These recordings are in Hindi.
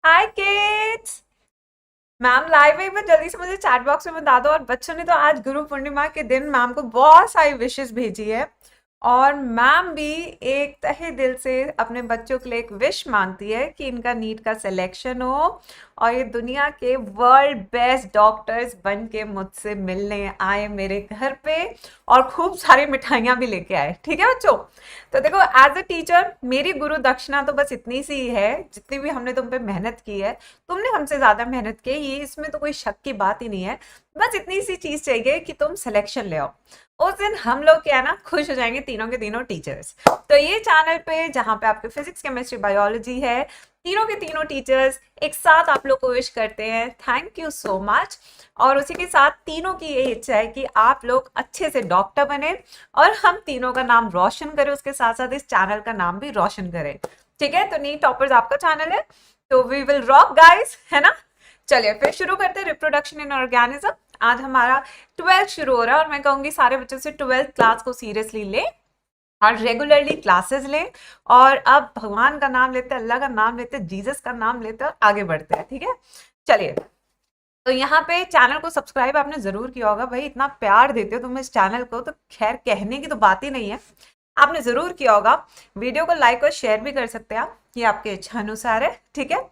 हाय किड्स। मैम लाइव है, पर जल्दी से मुझे चैट बॉक्स में बता दो। और बच्चों ने तो आज गुरु पूर्णिमा के दिन मैम को बहुत सारी विशेस भेजी है। और मैम भी एक तहे दिल से अपने बच्चों के लिए एक विश मांगती है कि इनका नीट का सिलेक्शन हो और ये दुनिया के वर्ल्ड बेस्ट डॉक्टर्स बन के मुझसे मिलने आए मेरे घर पे। और खूब सारी मिठाइयाँ भी लेके आए। ठीक है बच्चों। तो देखो, एज अ टीचर मेरी गुरु दक्षिणा तो बस इतनी सी ही है, जितनी भी हमने तुम पे मेहनत की है। तुमने हमसे ज्यादा मेहनत की, ये इसमें तो कोई शक की बात ही नहीं है। बस इतनी सी चीज चाहिए कि तुम सिलेक्शन ले आओ। उस दिन हम लोग क्या है ना, खुश हो जाएंगे तीनों के तीनों टीचर्स। तो ये चैनल पे जहाँ पे आपके फिजिक्स केमिस्ट्री बायोलॉजी है, तीनों के तीनों टीचर्स एक साथ आप लोग को विश करते हैं, थैंक यू सो मच। और उसी के साथ तीनों की ये इच्छा है कि आप लोग अच्छे से डॉक्टर बने और हम तीनों का नाम रोशन करें, उसके साथ साथ इस चैनल का नाम भी रोशन करें। ठीक है, तो नीट टॉपर्स आपका चैनल है, तो वी विल रॉक गाइस, है ना। चलिए फिर शुरू करते हैं रिप्रोडक्शन इन ऑर्गेनिज्म। आज हमारा 12th शुरू हो रहा है और मैं कहूंगी सारे बच्चों से 12th क्लास को सीरियसली लें और रेगुलरली क्लासेस लें। और अब भगवान का नाम लेते हैं, अल्लाह का नाम लेते हैं, जीसस का नाम लेते हैं और आगे बढ़ते हैं। ठीक है, चलिए। तो यहाँ पे चैनल को सब्सक्राइब आपने जरूर किया होगा भाई, इतना प्यार देते हो तुम इस चैनल को, तो खैर कहने की तो बात ही नहीं है, आपने जरूर किया होगा। वीडियो को लाइक और शेयर भी कर सकते हैं आप, ये आपके इच्छा अनुसार है। ठीक है।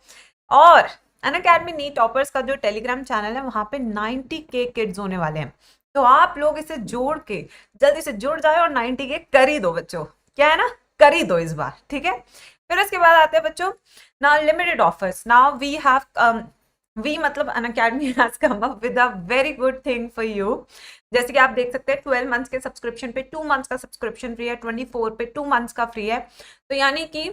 और अनअकैडमी नीट टॉपर्स का जो टेलीग्राम चैनल है, वहां पे 90K किड्स होने वाले हैं। तो आप लोग इसे जोड़ के जल्दी से जुड़ जाए और 90K कर ही दो बच्चों, क्या है ना, कर ही दो इस बार। ठीक है। फिर उसके बाद आते हैं बच्चों, now limited offers. Now we have we मतलब Unacademy has come up with a very good thing for you. जैसे कि आप देख सकते हैं 12 मंथ्स के सब्सक्रिप्शन पे 2 मंथ्स का सब्सक्रिप्शन फ्री है, 24 पे 2 मंथ्स का फ्री है। तो यानी कि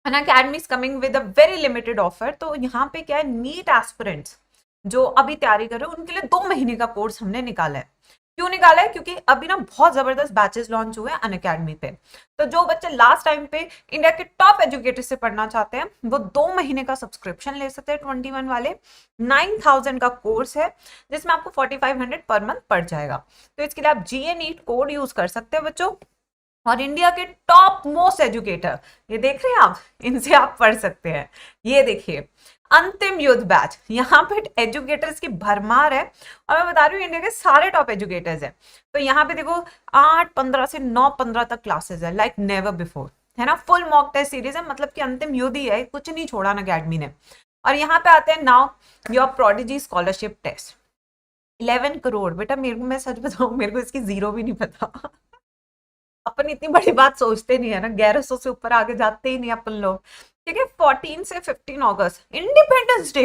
Unacademy is coming with a very limited offer. तो यहाँ पे क्या है, नीट एस्पिरेंट्स जो अभी तैयारी कर रहे हो उनके लिए 2 महीने का कोर्स हमने निकाला है। क्यों निकाला है? क्योंकि अभी ना बहुत जबरदस्त बैचेस लॉन्च हुए हैं अनअकैडमी पे। तो जो बच्चे लास्ट टाइम पे इंडिया के टॉप एजुकेटर से पढ़ना चाहते हैं, वो 2 महीने का सब्सक्रिप्शन ले सकते हैं। 21 वाले 9000 का कोर्स है, जिसमें आपको 4500 पर मंथ पड़ जाएगा। तो इसके लिए आप जीए नीट कोड यूज कर सकते हैं बच्चों। और इंडिया के टॉप मोस्ट एजुकेटर, ये देख रहे हैं आप, इनसे आप पढ़ सकते हैं। ये देखिए, अंतिम युद्ध बैच, यहाँ पे एजुकेटर्स की भरमार है। और मैं बता रही हूँ इंडिया के सारे टॉप एजुकेटर्स हैं। तो यहाँ पे देखो 8-15 से 9-15 तक क्लासेस है, लाइक नेवर बिफोर, है ना। फुल मॉक टेस्ट सीरीज है, मतलब कि अंतिम युद्ध ही है, कुछ नहीं छोड़ा ना अकेडमी ने। और यहाँ पे आते हैं now your prodigy scholarship test. 11 crore बेटा, मेरे को, मैं सच बताऊं, मेरे को इसकी जीरो भी नहीं पता। अपन इतनी बड़ी बात सोचते नहीं है ना, 1100 से ऊपर आगे जाते ही नहीं अपन लोग। ठीक है, 14 से 15 अगस्त इंडिपेंडेंस डे,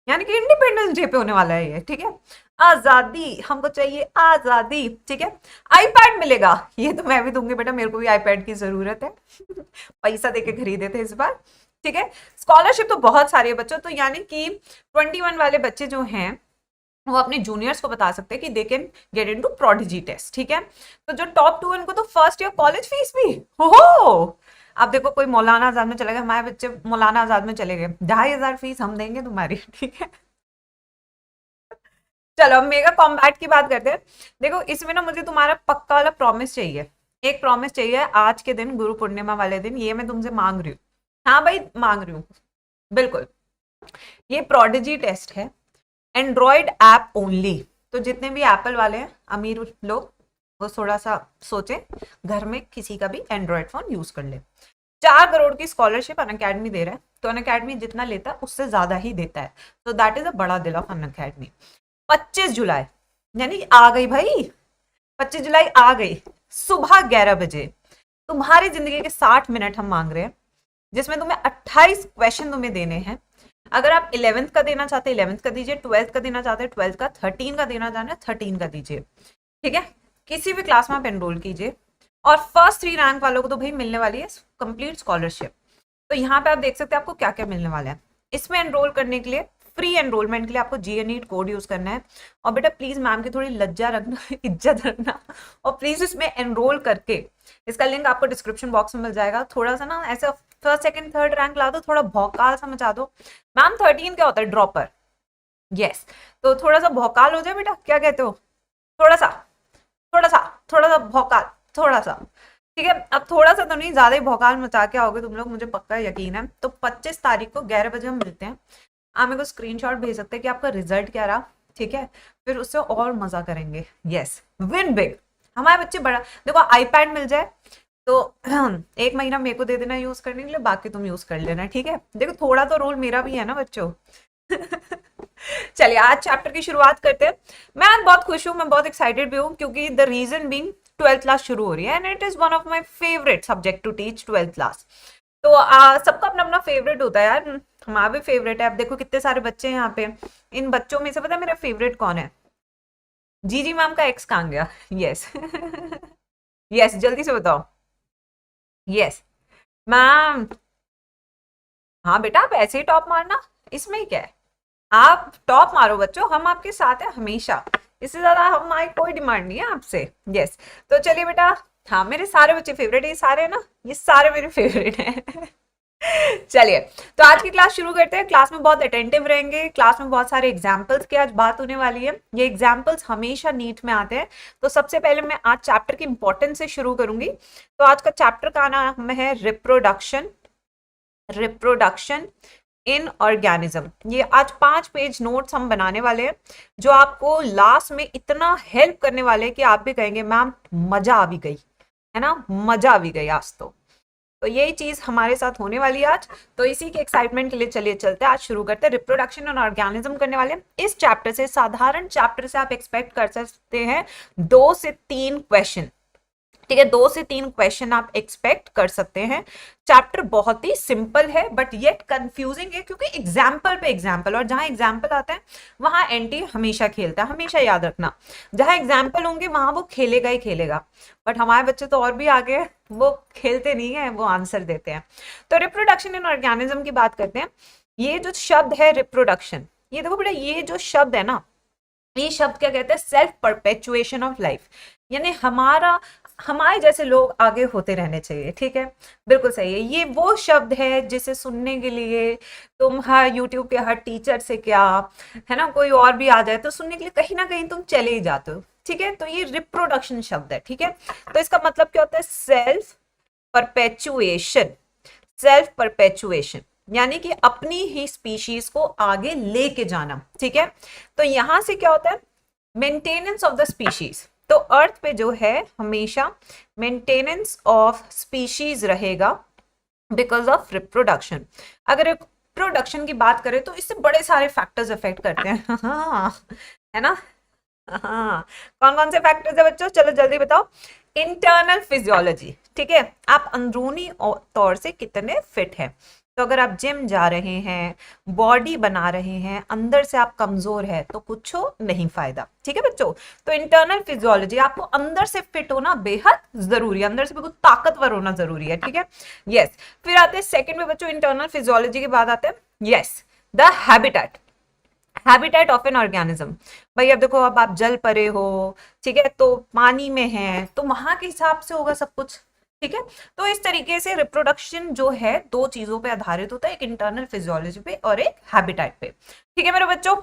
यानी कि इंडिपेंडेंस डे पे होने वाला है ये। ठीक है, आजादी हमको चाहिए, आजादी। ठीक है, आईपैड मिलेगा, ये तो मैं भी दूंगी बेटा, मेरे को भी आईपैड की जरूरत है। पैसा देके खरीदे थे इस बार। ठीक है, स्कॉलरशिप तो बहुत सारी है बच्चों। तो यानी कि 21 वाले बच्चे जो हैं, वो अपने जूनियर्स को बता सकते हैं कि they can get into prodigy test. ठीक है, तो जो टॉप 2 उनको तो फर्स्ट ईयर कॉलेज फीस भी हो। अब देखो, कोई मौलाना आजाद में चले गए, हमारे बच्चे मौलाना आजाद में चले गए, 2500 फीस हम देंगे तुम्हारी। ठीक है। चलो अब मेगा कॉम्बैट की बात करते हैं। देखो इसमें ना मुझे तुम्हारा पक्का वाला प्रॉमिस चाहिए, एक प्रॉमिस चाहिए आज के दिन, गुरु पूर्णिमा वाले दिन, ये मैं तुमसे मांग रही हूँ। हाँ भाई, मांग रही हूँ, बिल्कुल। ये प्रोडिजी टेस्ट है, एंड्रॉयड ऐप ओनली। तो जितने भी एप्पल वाले हैं अमीर लोग, वो थोड़ा सा सोचे, घर में किसी का भी एंड्रॉयड फोन यूज कर ले। 4 करोड़ की स्कॉलरशिप अनअकैडमी दे रहा है। तो अनअकैडमी जितना लेता है उससे ज्यादा ही देता है। तो दैट इज अ बड़ा दिल ऑफ अनअकैडमी। 25 जुलाई, यानी आ गई भाई, 25 जुलाई आ गई, सुबह 11 बजे तुम्हारी जिंदगी के 60 मिनट हम मांग रहे हैं, जिसमें तुम्हें 28 क्वेश्चन तुम्हें देने हैं। अगर आप 11th का देना चाहते हैं 11th का दीजिए, 12th का देना चाहते हैं 12th का, 13 का देना चाहते हैं 13 का दीजिए। ठीक है, किसी भी क्लास में आप एनरोल कीजिए। और फर्स्ट 3 रैंक वालों को तो भाई मिलने वाली है कंप्लीट स्कॉलरशिप। तो यहाँ पे आप देख सकते हैं आपको क्या क्या मिलने वाला है। इसमें एनरोल करने के लिए, फ्री एनरोलमेंट के लिए आपको जीए नीट कोड यूज करना है। और बेटा प्लीज मैम की थोड़ी लज्जा रखना, इज्जत रखना, और प्लीज इसमें एनरोल करके, इसका लिंक आपको डिस्क्रिप्शन बॉक्स में मिल जाएगा। थोड़ा सा ना ऐसे फर्स्ट सेकंड थर्ड रैंक ला दो, थोड़ा भौकाल सा मचा दो। मैम 13 क्या होता है? ड्रॉपर। यस, तो थोड़ा सा भौकाल हो जाए बेटा, क्या कहते हो? थोड़ा सा, थोड़ा सा, थोड़ा सा भौकाल, थोड़ा सा। ठीक है, अब थोड़ा सा तो नहीं, ज्यादा ही भौकाल मचा के आओगे तुम लोग, मुझे पक्का यकीन है। तो 25 तारीख को 11 बजे हम मिलते हैं। आप मेरे को स्क्रीनशॉट भेज सकते हैं कि आपका रिजल्ट क्या रहा। ठीक है, फिर उससे और मजा करेंगे। Yes, win big. हमारे बच्चे बड़ा, देखो आईपैड मिल जाए तो 1 महीना मेरे को दे देना यूज करने के लिए, बाकी तुम यूज कर लेना। ठीक है, देखो थोड़ा तो रोल मेरा भी है ना बच्चों। चलिए आज चैप्टर की शुरुआत करते हैं। मैं आज बहुत खुश हूँ, मैं बहुत एक्साइटेड भी हूँ, क्योंकि the reason being 12th class शुरू हो रही है and it is one of my favourite subject to teach 12th class. तो सबका अपना अपना फेवरेट होता है यार, हमारा भी फेवरेट है। अब देखो कितने सारे बच्चे हैं यहाँ पे, इन बच्चों में से पता है मेरा फेवरेट कौन है? जी जी मैम का एक्स कहाँ गया? यस। यस, जल्दी से बताओ। Yes ma'am. हाँ बेटा, आप ऐसे ही टॉप मारना, इसमें ही क्या है। आप टॉप मारो बच्चों, हम आपके साथ हैं हमेशा। इससे ज्यादा हमारी कोई डिमांड नहीं है आपसे। यस, तो चलिए बेटा। हाँ, मेरे सारे बच्चे फेवरेट है, ये सारे है ना, ये सारे मेरे फेवरेट हैं। चलिए, तो आज की क्लास शुरू करते हैं। क्लास में बहुत अटेंटिव रहेंगे, क्लास में बहुत सारे एग्जाम्पल्स की आज बात होने वाली है। ये एग्जाम्पल्स हमेशा नीट में आते हैं। तो सबसे पहले मैं आज चैप्टर की इंपॉर्टेंस से शुरू करूंगी। तो आज का चैप्टर का नाम है रिप्रोडक्शन। Reproduction in organism. ये आज 5 पेज नोट्स हम बनाने वाले हैं, जो आपको लास्ट में इतना हेल्प करने वाले हैं कि आप भी कहेंगे मैम मजा आ भी गई, है ना, मजा आ भी गई आज तो यही चीज हमारे साथ होने वाली है आज। तो इसी के एक्साइटमेंट के लिए चलिए चलते हैं, आज शुरू करते हैं। रिप्रोडक्शन और ऑर्गेनिज्म करने वाले हैं इस चैप्टर से। साधारण चैप्टर से आप एक्सपेक्ट कर सकते हैं 2 से 3 क्वेश्चन। ठीक है, 2 से 3 क्वेश्चन आप एक्सपेक्ट कर सकते हैं। चैप्टर बहुत ही सिंपल है बट येट कंफ्यूजिंग है, क्योंकि एग्जाम्पल पे एग्जाम्पल, और जहां एग्जाम्पल आता है वहां एंटी हमेशा खेलता है। हमेशा याद रखना, जहां एग्जाम्पल होंगे वहां वो खेलेगा ही खेलेगा। बट हमारे बच्चे तो और भी आगे हैं, वो खेलते नहीं है, वो आंसर देते हैं। तो रिप्रोडक्शन इन ऑर्गेनिज्म की बात करते हैं। ये जो शब्द है रिप्रोडक्शन, ये देखो बेटा, ये जो शब्द है ना, ये शब्द क्या कहते हैं? Self perpetuation of life. यानी हमारे जैसे लोग आगे होते रहने चाहिए। ठीक है, बिल्कुल सही है। ये वो शब्द है जिसे सुनने के लिए तुम हर यूट्यूब के हर टीचर से क्या, है ना, कोई और भी आ जाए तो सुनने के लिए कहीं ना कहीं तुम चले ही जाते हो। ठीक है, तो ये रिप्रोडक्शन शब्द है। ठीक है, तो इसका मतलब क्या होता है? Self perpetuation. सेल्फ परपेचुएशन यानी कि अपनी ही स्पीशीज को आगे लेके जाना। ठीक है, तो यहां से क्या होता है? Maintenance of the species. तो अर्थ पे जो है हमेशा मेंटेनेंस ऑफ स्पीशीज रहेगा बिकॉज ऑफ रिप्रोडक्शन। अगर रिप्रोडक्शन की बात करें तो इससे बड़े सारे फैक्टर्स अफेक्ट करते हैं। हाँ, है ना। हाँ, कौन कौन से फैक्टर्स है बच्चों? चलो जल्दी बताओ। इंटरनल फिजियोलॉजी, ठीक है, आप अंदरूनी तौर से कितने फिट हैं। तो अगर आप जिम जा रहे हैं, बॉडी बना रहे हैं, अंदर से आप कमजोर है तो कुछ नहीं फायदा। ठीक है बच्चों, तो इंटरनल फिजियोलॉजी, आपको अंदर से फिट होना बेहद जरूरी है, अंदर से बिल्कुल ताकतवर होना जरूरी है। ठीक है, यस। फिर आते हैं सेकंड में बच्चों, इंटरनल फिजियोलॉजी के बाद आते हैं yes the habitat. Habitat of an organism. भाई अब देखो, अब आप जल परे हो, ठीक है, तो पानी में है तो वहां के हिसाब से होगा सब कुछ। ठीक है, तो इस तरीके से रिप्रोडक्शन जो है 2 चीजों पे आधारित होता है, एक इंटरनल फिजियोलॉजी पे और एक हैबिटेट पे। ठीक है मेरे बच्चों,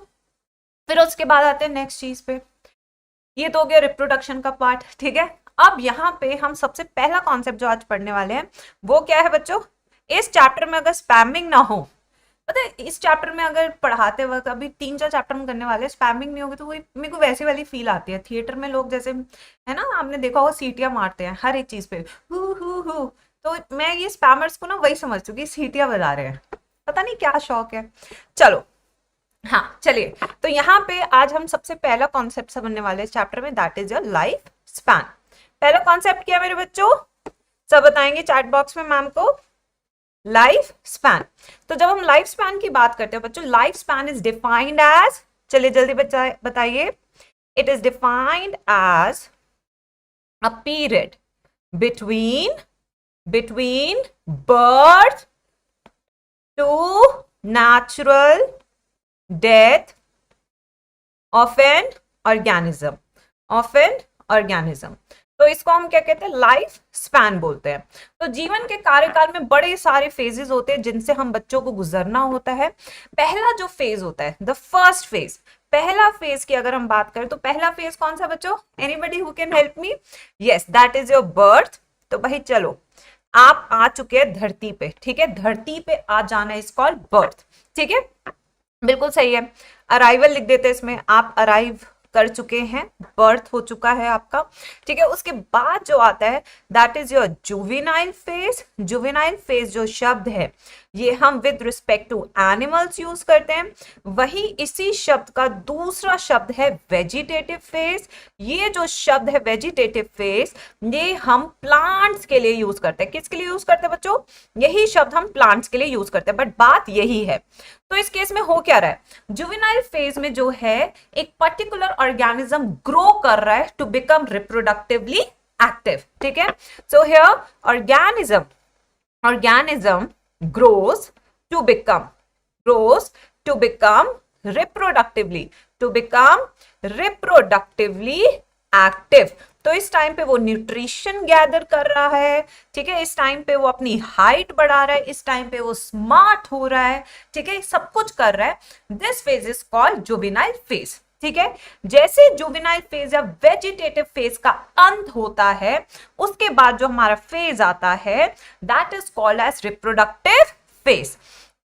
फिर उसके बाद आते हैं नेक्स्ट चीज पे। ये तो हो गया रिप्रोडक्शन का पार्ट। ठीक है, अब यहाँ पे हम सबसे पहला कॉन्सेप्ट जो आज पढ़ने वाले हैं वो क्या है बच्चों? इस चैप्टर में अगर स्पैमिंग ना हो, पता है इस चैप्टर में अगर पढ़ाते वक्त, अभी 3-4 चैप्टर हम करने वाले हैं, स्पैमिंग नहीं होगी तो वही मेरे को वैसे वाली फील आती है थिएटर में लोग जैसे, है ना, आपने देखा होगा सीटियां मारते हैं हर एक चीज पे, हु। तो मैं ये स्पैमर्स को ना वही समझ चुकी, सीटियां बजा रहे हैं, पता नहीं क्या शौक है। चलो, हाँ चलिए, तो यहाँ पे आज हम सबसे पहला कॉन्सेप्ट समझने वाले हैं चैप्टर में, that is your life span. पहला कॉन्सेप्ट क्या है मेरे बच्चों? सब बताएंगे चैट बॉक्स में मैम को। Life span. तो जब हम लाइफ स्पैन की बात करते हैं बच्चों, life span is defined as, चलिए जल्दी बताइए। It is defined as a period between birth to natural death of an organism. तो इसको हम क्या कहते हैं? लाइफ स्पैन बोलते हैं। तो जीवन के कार्यकाल में बड़े सारे फेजेस होते हैं जिनसे हम बच्चों को गुजरना होता है। पहला जो फेज होता है, द फर्स्ट फेज, पहला फेज की अगर हम बात करें तो पहला फेज कौन सा बच्चों? Anybody who can help me? Yes, that is your birth. तो भाई चलो, आप आ चुके हैं धरती पे, ठीक है, धरती पे आ जाना इज कॉल्ड बर्थ, ठीक है, बिल्कुल सही है। अराइवल लिख देते हैं इसमें, आप अराइव कर चुके हैं, बर्थ हो चुका है आपका, ठीक है। उसके बाद जो आता है that is your juvenile phase. Juvenile phase जो शब्द है ये हम with respect to animals use करते हैं, वही इसी शब्द का दूसरा शब्द है वेजिटेटिव फेज। ये जो शब्द है वेजिटेटिव फेज ये हम प्लांट्स के लिए यूज करते हैं। किसके लिए यूज करते हैं बच्चों? यही शब्द हम प्लांट्स के लिए यूज करते हैं, बट बात यही है। तो इस केस में हो क्या रहा है, जुवेनाइल फेज में जो है एक पर्टिकुलर ऑर्गेनिज्म ग्रो कर रहा है टू बिकम रिप्रोडक्टिवली एक्टिव, ठीक है। So here organism grows to become reproductively active। तो इस टाइम पे वो न्यूट्रिशन गैदर कर रहा है, ठीक है, इस टाइम पे वो अपनी हाइट बढ़ा रहा है, इस टाइम पे वो स्मार्ट हो रहा है, ठीक है, सब कुछ कर रहा है। This phase is called juvenile phase, ठीक है। जैसे जुवेनाइल फेज या वेजिटेटिव फेज का अंत होता है उसके बाद जो हमारा फेज आता है that is called as reproductive phase.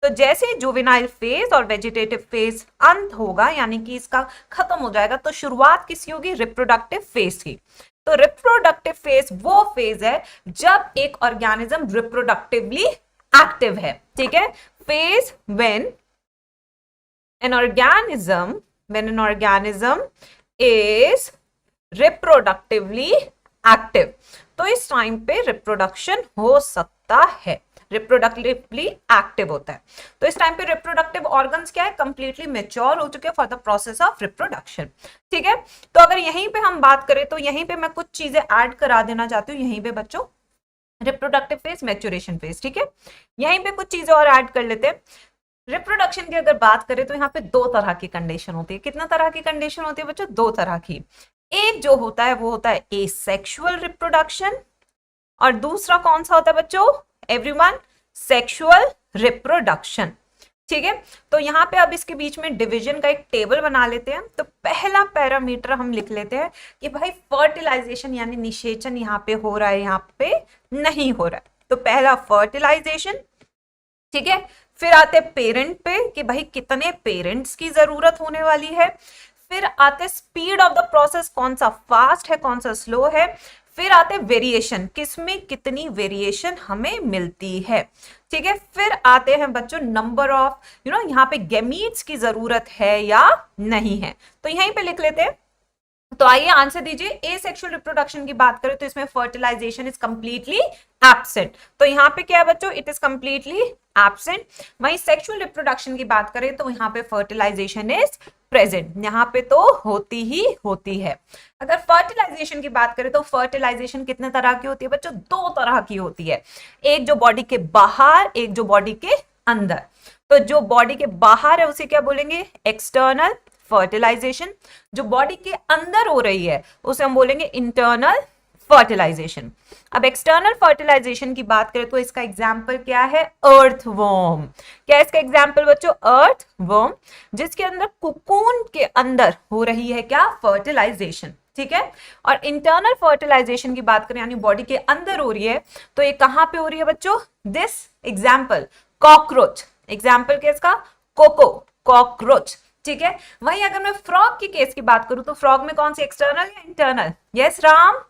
तो जैसे जुवेनाइल फेज और वेजिटेटिव फेज अंत होगा यानी कि इसका खत्म हो जाएगा, तो शुरुआत किसकी होगी? रिप्रोडक्टिव फेज की। तो रिप्रोडक्टिव फेज वो फेज है जब एक ऑर्गेनिज्म रिप्रोडक्टिवली एक्टिव है, ठीक है। Phase when an organism is reproductively active। तो इस टाइम पे रिप्रोडक्शन हो सकता है, रिप्रोडक्टिवली एक्टिव होता है। तो इस टाइम पे रिप्रोडक्टिव ऑर्गन्स क्या है? कंप्लीटली मेच्योर हो चुके हैं for the process of reproduction, ठीक है। तो अगर यहीं पे हम बात करें तो यहीं पे मैं कुछ चीजें ऐड करा देना चाहती हूँ यहीं पे बच्चों, रिप्रोडक्टिव फेज, मैच्योरेशन फेज, ठीक है। यहीं पे कुछ चीजें और ऐड कर लेते हैं। रिप्रोडक्शन की अगर बात करें तो यहाँ पे दो तरह की कंडीशन होती है। कितना तरह की कंडीशन होती है बच्चों? दो तरह की। एक जो होता है वो होता है एसेक्सुअल रिप्रोडक्शन, और दूसरा कौन सा होता है बच्चों? एवरीवन, सेक्सुअल रिप्रोडक्शन, ठीक है। तो यहाँ पे अब इसके बीच में डिवीजन का एक टेबल बना लेते हैं। तो पहला पैरामीटर हम लिख लेते हैं कि भाई फर्टिलाइजेशन यानी निषेचन यहाँ पे हो रहा है, यहाँ पे नहीं हो रहा है। तो पहला फर्टिलाइजेशन, ठीक है। फिर आते पेरेंट पे कि भाई कितने पेरेंट्स की जरूरत होने वाली है। फिर आते स्पीड ऑफ द प्रोसेस, कौन सा फास्ट है कौन सा स्लो है। फिर आते वेरिएशन, किसमें कितनी वेरिएशन हमें मिलती है, ठीक है। फिर आते हैं बच्चों नंबर ऑफ यहाँ पे गैमीट्स की जरूरत है या नहीं है। तो यहीं पे लिख लेते हैं। तो आइए आंसर दीजिए। एसेक्सुअल रिप्रोडक्शन की बात करें तो इसमें फर्टिलाइजेशन इज कंप्लीटली एब्सेंट। तो यहाँ पे क्या है बच्चों? It is completely absent. वहीं सेक्सुअल रिप्रोडक्शन की बात करें तो यहाँ पे फर्टिलाइजेशन इज प्रेजेंट, यहाँ पे तो होती ही होती है। अगर फर्टिलाइजेशन की बात करें तो फर्टिलाइजेशन कितने तरह की होती है बच्चों? दो तरह की होती है, एक जो बॉडी के बाहर, एक जो बॉडी के अंदर। तो जो बॉडी के बाहर है उसे क्या बोलेंगे? External fertilisation. जो बॉडी के अंदर हो रही है उसे हम बोलेंगे इंटरनल फर्टिलाइजेशन। अब एक्सटर्नल फर्टिलाइजेशन की बात करें तो इसका एग्जाम्पल क्या है? अर्थवर्म। क्या है इसका एग्जाम्पल बच्चों? अर्थवर्म, जिसके अंदर कुकून के अंदर हो रही है क्या? फर्टिलाइजेशन, ठीक है। और इंटरनल फर्टिलाइजेशन की बात करें यानी बॉडी के अंदर हो रही है, तो ये कहां पे हो रही है बच्चों? This example cockroach. एग्जाम्पल क्या इसका? कोको, कॉकरोच, ठीक है। वहीं अगर मैं फ्रॉग की केस की बात करूं तो फ्रॉग में कौन सी, एक्सटर्नल या इंटरनल? यस राम।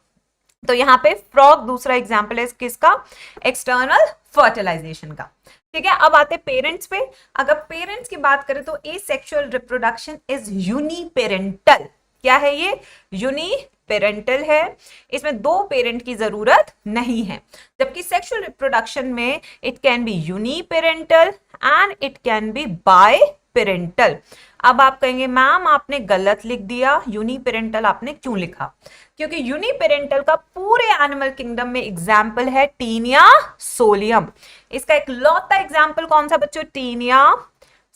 तो यहाँ पे फ्रॉग दूसरा एग्जाम्पल है किसका? एक्सटर्नल फर्टिलाइजेशन का, ठीक है। अब आते पेरेंट्स पे। अगर पेरेंट्स की बात करें तो एसेक्सुअल रिप्रोडक्शन इज यूनिपेरेंटल। क्या है ये? यूनिपेरेंटल है। इसमें दो पेरेंट की जरूरत नहीं है। जबकि सेक्सुअल रिप्रोडक्शन में it can be uniparental and it can be biparental. अब आप कहेंगे मैम आपने गलत लिख दिया, यूनिपेरेंटल आपने क्यों लिखा? क्योंकि यूनिपेरेंटल का पूरे एनिमल किंगडम में एग्जाम्पल है टीनिया सोलियम। इसका एक लौता एग्जाम्पल कौन सा बच्चों? Taenia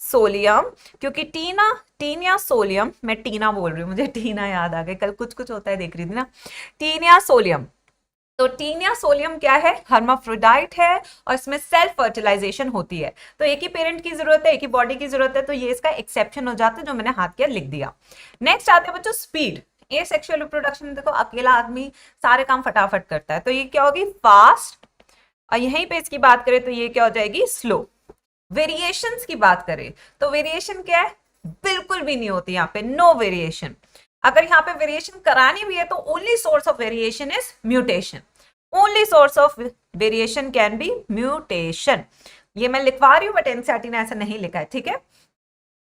solium. क्योंकि टीनिया सोलियम, मैं टीना बोल रही हूँ, मुझे टीना याद आ गया, कल कुछ कुछ होता है देख रही थी ना। टीनिया सोलियम, तो टीनिया सोलियम क्या है? हर्माफ्रोडाइट है और इसमें सेल्फ फर्टिलाइजेशन होती है। तो एक ही पेरेंट की जरूरत है, एक ही बॉडी की जरूरत है, तो ये इसका एक्सेप्शन हो जाता है जो मैंने हाथ किया लिख दिया। नेक्स्ट आते हैं बच्चों स्पीड। ए सेक्सुअल रिप्रोडक्शन देखो अकेला आदमी सारे काम फटाफट करता है, तो ये क्या होगी फास्ट। और यहीं पे इसकी बात करें तो ये क्या हो जाएगी स्लो। वेरिएशंस की बात करें तो वेरिएशन क्या है, बिल्कुल भी नहीं होती यहाँ पे, नो वेरिएशन। अगर यहाँ पे वेरिएशन करानी भी है तो only source of variation is mutation, only source of variation can be mutation. ये मैं लिखवा रही हूँ बट एनसीईआरटी ने ऐसा नहीं लिखा है, ठीक है।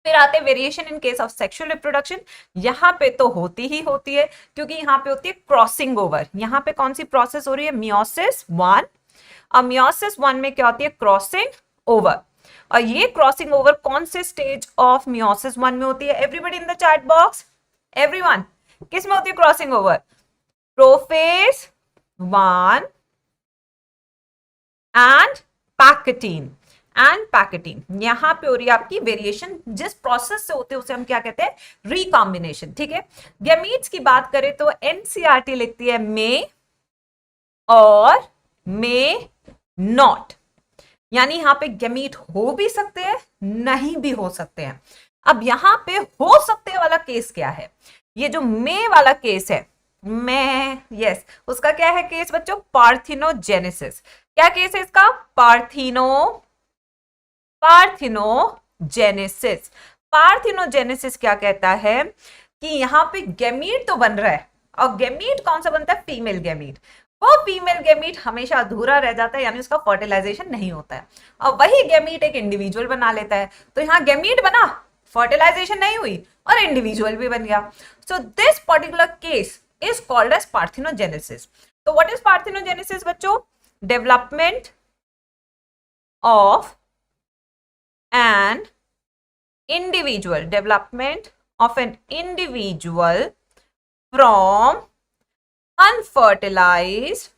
फिर आते हैं variation in case of sexual reproduction. यहाँ पे तो होती ही होती है, क्योंकि यहाँ पे होती है क्रॉसिंग ओवर। यहाँ पे कौन सी प्रोसेस हो रही है, मियोसिस 1। और मियोसिस 1 में क्या होती है, क्रॉसिंग ओवर। और ये क्रॉसिंग ओवर कौन से स्टेज ऑफ मियोसिस 1 में होती है, everybody in the chat box, everyone, किस में होती है crossing over, prophase 1 and pachytene, and pachytene. यहां पे हो रही है आपकी वेरिएशन, जिस प्रोसेस से होते हैं उसे हम क्या कहते हैं, रिकॉम्बिनेशन, ठीक है। गैमीट्स की बात करें तो एनसीईआरटी लिखती है मे और मे नॉट, यानी यहां पे गैमीट हो भी सकते हैं नहीं भी हो सकते हैं। अब यहां पे हो सकते वाला केस क्या है, ये जो मे वाला केस है, मैं यस उसका क्या है केस बच्चों, पार्थिनोजेनेसिस। क्या केस है इसका, पार्थिनोजेनेसिस। पार्थिनोजेनेसिस क्या कहता है कि यहाँ पे गैमीट तो बन रहा है, और गैमीट कौन सा बनता है, फीमेल गैमीट। वो फीमेल गैमीट हमेशा अधूरा रह जाता है, यानी उसका फर्टिलाइजेशन नहीं होता है, और वही गैमीट एक इंडिविजुअल बना लेता है। तो यहाँ गैमीट बना, फर्टिलाइजेशन नहीं हुई, और इंडिविजुअल भी बन गया। So this particular case is called as parthenogenesis. तो व्हाट इज पार्थिनोजेनेसिस बच्चों, development of an development of an individual from unfertilized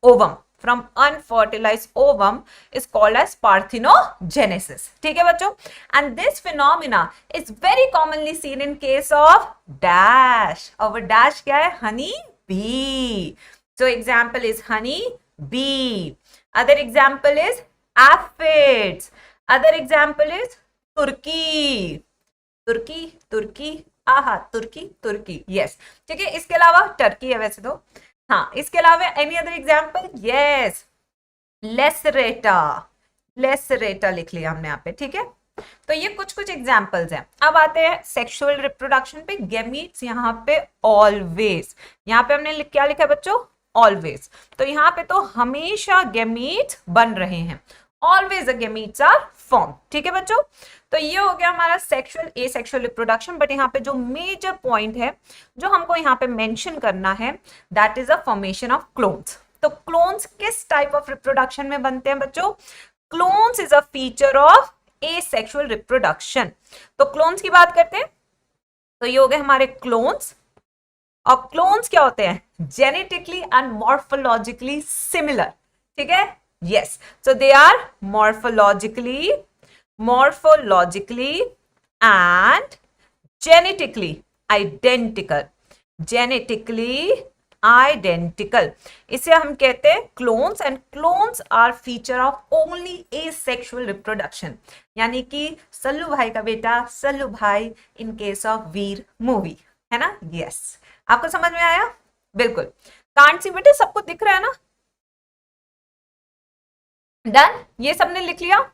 ovum, from unfertilized ovum is called as parthenogenesis, ठीक है बच्चों। and this phenomena is very commonly seen in case of dash, और dash क्या है, honey bee। so example is honey bee, other example is aphids, other example is turkey, turkey, yes, ठीक है। इसके अलावा टर्की है वैसे तो, हाँ, इसके अलावा एनी अदर एग्जाम्पल, यस, लेसरेटा लिख लिया हमने यहाँ पे, ठीक है। तो ये कुछ एग्जाम्पल्स हैं। अब आते हैं सेक्सुअल रिप्रोडक्शन पे, गैमीट्स यहाँ पे ऑलवेज, यहाँ पे हमने क्या लिखा है बच्चों, ऑलवेज। तो यहाँ पे तो हमेशा गैमीट्स बन रहे हैं, ऑलवेज गैमीट्स आर फॉर्म, ठीक है बच्चों। तो ये हो गया हमारा सेक्सुअल एसेक्सुअल रिप्रोडक्शन। बट यहाँ पे जो मेजर पॉइंट है जो हमको यहाँ पे मेंशन करना है, that is a formation of clones. तो क्लोन्स किस टाइप ऑफ रिप्रोडक्शन में बनते हैं बच्चों, clones is a feature of asexual reproduction. तो क्लोन्स की बात करते हैं, तो ये हो गए हमारे क्लोन्स। और क्लोन्स क्या होते हैं, जेनेटिकली एंड मॉर्फोलॉजिकली सिमिलर, ठीक है, yes, so they are morphologically and genetically identical, इसे हम कहते हैं clones. And clones are feature of only asexual reproduction, यानी कि सल्लू भाई का बेटा सल्लू भाई in case of Veer movie, है ना, यस। आपको समझ में आया, बिल्कुल। कांट सी बेटे, सबको दिख रहा है ना, डन, ये सबने लिख लिया।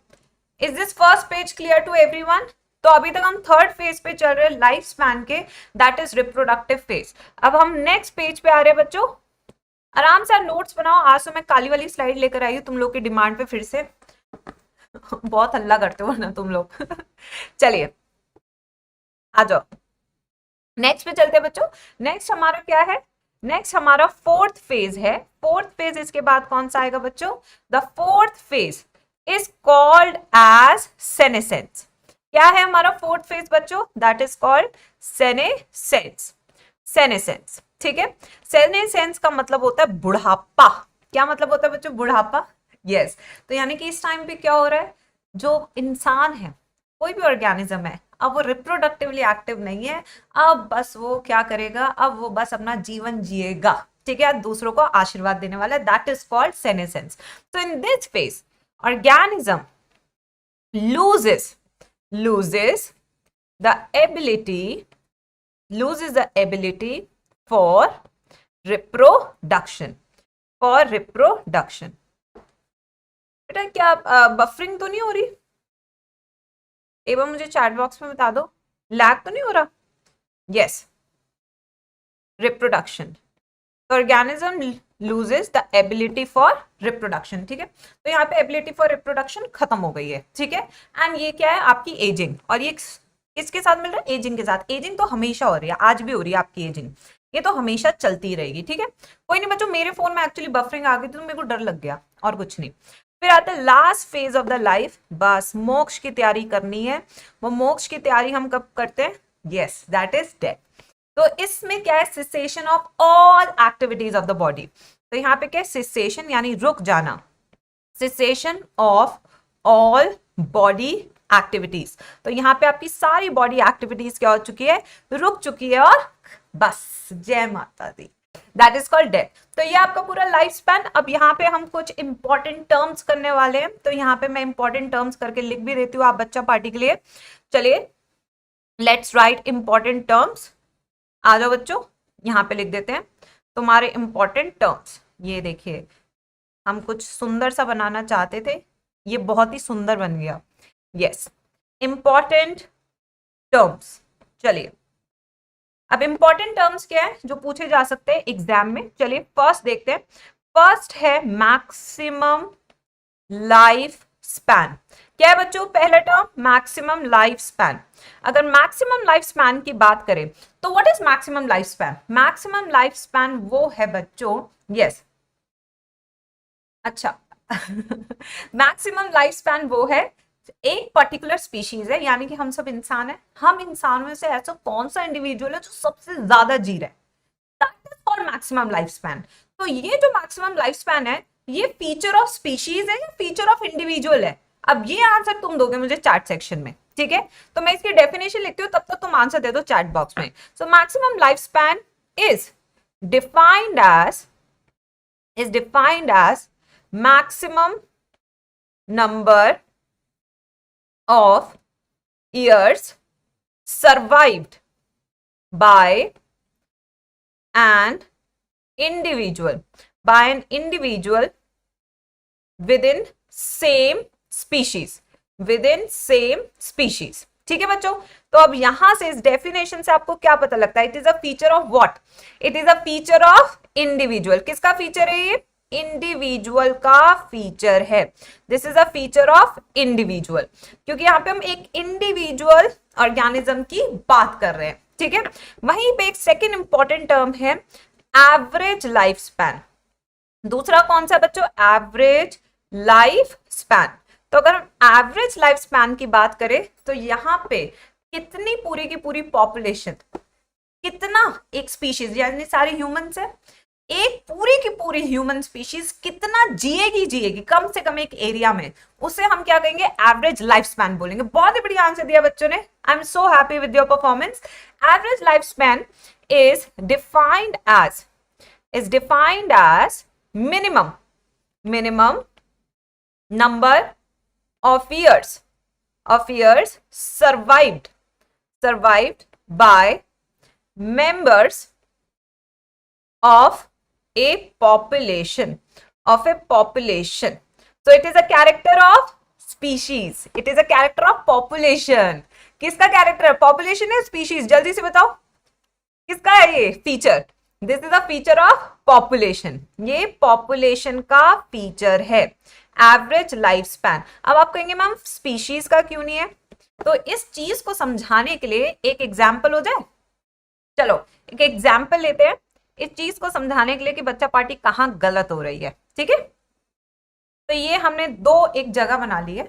Is this first page clear to everyone? तो अभी तक हम थर्ड फेज पे चल रहे हैं लाइफ स्पैन के, दैट इज रिप्रोडक्टिव फेज। अब हम नेक्स्ट पेज पे आ रहे हैं बच्चों, आराम से नोट्स बनाओ। आज तो मैं काली वाली स्लाइड लेकर आई हूँ तुम लोग की डिमांड पे, फिर से बहुत हल्ला करते हो ना तुम लोग चलिए आ जाओ, नेक्स्ट पे चलते हैं बच्चों। नेक्स्ट हमारा क्या है, नेक्स्ट हमारा फोर्थ फेज है। फोर्थ फेज इसके बाद कौन सा आएगा बच्चों, the fourth phase is called as senescence. क्या है हमारा फोर्थ फेज बच्चों, that is called senescence, senescence, ठीक है। सेनेसेंस का मतलब होता है बुढ़ापा। क्या मतलब होता है बच्चों, बुढ़ापा, यस। तो यानी कि इस टाइम पे क्या हो रहा है, जो इंसान है, कोई भी ऑर्गेनिज्म है, अब वो रिप्रोडक्टिवली एक्टिव नहीं है, अब बस वो क्या करेगा, अब वो बस अपना जीवन जिएगा, ठीक है, दूसरों को आशीर्वाद देने वाला, दैट इज कॉल्ड सेनेसेंस। तो in this phase organism loses the ability loses the ability for reproduction. For reproduction. बेटा क्या बफरिंग तो नहीं हो रही? एक बार मुझे चैट बॉक्स में बता दो, लैग तो नहीं हो रहा? Yes, reproduction. Organism loses the ability for reproduction. ठीक है, तो यहाँ पे एबिलिटी फॉर रिप्रोडक्शन खत्म हो गई है. ठीक है, एंड ये क्या है? आपकी एजिंग. और ये किसके साथ मिल रहा है? एजिंग के साथ. एजिंग तो हमेशा हो रही है, आज भी हो रही है आपकी एजिंग. ये तो हमेशा चलती रहेगी. ठीक है, कोई नहीं बच्चों, मेरे फोन में एक्चुअली बफरिंग आ गई थी तो मेरे को डर लग गया, और कुछ नहीं. फिर आता है last phase of the life. बस मोक्ष की तैयारी करनी है. वो मोक्ष की तैयारी हम कब करते हैं? Yes, that is death. तो इसमें क्या है? Cessation of all activities of the body. तो यहाँ पे क्या है? सिसेशन यानी रुक जाना. Cessation of all body activities. तो यहाँ पे आपकी सारी बॉडी एक्टिविटीज क्या हो चुकी है? रुक चुकी है. और बस, जय माता दी. That is called death. तो ये आपका पूरा लाइफ स्पैन. अब यहाँ पे हम कुछ इंपॉर्टेंट टर्म्स करने वाले हैं, तो यहाँ पे मैं इंपॉर्टेंट टर्म्स करके लिख भी देती हूँ आप बच्चा पार्टी के लिए. चलिए, लेट्स राइट इंपॉर्टेंट टर्म्स. आ जाओ बच्चों, यहाँ पे लिख देते हैं तुम्हारे इंपॉर्टेंट टर्म्स. ये देखिए, हम कुछ सुंदर सा बनाना चाहते थे, ये बहुत ही सुंदर बन गया. Yes, important terms. चलिए, अब इंपॉर्टेंट टर्म्स क्या है जो पूछे जा सकते हैं एग्जाम में? चलिए फर्स्ट देखते हैं. फर्स्ट है मैक्सिमम लाइफ स्पैन. क्या है बच्चों पहला टर्म? Maximum life span. अगर मैक्सिमम लाइफ स्पैन की बात करें तो what is maximum life span? Maximum life span वो है बच्चों, यस, अच्छा मैक्सिमम लाइफ स्पैन वो है, एक पर्टिकुलर स्पीशीज है, यानी कि हम सब इंसान है, हम इंसानों में से ऐसा कौन सा इंडिविजुअल है जो सबसे ज्यादा जी रहा है, that is called maximum life span. तो ये जो मैक्सिमम लाइफ स्पैन है, ये फीचर ऑफ स्पीशीज है या फीचर ऑफ इंडिविजुअल है? अब ये आंसर तुम दोगे मुझे चैट सेक्शन में. ठीक है, तो मैं इसकी डेफिनेशन लिखती हूँ, तब तक तुम आंसर दे दो चैट बॉक्स में. So maximum life span is defined as maximum number of years survived by an individual within same species. ठीक है बच्चों, तो अब यहां से इस डेफिनेशन से आपको क्या पता लगता है? It is a feature of what? It is a feature of individual. किसका फीचर है ये? इंडिविजुअल का फीचर है. This is a feature of individual, क्योंकि यहां पे हम एक इंडिविजुअल ऑर्गेनिज्म की बात कर रहे हैं. ठीक है, वहीं पे एक सेकेंड इंपॉर्टेंट टर्म है एवरेज लाइफ स्पैन. दूसरा कौन सा बच्चों? Average life span. तो अगर एवरेज लाइफ स्पैन की बात करें तो यहां पे कितनी पूरी की पूरी पॉपुलेशन, कितना एक स्पीशीज यानी सारे ह्यूमंस है, एक पूरी की पूरी ह्यूमन स्पीशीज कितना जिएगी कम से कम एक एरिया में, उसे हम क्या कहेंगे? एवरेज लाइफ स्पैन बोलेंगे. बहुत ही बढ़िया आंसर दिया बच्चों ने. I am so happy with your performance. Average life span is defined as minimum number of years survived by members of a population. So it is a character of species. It is a character of population. किसका कैरेक्टर है? पॉपुलेशन है, स्पीशीज? जल्दी से बताओ किसका है ये feature? This is a feature of population. ये पॉपुलेशन का फीचर है. Average life span. अब आप कहेंगे मैम स्पीशीज का क्यों नहीं है? तो इस चीज को समझाने के लिए एक एग्जाम्पल हो जाए. चलो एक एग्जाम्पल लेते हैं इस चीज को समझाने के लिए कि बच्चा पार्टी कहाँ गलत हो रही है. ठीक है, तो ये हमने दो एक जगह बना ली है.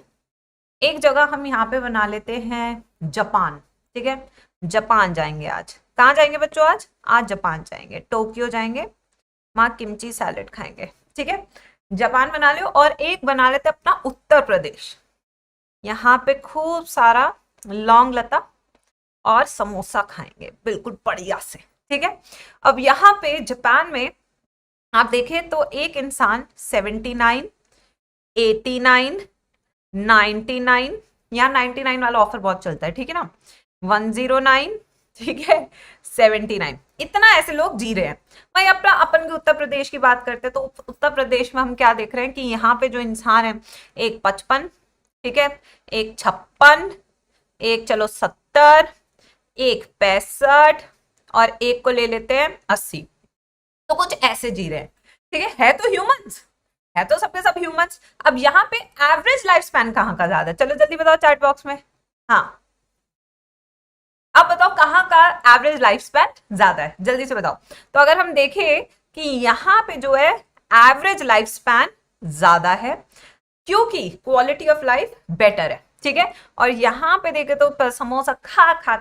एक जगह हम यहाँ पे बना लेते हैं जापान. ठीक है, जापान जाएंगे आज. कहाँ जाएंगे बच्चों? आज जापान जाएंगे, टोक्यो जाएंगे, वहां किमची सैलेड खाएंगे. ठीक है, जापान बना लो. और एक बना लेते अपना उत्तर प्रदेश. यहाँ पे खूब सारा लौंग लता और समोसा खाएंगे बिल्कुल बढ़िया से. ठीक है, अब यहाँ पे जापान में आप देखें तो एक इंसान 79, 89, 99 या 99 वाला ऑफर बहुत चलता है. ठीक है ना, 109, ठीक है, 79। इतना ऐसे लोग जी रहे हैं भाई। अपना अपन के उत्तर प्रदेश की बात करते हैं तो उत्तर प्रदेश में हम क्या देख रहे हैं कि यहाँ पे जो इंसान है, एक 55, ठीक है, एक 56, एक चलो 70, एक 65 और एक को ले लेते हैं 80। तो कुछ ऐसे जी रहे हैं, ठीक है तो ह्यूमंस है, तो सबके सब ह्यूमंस। अब यहाँ पे एवरेज लाइफ स्पैन कहाँ का ज्यादा है, चलो जल्दी बताओ चैट बॉक्स में। हाँ, अब बताओ कहाँ का एवरेज लाइफ स्पैन ज्यादा है, जल्दी से बताओ। तो अगर हम देखें कि यहाँ पे जो है एवरेज लाइफ स्पैन ज्यादा है, क्योंकि क्वालिटी ऑफ लाइफ बेटर है, ठीक है। और यहाँ पे देखे तो समोसा खा खा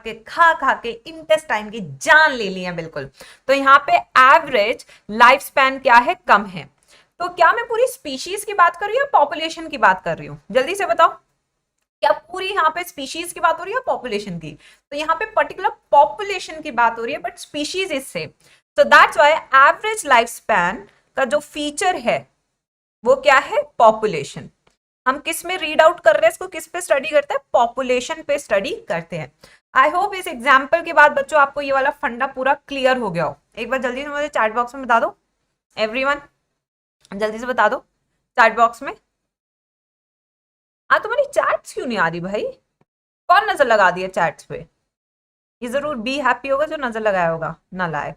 के इंटेस्टाइन की जान ले ली है बिल्कुल। तो यहाँ पे एवरेज लाइफ स्पैन क्या है, कम है। तो क्या मैं पूरी स्पीशीज की बात कर रही हूँ या पॉपुलेशन की बात कर रही हूँ, जल्दी से बताओ। क्या पूरी यहाँ पे स्पीशीज की बात हो रही है पॉपुलेशन की? तो यहाँ पे पर्टिकुलर पॉपुलेशन की बात हो रही है, but species is same. So that's why average life span का जो फीचर है वो क्या है, पॉपुलेशन। हम किस में रीड आउट कर रहे हैं इसको, किस पे स्टडी करते हैं, पॉपुलेशन पे स्टडी करते हैं। आई होप इस एग्जाम्पल के बाद बच्चों आपको ये वाला फंडा पूरा क्लियर हो गया हो। एक बार जल्दी से मुझे चैट बॉक्स में बता दो, एवरीवन जल्दी से बता दो चैट बॉक्स में। तुम्हारी चैट्स क्यों नहीं आ रही भाई? कौन नजर लगा दिया चैट्स पे? ये जरूर बी हैप्पी होगा जो नजर लगाया होगा, नालायक।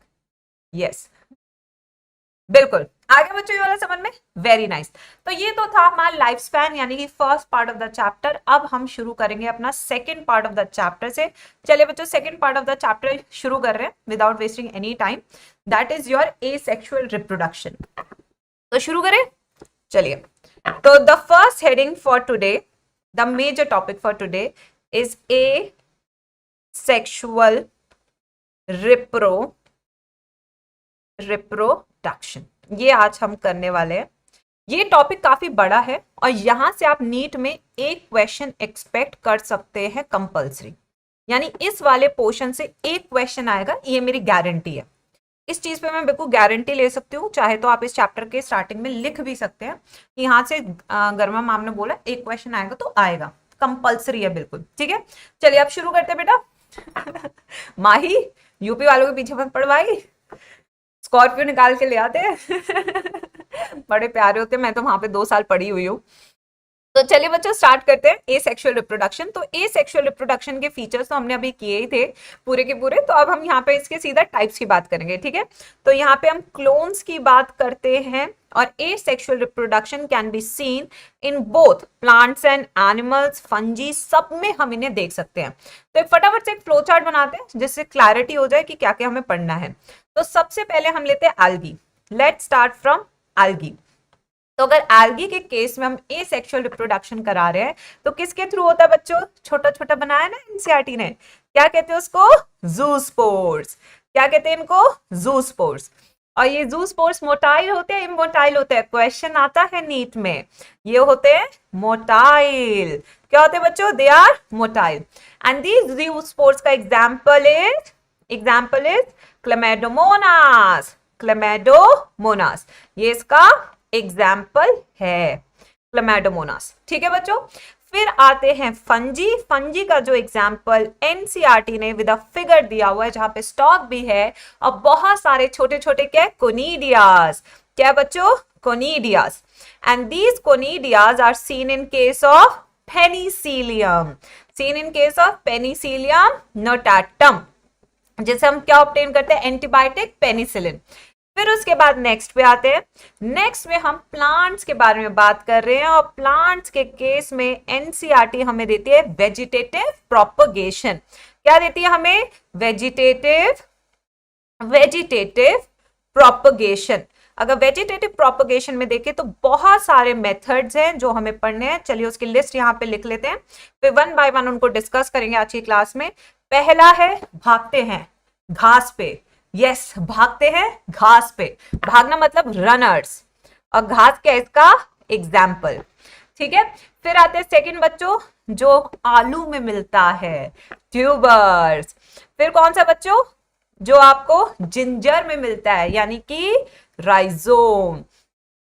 यस, बिल्कुल आ गया बच्चों ये वाला समझ में, वेरी नाइस। तो ये तो था हमारा लाइफ स्पैन यानी कि first part of the chapter. अब हम शुरू करेंगे अपना second part of the chapter से। चलिए बच्चों second part of the chapter शुरू कर रहे हैं without wasting any time, that is your asexual reproduction. तो शुरू करें, चलिए। तो the first heading for today, the major topic for today is asexual reproduction. ये आज हम करने वाले हैं। ये टॉपिक काफी बड़ा है और यहां से आप नीट में एक क्वेश्चन एक्सपेक्ट कर सकते हैं कंपल्सरी, यानी इस वाले पोर्शन से एक क्वेश्चन आएगा, ये मेरी गारंटी है। इस चीज पे मैं बिल्कुल गारंटी ले सकती हूँ। चाहे तो आप इस चैप्टर के स्टार्टिंग में लिख भी सकते हैं, यहाँ से गर्मा मैम ने बोला एक क्वेश्चन आएगा तो आएगा, कंपल्सरी है बिल्कुल, ठीक है। चलिए अब शुरू करते हैं बेटा। माही यूपी वालों के पीछे मत पड़ भाई, स्कॉर्पियो निकाल के ले आते हैं। बड़े प्यारे होते हैं, मैं तो वहां पे 2 साल पढ़ी हुई हूँ। तो चलिए बच्चों स्टार्ट करते हैं एसेक्सुअल रिप्रोडक्शन। तो एसेक्सुअल रिप्रोडक्शन के फीचर्स तो हमने अभी किए ही थे पूरे के पूरे, तो अब हम यहाँ पे इसके सीधा टाइप्स की बात करेंगे, ठीक है। तो यहाँ पे हम क्लोन्स की बात करते हैं और asexual reproduction can be seen in both plants and animals, fungi, सब में हम इन्हें देख सकते हैं। तो एक फटाफट से एक फ्लो चार्ट बनाते हैं जिससे क्लैरिटी हो जाए कि क्या क्या हमें पढ़ना है। तो सबसे पहले हम लेते हैं algae. Let's start from algae. तो अगर एल्गी के केस में हम एसेक्सुअल रिप्रोडक्शन करा रहे हैं तो किसके थ्रू होता है बच्चों? छोटा छोटा बनाया ना एनसीईआरटी ने, क्या कहते हैं उसको? ज़ूस्पोर्स। क्या कहते हैं इनको? ज़ूस्पोर्स। और ये ज़ूस्पोर्स मोटाइल होते हैं, इमोटाइल होते हैं? क्वेश्चन आता है नीट में, ये होते हैं मोटाइल। क्या होते हैं बच्चों? They are motile. And these zoospores का एग्जाम्पल इज क्लेमेडोमोनास। क्लेमेडोमोनास ये इसका एग्जाम्पल है, क्लेमेडोमोनास, ठीक है बच्चों। फिर आते हैं फंजी। फंजी का जो एग्जाम्पल एनसीईआरटी ने विद अ फिगर दिया हुआ है जहां पे स्टॉक भी है और बहुत सारे छोटे छोटे क्या, कोनिडियास। क्या बच्चों? Conidias. And these conidias are seen in case of penicillium. Seen in case of penicillium notatum, जैसे हम क्या ऑब्टेन करते हैं? Antibiotic penicillin. फिर उसके बाद नेक्स्ट पे आते हैं। नेक्स्ट में हम प्लांट्स के बारे में बात कर रहे हैं और प्लांट्स के केस में एनसीईआरटी हमें देती है वेजिटेटिव प्रोपगेशन। क्या देती है हमें? Vegetative propagation. अगर वेजिटेटिव प्रोपगेशन में देखें तो बहुत सारे मेथड्स हैं जो हमें पढ़ने हैं। चलिए उसकी लिस्ट यहाँ पे लिख लेते हैं, फिर वन बाय वन उनको डिस्कस करेंगे आज की क्लास में। पहला है भागते हैं घास पे। यस, भागते हैं घास पे। भागना मतलब रनर्स, और घास क्या इसका एग्जाम्पल, ठीक है। फिर आते हैं सेकंड बच्चों, जो आलू में मिलता है, ट्यूबर्स। फिर कौन सा बच्चों? जो आपको जिंजर में मिलता है यानी कि राइजोम।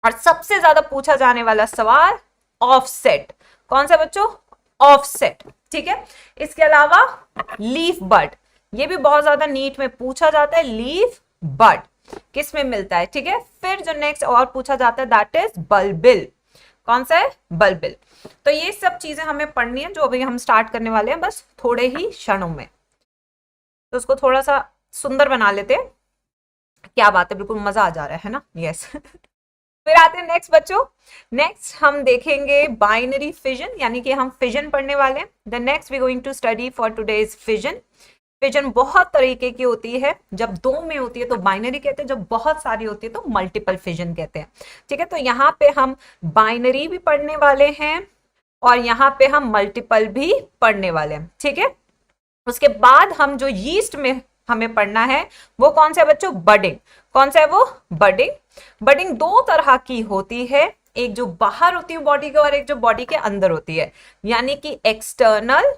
और सबसे ज्यादा पूछा जाने वाला सवाल ऑफसेट। कौन सा बच्चों? ऑफसेट, ठीक है। इसके अलावा लीफ बड। ये भी बहुत ज्यादा नीट में पूछा जाता है, लीफ बड किस में मिलता है, ठीक है। फिर जो नेक्स्ट और पूछा जाता है दैट इज बल्बिल, कौन सा है, बल्बिल। तो ये सब चीजें हमें पढ़नी है जो अभी हम स्टार्ट करने वाले हैं बस थोड़े ही क्षणों में। तो उसको थोड़ा सा सुंदर बना लेते हैं। क्या बात है, बिल्कुल मजा आ जा रहा है ना, यस। फिर आते हैं नेक्स्ट बच्चों, नेक्स्ट हम देखेंगे बाइनरी फिजन, यानी कि हम फिजन पढ़ने वाले हैं। The next we going to study for today's fission. Fission बहुत तरीके की होती है, जब दो में होती है तो बाइनरी कहते हैं, जब बहुत सारी होती है तो मल्टीपल फिजन कहते हैं, ठीक है। तो यहाँ पे हम बाइनरी भी पढ़ने वाले हैं और यहाँ पे हम मल्टीपल भी पढ़ने वाले हैं, ठीक है। उसके बाद हम जो यीस्ट में हमें पढ़ना है वो कौन सा है बच्चों, बडिंग। कौन सा है वो, बडिंग। बडिंग दो तरह की होती है, एक जो बाहर होती है बॉडी के और एक जो बॉडी के अंदर होती है, यानी कि external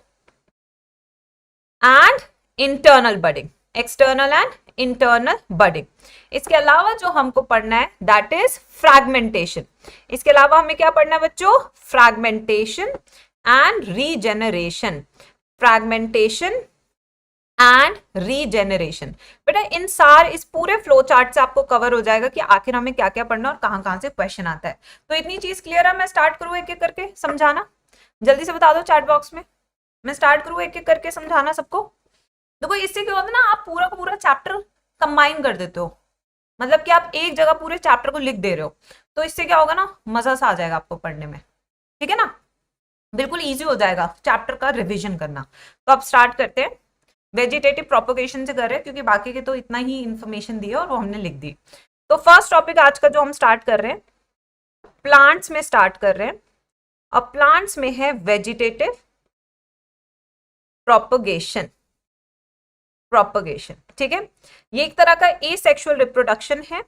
and internal budding, external and internal budding. इसके अलावा जो हमको पढ़ना है दैट इज फ्रैगमेंटेशन। इसके अलावा हमें क्या पढ़ना है बच्चों, fragmentation and regeneration, fragmentation and regeneration. बेटा इन इस पूरे फ्लो चार्ट से आपको कवर हो जाएगा कि आखिर हमें क्या क्या पढ़ना और कहां से क्वेश्चन आता है। तो इतनी चीज क्लियर है, मैं स्टार्ट करूं एक एक करके समझाना, जल्दी से बता दो चैट बॉक्स में, मैं स्टार्ट करूं एक एक करके समझाना सबको। देखो इससे क्या होता है ना, आप पूरा का पूरा चैप्टर कंबाइन कर देते हो, मतलब कि आप एक जगह पूरे चैप्टर को लिख दे रहे हो, तो इससे क्या होगा ना, मजा सा आ जाएगा आपको पढ़ने में, ठीक है ना, बिल्कुल इजी हो जाएगा चैप्टर का रिवीजन करना। तो अब स्टार्ट करते हैं, वेजिटेटिव प्रोपोगेशन से कर रहे हैं क्योंकि बाकी के तो इतना ही इंफॉर्मेशन दी है और वो हमने लिख दी। तो फर्स्ट टॉपिक आज का जो हम स्टार्ट कर रहे हैं, प्लांट्स में स्टार्ट कर रहे हैं, और प्लांट्स में है वेजिटेटिव प्रोपोगेशन, प्रोपोगेशन, ठीक है। ये एक तरह का एसेक्सुअल रिप्रोडक्शन है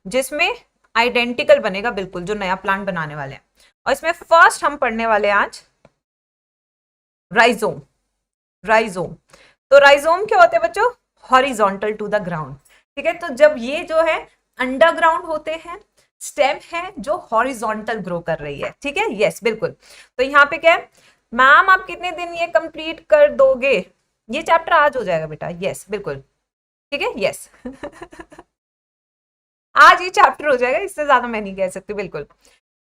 जिसमें आइडेंटिकल बनेगा बिल्कुल जो नया प्लांट बनाने वाले हैं। और इसमें फर्स्ट हम पढ़ने वाले हैं आज राइजोम, राइजोम। तो राइजोम क्या होते हैं बच्चों, हॉरिजॉन्टल टू द ग्राउंड, ठीक है। तो जब ये जो है अंडरग्राउंड होते हैं, स्टेम है जो हॉरिजॉन्टल ग्रो कर रही है, ठीक है, यस बिल्कुल। तो यहाँ पे क्या है, मैम आप कितने दिन ये कंप्लीट कर दोगे, ये चैप्टर आज हो जाएगा बेटा, यस बिल्कुल, ठीक है, यस। आज ये चैप्टर हो जाएगा, इससे ज्यादा मैं नहीं कह सकती, बिल्कुल।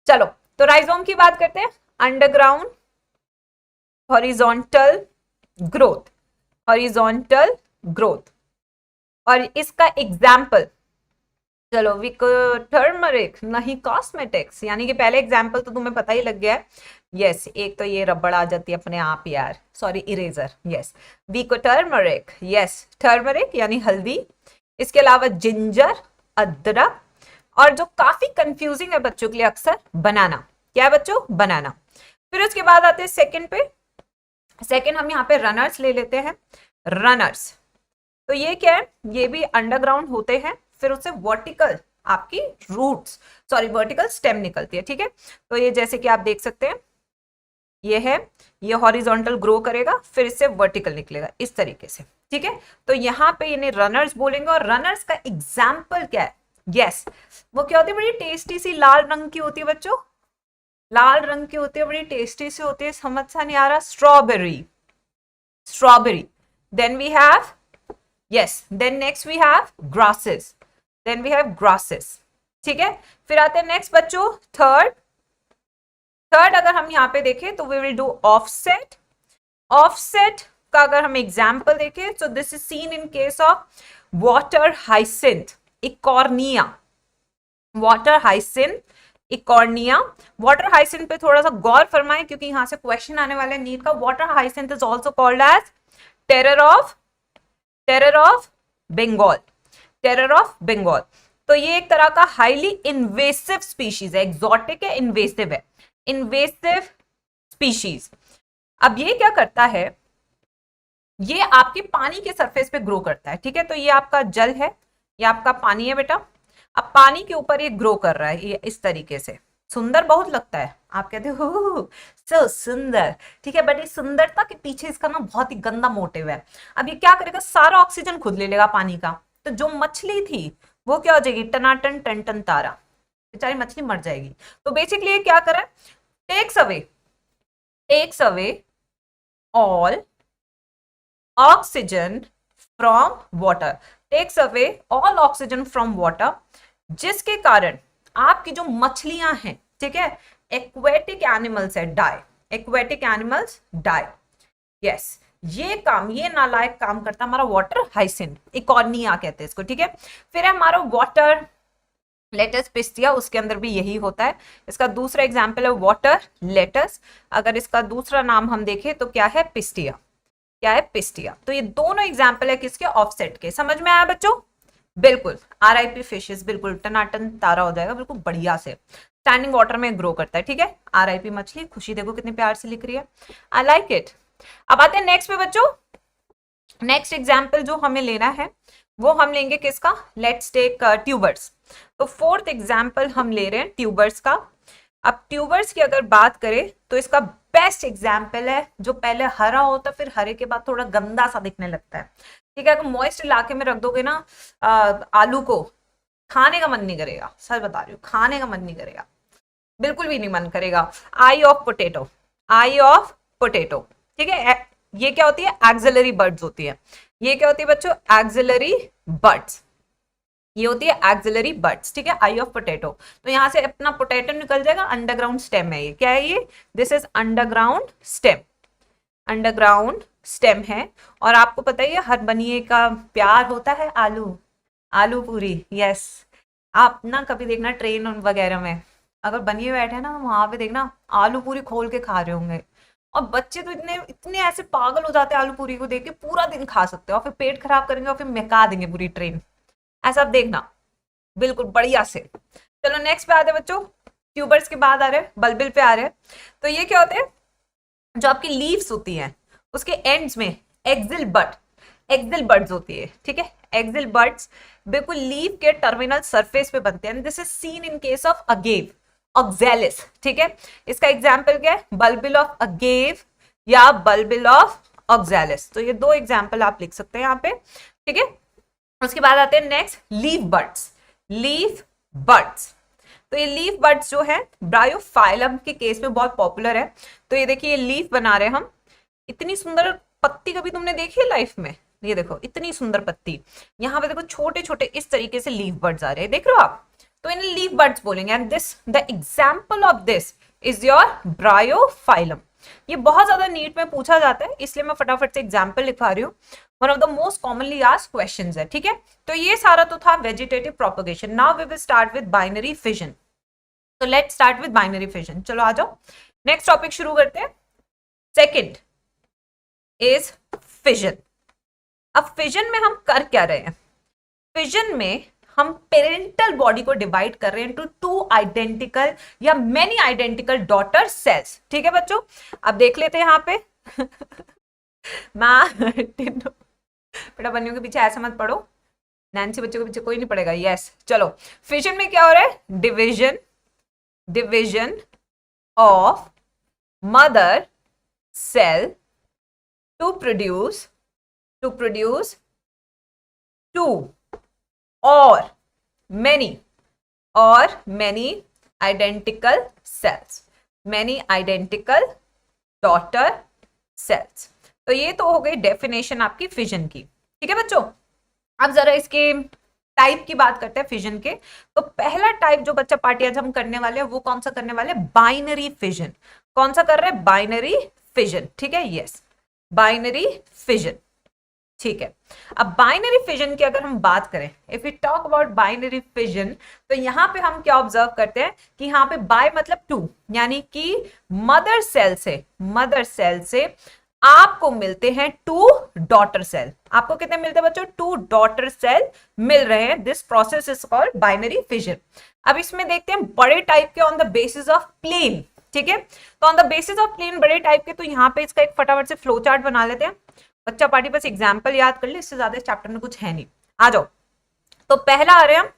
चलो तो राइजोम की बात करते हैं, underground horizontal growth, horizontal growth. और इसका एग्जाम्पल, चलो टर्मरिक नहीं कॉस्मेटिक्स, यानी कि पहले एग्जाम्पल तो तुम्हें पता ही लग गया है, यस। एक तो ये रबड़ आ जाती है अपने आप यार, sorry eraser, yes. Turmeric, yes turmeric यानी हल्दी। इसके अलावा जिंजर, अदरक, और जो काफी कंफ्यूजिंग है बच्चों के लिए अक्सर, बनाना। क्या है बच्चों, बनाना। फिर उसके बाद आते हैं सेकंड पे, सेकंड हम यहाँ पे रनर्स ले लेते हैं, रनर्स। तो ये क्या है, ये भी अंडरग्राउंड होते हैं, फिर उससे वर्टिकल आपकी रूट्स, सॉरी वर्टिकल स्टेम निकलती है, ठीक है। तो ये जैसे कि आप देख सकते हैं, ये है, ये हॉरिजॉन्टल ग्रो करेगा, फिर इससे वर्टिकल निकलेगा इस तरीके से, ठीक है। तो यहाँ पे इन्हें रनर्स बोलेंगे, और रनर्स का एग्जाम्पल क्या है, यस वो क्या होती है, बड़ी टेस्टी सी लाल रंग की होती है बच्चों, लाल रंग की होती है, बड़ी टेस्टी सी होती है, समझ सा नहीं आ रहा, strawberry, strawberry. Then we have, yes then next we have grasses, then we have grasses, ठीक है। फिर आते हैं नेक्स्ट बच्चों थर्ड, थर्ड अगर हम यहाँ पे देखें तो we will do offset, offset का अगर हम एग्जाम्पल देखें तो this is seen in case of water hyacinth Eichhornia, water hyacinth Eichhornia. Water hyacinth पे थोड़ा सा गौर फरमाएं क्योंकि यहां से क्वेश्चन आने वाले हैं नीट का। Water hyacinth is also called as terror of, terror of Bengal, terror of Bengal. तो ये एक तरह का हाईली इन्वेसिव स्पीशीज है, एक्सोटिक है, इन्वेसिव है, इन्वेसिव स्पीशीज। अब ये क्या करता है, ये आपके पानी के सरफेस पे ग्रो करता है, ठीक है। तो ये आपका जल है, ये आपका पानी है बेटा, अब पानी के ऊपर ये ग्रो कर रहा है, ये इस तरीके से सुंदर बहुत लगता है, आप कहते हो सो सुंदर, ठीक है। बट इस सुंदरता के पीछे इसका ना बहुत ही गंदा मोटिव है। अब ये क्या करेगा, सारा ऑक्सीजन खुद ले लेगा पानी का, तो जो मछली थी वो क्या हो जाएगी, टनाटन टन टन तारा, बेचारी मछली मर जाएगी। तो बेसिकली ये क्या करे, takes away all oxygen from water, takes away all oxygen from water, जिसके कारण आपकी जो मछलियां हैं, ठीक है, एक्वेटिक एनिमल्स है, die, aquatic animals die. Yes, ये काम, ये नालायक काम करता है हमारा वाटर हाइसिन, इकॉर्निया कहते हैं इसको, ठीक है। फिर है हमारा वाटर लेटस पिस्टिया, उसके अंदर भी यही होता है। इसका दूसरा एग्जाम्पल है वाटर लेटस, अगर इसका दूसरा नाम हम देखें तो क्या है, पिस्टिया, क्या है, पिस्टिया। तो ये दोनों एग्जाम्पल है किसके, ऑफसेट के। समझ में आया बच्चों? बिल्कुल, आरआईपी फिशेस, बिल्कुल टनाटन तारा हो जाएगा, बिल्कुल बढ़िया से स्टैंडिंग वाटर में ग्रो करता है, ठीक है। आरआईपी मछली, खुशी देखो कितने प्यार से लिख रही है, आई लाइक इट। अब आते हैं नेक्स्ट पे बच्चों। नेक्स्ट एग्जाम्पल जो हमें लेना है वो हम लेंगे किसका, लेट्स टेक ट्यूबर्स। तो फोर्थ एग्जाम्पल हम ले रहे हैं ट्यूबर्स का। अब ट्यूबर्स की अगर बात करें तो इसका बेस्ट एग्जाम्पल है जो पहले हरा होता फिर हरे के बाद थोड़ा गंदा सा दिखने लगता है, ठीक है। अगर मॉइस्ट इलाके में रख दोगे ना आलू को, खाने का मन नहीं करेगा, सच बता रही हूँ, खाने का मन नहीं करेगा, बिल्कुल भी नहीं मन करेगा। Eye of potato, eye of potato, ठीक है। ये क्या होती है, एक्सिलरी बर्ड्स होती है। ये क्या होती है बच्चों, एक्सिलरी बर्ड्स, ये होती है एक्सिलरी बर्ड्स, ठीक है, आई ऑफ पोटैटो। तो यहां से अपना पोटैटो निकल जाएगा, अंडरग्राउंड स्टेम है ये, क्या है ये, this is underground stem, underground stem है। और आपको पता ही है हर बनिए का प्यार होता है आलू, आलू पूरी, यस। आप ना कभी देखना ट्रेन वगैरह में अगर बनिए बैठे ना, वहां पे देखना आलू पूरी खोल के खा रहे होंगे, और बच्चे तो इतने इतने ऐसे पागल हो जाते हैं आलू पूरी को देख के, पूरा दिन खा सकते हो और फिर पेट खराब करेंगे और फिर महका देंगे पूरी ट्रेन, ऐसा आप देखना, बिल्कुल बढ़िया से। चलो नेक्स्ट पे आते हैं बच्चों, ट्यूबर्स के बाद आ रहे हैं बल्बिल पे आ रहे हैं। तो ये क्या होते हैं, जो आपकी लीव्स होती हैं उसके एंड्स में एक्सिल बड, एक्सिल बड्स होती है, ठीक है। एक्सिल बड्स बिल्कुल लीव के टर्मिनल सरफेस पे बनते हैं, this is seen in case of agave, oxalis, ठीक है। इसका एग्जाम्पल क्या है, बल्बिल ऑफ अगेव या बल्बिल ऑफ ऑक्सैलिस। तो ये दो एग्जाम्पल आप लिख सकते हैं यहाँ पे, ठीक है। उसके बाद आते हैं next leaf birds, leaf birds. तो ये लीफ बर्ड्स जो है ब्रायोफाइलम के केस में बहुत पॉपुलर है। तो ये देखिए, ये लीफ बना रहे हैं हम, इतनी सुंदर पत्ती कभी तुमने देखी है लाइफ में, ये देखो इतनी सुंदर पत्ती, यहाँ पे देखो छोटे छोटे इस तरीके से लीफ बर्ड्स आ रहे हैं, देख रहे हो आप, तो इन्हें लीफ बर्ड्स बोलेंगे। And this, the example of this is your Bryophyllum. ये बहुत ज्यादा नीट में पूछा जाता है, इसलिए मैं फटाफट से एग्जाम्पल लिखवा रही हूँ, one of the most commonly asked questions है, ठीक है। तो ये सारा तो था vegetative propagation. Now we will start with binary fission. तो let's start with binary fission, चलो आ जाओ, नेक्स्ट टॉपिक शुरू करते हैं। Second is fission. अब फिजन में हम कर क्या रहे हैं, फिजन में हम पेरेंटल बॉडी को डिवाइड कर रहे हैं इनटू टू आइडेंटिकल या मेनी आइडेंटिकल डॉटर सेल्स, ठीक है बच्चों। अब देख लेते हैं यहाँ पे बेटा बनियों के पीछे ऐसा मत पढ़ो, नैन्सी बच्चों के पीछे कोई नहीं पड़ेगा, यस। चलो फिजन में क्या हो रहा है, division, division of mother cell to produce two और many identical cells, many identical daughter cells। तो ये तो हो गई डेफिनेशन आपकी फिजन की, ठीक है बच्चों। अब जरा इसके टाइप की बात करते हैं फिजन के। तो पहला टाइप जो बच्चा पार्टी आज हम करने वाले हैं वो कौन सा करने वाले, बाइनरी फिजन। कौन सा कर रहे हैं, बाइनरी फिजन, ठीक है, यस, बाइनरी फिजन, ठीक है। अब बाइनरी फिजन की अगर हम बात करें, if we talk about binary fission, तो यहाँ पे हम क्या ऑब्जर्व करते हैं कि यहाँ पे बाय मतलब टू, यानी कि मदर सेल से आपको मिलते हैं टू डॉटर सेल। आपको कितने मिलते हैं बच्चों, टू डॉटर सेल मिल रहे हैं। This process is called binary fission. अब इसमें देखते हैं बड़े टाइप के on the basis of plane, ठीक है। तो on the basis of plane बड़े टाइप के, तो यहाँ पे इसका एक फटाफट से फ्लो चार्ट बना लेते हैं। बच्चा पार्टी बस एग्जाम्पल याद कर ले, इससे ज्यादा इस चैप्टर में कुछ है नहीं, आ जाओ। तो पहला आ रहे हैं हम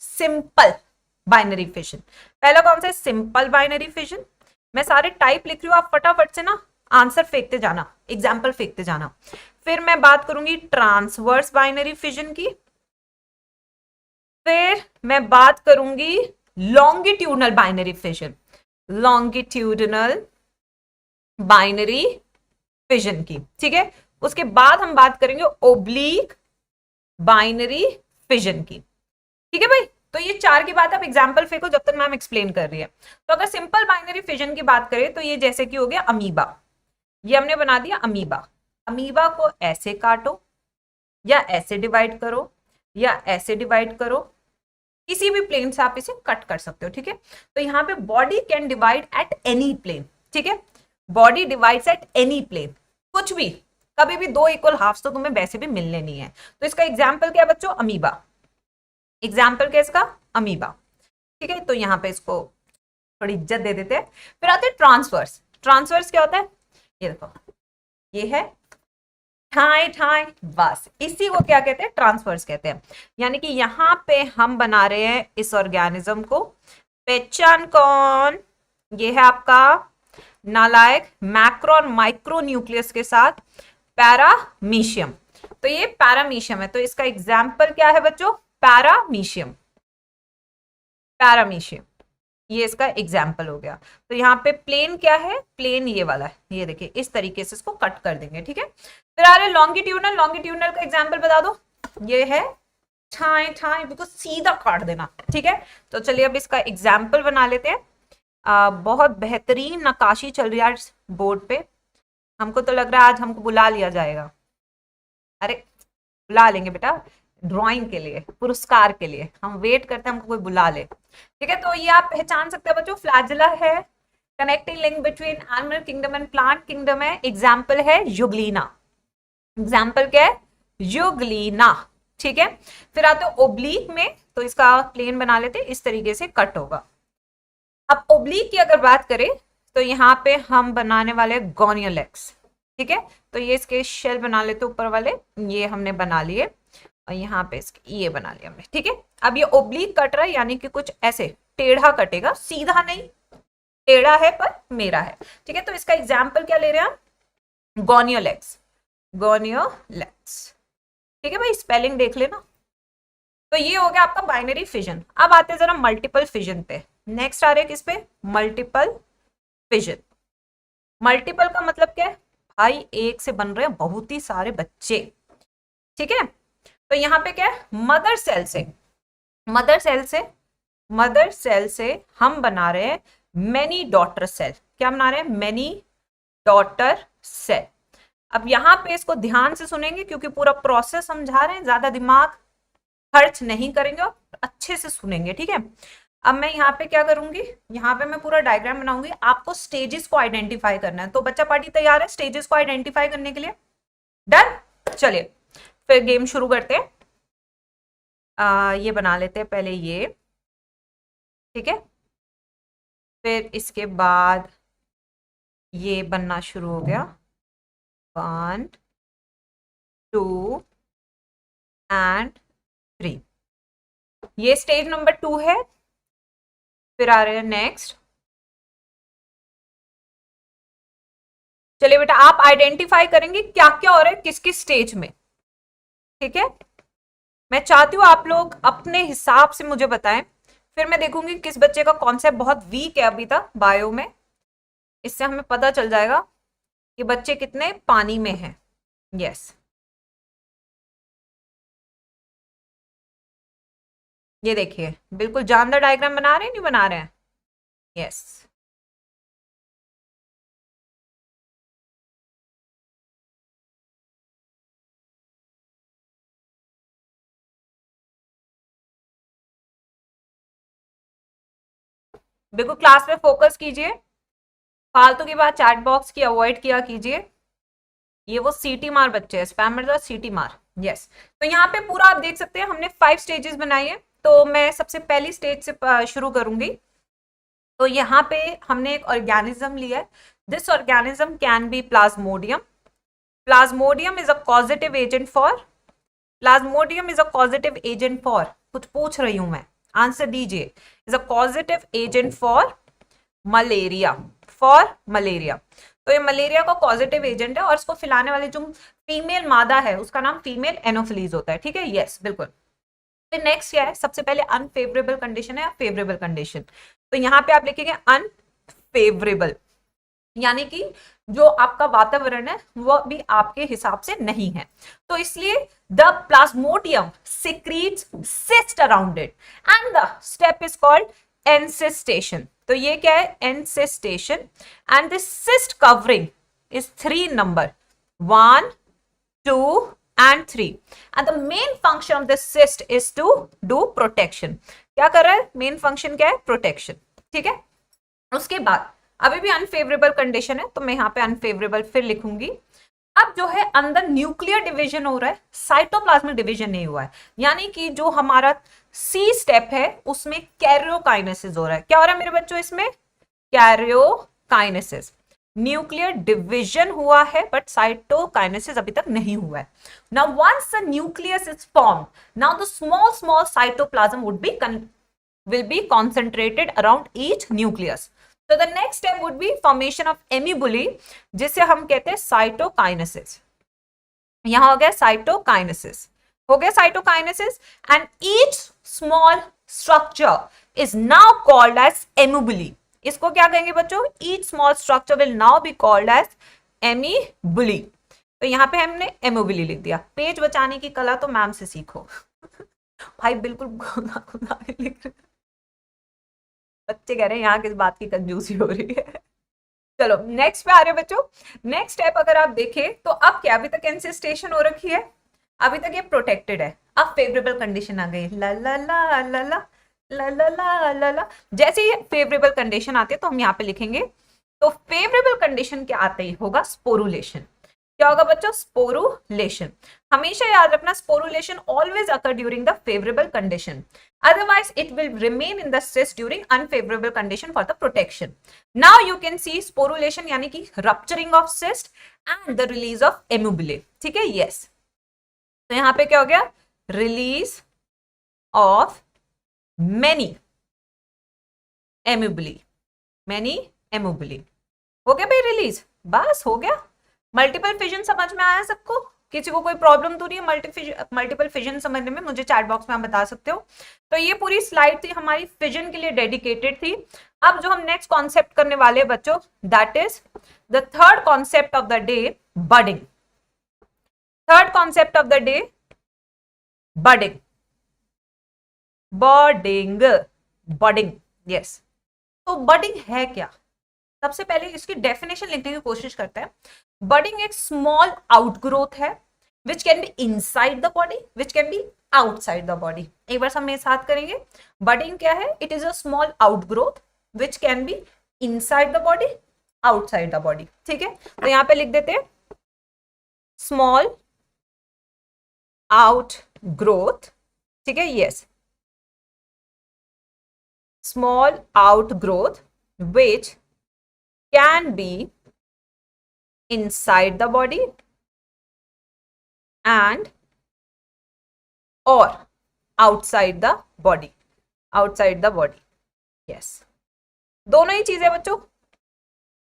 सिंपल बाइनरी फिजन। पहला कौन सा है, सिंपल बाइनरी फिजन। मैं सारे टाइप लिख रही हूँ, आप फटाफट से ना आंसर फेंकते जाना, एग्जाम्पल फेंकते जाना। फिर मैं बात करूंगी ट्रांसवर्स बाइनरी फिजन की, फिर मैं बात करूंगी longitudinal binary fission, longitudinal binary fission की, ठीक है। उसके बाद हम बात करेंगे ओब्लीक बाइनरी फिजन की। ठीक है भाई, तो ये चार की बात, आप एग्जाम्पल फेंको जब तक मैम एक्सप्लेन कर रही है। तो अगर सिंपल बाइनरी फिजन की बात करें तो ये जैसे कि हो गया अमीबा, ये हमने बना दिया अमीबा। अमीबा को ऐसे काटो या ऐसे डिवाइड करो या ऐसे डिवाइड करो, किसी भी प्लेन से आप इसे कट कर सकते हो। ठीक है, तो यहाँ पे body can divide at any plane. ठीक है, body divides at any plane, कुछ भी, कभी भी दो इक्वल हाफ्स तो तुम्हें वैसे भी मिलने नहीं है। तो इसका एग्जाम्पल क्या है बच्चों, अमीबा। एग्जाम्पल क्या है इसका, अमीबा। ठीक है, तो यहाँ पे इसको थोड़ी इज्जत दे देते हैं। फिर आते हैं ट्रांसवर्स। ट्रांसवर्स क्या होता है, ये देखो, ये है ठाई ठाई, बस इसी को क्या कहते हैं, ट्रांसवर्स कहते हैं। यानी कि यहाँ पे हम बना रहे हैं इस ऑर्गेनिज्म को, पहचान कौन, ये है आपका नालायक मैक्रो और माइक्रो न्यूक्लियस के साथ पैरामीशियम। तो ये पैरामीशियम है, तो इसका एग्जाम्पल क्या है बच्चों, पैरामीशियम। पैरामीशियम ये इसका एग्जाम्पल हो गया। तो यहाँ पे प्लेन क्या है, प्लेन ये वाला है, ये देखिए इस तरीके से इसको कट कर देंगे। ठीक है, फिर आ रहे लॉन्गिट्यूडनल। लॉन्गिट्यूडनल का एग्जाम्पल बता दो, ये है ठाई ठाई, बिल्कुल सीधा काट देना। ठीक है, तो चलिए अब इसका एग्जाम्पल बना लेते हैं। बहुत बेहतरीन नक्काशी चल रही है आज बोर्ड पे, हमको तो लग रहा है आज हमको बुला लिया जाएगा। अरे बुला लेंगे बेटा, ड्राइंग के लिए, पुरस्कार के लिए हम वेट करते हैं, हमको कोई बुला ले। ठीक है, तो ये आप पहचान सकते हैं बच्चों, फ्लैजिला है, connecting link between animal kingdom and plant kingdom है। एग्जाम्पल है युगलीना। एग्जाम्पल क्या है, युगलीना। ठीक है, फिर आते हैं ओब्लीक में, तो इसका प्लेन बना लेते हैं, इस तरीके से कट होगा। अब ओब्लीक की अगर बात करें तो यहाँ पे हम बनाने वाले गोनियोलेक्स। ठीक है, तो ये इसके शेल बना लेते ऊपर वाले, ये हमने बना लिए, और यहाँ पे इसके ये बना लिया हमने। ठीक है, अब ये ओब्लीक कट रहा है, यानी कि कुछ ऐसे टेढ़ा कटेगा, सीधा नहीं, टेढ़ा है पर मेरा है। ठीक है, तो इसका एग्जाम्पल क्या ले रहे हैं हम, गोनियोलेक्स। गोनियोलेक्स। ठीक है भाई, स्पेलिंग देख लेना। तो ये हो गया आपका बाइनरी फिजन। अब आते हैं जरा मल्टीपल फिजन पे। नेक्स्ट आ रहे किस पे, मल्टीपल फिजन। मल्टीपल का मतलब क्या है भाई, एक से बन रहे हैं बहुत ही सारे बच्चे। ठीक है, तो यहाँ पे क्या है, मदर सेल से, मदर सेल से, मदर सेल से हम बना रहे हैं मेनी डॉटर सेल। क्या बना रहे हैं, मेनी डॉटर सेल। अब यहाँ पे इसको ध्यान से सुनेंगे क्योंकि पूरा प्रोसेस समझा रहे हैं, ज्यादा दिमाग खर्च नहीं करेंगे और अच्छे से सुनेंगे। ठीक है, अब मैं यहाँ पे क्या करूंगी, यहाँ पे मैं पूरा डायग्राम बनाऊंगी, आपको स्टेजेस को आइडेंटिफाई करना है। तो बच्चा पार्टी तैयार है स्टेजेस को आइडेंटिफाई करने के लिए, डन। चलिए फिर गेम शुरू करते हैं। ये बना लेते हैं पहले ये। ठीक है, फिर इसके बाद ये बनना शुरू हो गया, 1 2 एंड 3। ये स्टेज नंबर 2 है। फिर आ रहे हैं नेक्स्ट। चलिए बेटा, आप आइडेंटिफाई करेंगे क्या क्या हो रहा है किस किस स्टेज में। ठीक है, मैं चाहती हूं आप लोग अपने हिसाब से मुझे बताएं, फिर मैं देखूंगी किस बच्चे का कॉन्सेप्ट बहुत वीक है अभी तक बायो में, इससे हमें पता चल जाएगा कि बच्चे कितने पानी में हैं। यस, ये देखिए बिल्कुल जानदार डायग्राम बना रहे हैं, नहीं बना रहे हैं। यस, बिल्कुल क्लास में फोकस कीजिए, फालतू की बात चैट बॉक्स की अवॉइड किया कीजिए। ये वो सीटी मार बच्चे हैं, स्पैमर सीटी मार। यस, तो यहाँ पे पूरा आप देख सकते हैं हमने 5 स्टेजेस बनाई है। तो मैं सबसे पहली स्टेज से शुरू करूंगी। तो यहाँ पे हमने एक ऑर्गेनिज्म लिया है, this organism can be Plasmodium. Plasmodium is a causative agent for, Plasmodium is a causative agent for, कुछ पूछ रही हूं मैं, आंसर दीजिए। Is a causative agent for malaria, for malaria. तो ये मलेरिया का पॉजिटिव एजेंट है और इसको फैलाने वाले जो फीमेल मादा है उसका नाम फीमेल एनोफिलीज होता है। ठीक है, यस बिल्कुल। फिर नेक्स्ट क्या है, सबसे पहले अनफेवरेबल कंडीशन है या फेवरेबल कंडीशन। तो यहाँ पे आप लिखेंगे अनफेवरेबल, यानी कि जो आपका वातावरण है वो भी आपके हिसाब से नहीं है। तो इसलिए the plasmodium secretes cyst around it and the step is called encystation. तो ये क्या है? Encystation. And this cyst covering is 3 number, 1, 2 and 3, and the main function of the cyst is to do protection। क्या कर रहा है? मेन फंक्शन क्या है? प्रोटेक्शन। ठीक है। उसके बाद अभी भी अनफेवरेबल कंडीशन है, तो मैं यहाँ पे अनफेवरेबल फिर लिखूंगी। अब जो है अंदर न्यूक्लियर डिवीजन हो रहा है, साइटोप्लाज्मिक डिवीजन नहीं हुआ है, यानी कि जो हमारा सी स्टेप है उसमें कैरियोकाइनेसिस हो रहा है। क्या हो रहा है मेरे बच्चों? इसमें कैरियोकाइनेसिस, न्यूक्लियर डिवीजन हुआ है बट साइटोकाइनेसिस अभी तक नहीं हुआ है। Now once the nucleus is formed, now the small small cytoplasm would be will be concentrated around each nucleus. So the next step would be formation of amibuli, जिसे हम कहते हैं साइटोकाइनेसिस। यहां हो गया साइटोकाइनेसिस, हो गया cytokinesis, and each small structure is now called as amoebulae. इसको क्या कहेंगे बच्चों? Each small structure will now be called as amoebulae. तो यहाँ पे हमने एमिबुली लिख दिया। पेज बचाने की कला तो मैम से सीखो भाई, बिल्कुल खुदा खुदा लिख रहे, बच्चे कह रहे हैं यहाँ किस बात की कंजूसी हो रही है। चलो नेक्स्ट पे आ रहे बच्चों। नेक्स्ट स्टेप अगर आप देखें तो अब क्या, अभी तक एंसेस्टेशन हो रखी है, अभी तक ये प्रोटेक्टेड है, अब फेवरेबल कंडीशन आ गई, ला ला ला ला ला ला ला ला ला ला। जैसे ही फेवरेबल कंडीशन आती है तो हम यहाँ पे लिखेंगे। तो फेवरेबल कंडीशन क्या आते ही होगा? स्पोरुलेशन। क्या होगा बच्चों? स्पोरुलेशन। हमेशा याद रखना, sporulation always occur during the favourable condition, otherwise it will remain in the cyst during unfavorable condition for the protection. Now you can see sporulation यानी कि rupturing of cyst and the release of amibuli। ठीक है, yes। तो यहाँ पे क्या हो गया? release of many amibuli, many amibuli। हो गया भाई रिलीज, बस हो गया। मल्टीपल फिजन समझ में आया सबको? किसी को कोई प्रॉब्लम तो नहीं है मल्टीपल फिजन समझने में? मुझे चैट बॉक्स में आप बता सकते हो। तो ये पूरी स्लाइड थी हमारी फिजन के लिए डेडिकेटेड थी। अब जो हम नेक्स्ट कॉन्सेप्ट करने वाले बच्चों, that is the third concept of the day, budding. Third concept of the day, budding. Budding, budding, yes. तो बडिंग है क्या? सबसे पहले इसकी डेफिनेशन लिखने की कोशिश करते हैं। बडिंग एक स्मॉल आउटग्रोथ है which can be inside the body, which can be outside the body. एक बार सब मेरे साथ करेंगे। बडिंग क्या है? It is a small outgrowth which can be inside the body, outside the body. ठीक है, तो यहां पे लिख देते हैं स्मॉल आउटग्रोथ। ठीक है, yes, small outgrowth which can be inside the body and or outside the body, outside the body, yes। दोनों ही चीजें बच्चों।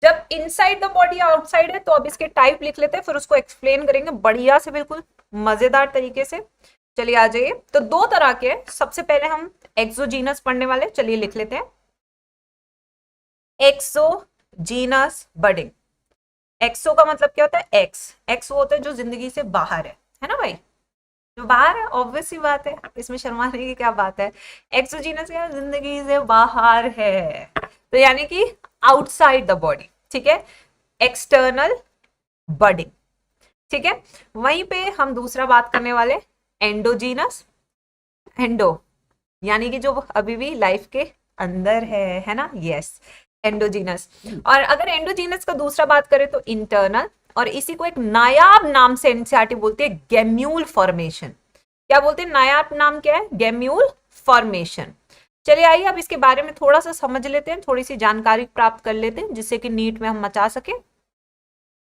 जब इनसाइड द बॉडी आउटसाइड है तो अब इसके टाइप लिख लेते हैं, फिर उसको एक्सप्लेन करेंगे बढ़िया से, बिल्कुल मजेदार तरीके से। चलिए आ जाइए। तो दो तरह के, सबसे पहले हम एक्सोजीनस पढ़ने वाले, चलिए लिख लेते हैं। Exogenous budding. एक्सो का मतलब क्या होता है? एक्स, एक्स वो होता है जो जिंदगी से बाहर है ना भाई? जो बाहर है, ऑब्वियस सी बात है, इसमें शर्माने की क्या बात है। एक्सोजीनस क्या? जिंदगी से बाहर है, तो यानी कि आउटसाइड द बॉडी। ठीक है, एक्सटर्नल बडिंग। ठीक है, वहीं पे हम दूसरा बात करने वाले एंडोजीनस। एंडो यानी कि जो अभी भी लाइफ के अंदर है ना? Yes, endogenous. और अगर एंडोजीनस का दूसरा बात करें तो इंटरनल, और इसी को एक नायाब नाम से एनसीईआरटी बोलती है, गैम्यूल फॉर्मेशन। क्या बोलते हैं? नायाब नाम क्या है? गैम्यूल फॉर्मेशन। चलिए आइए अब इसके बारे में थोड़ा सा समझ लेते हैं, थोड़ी सी जानकारी प्राप्त कर लेते हैं, जिससे कि नीट में हम मचा सके।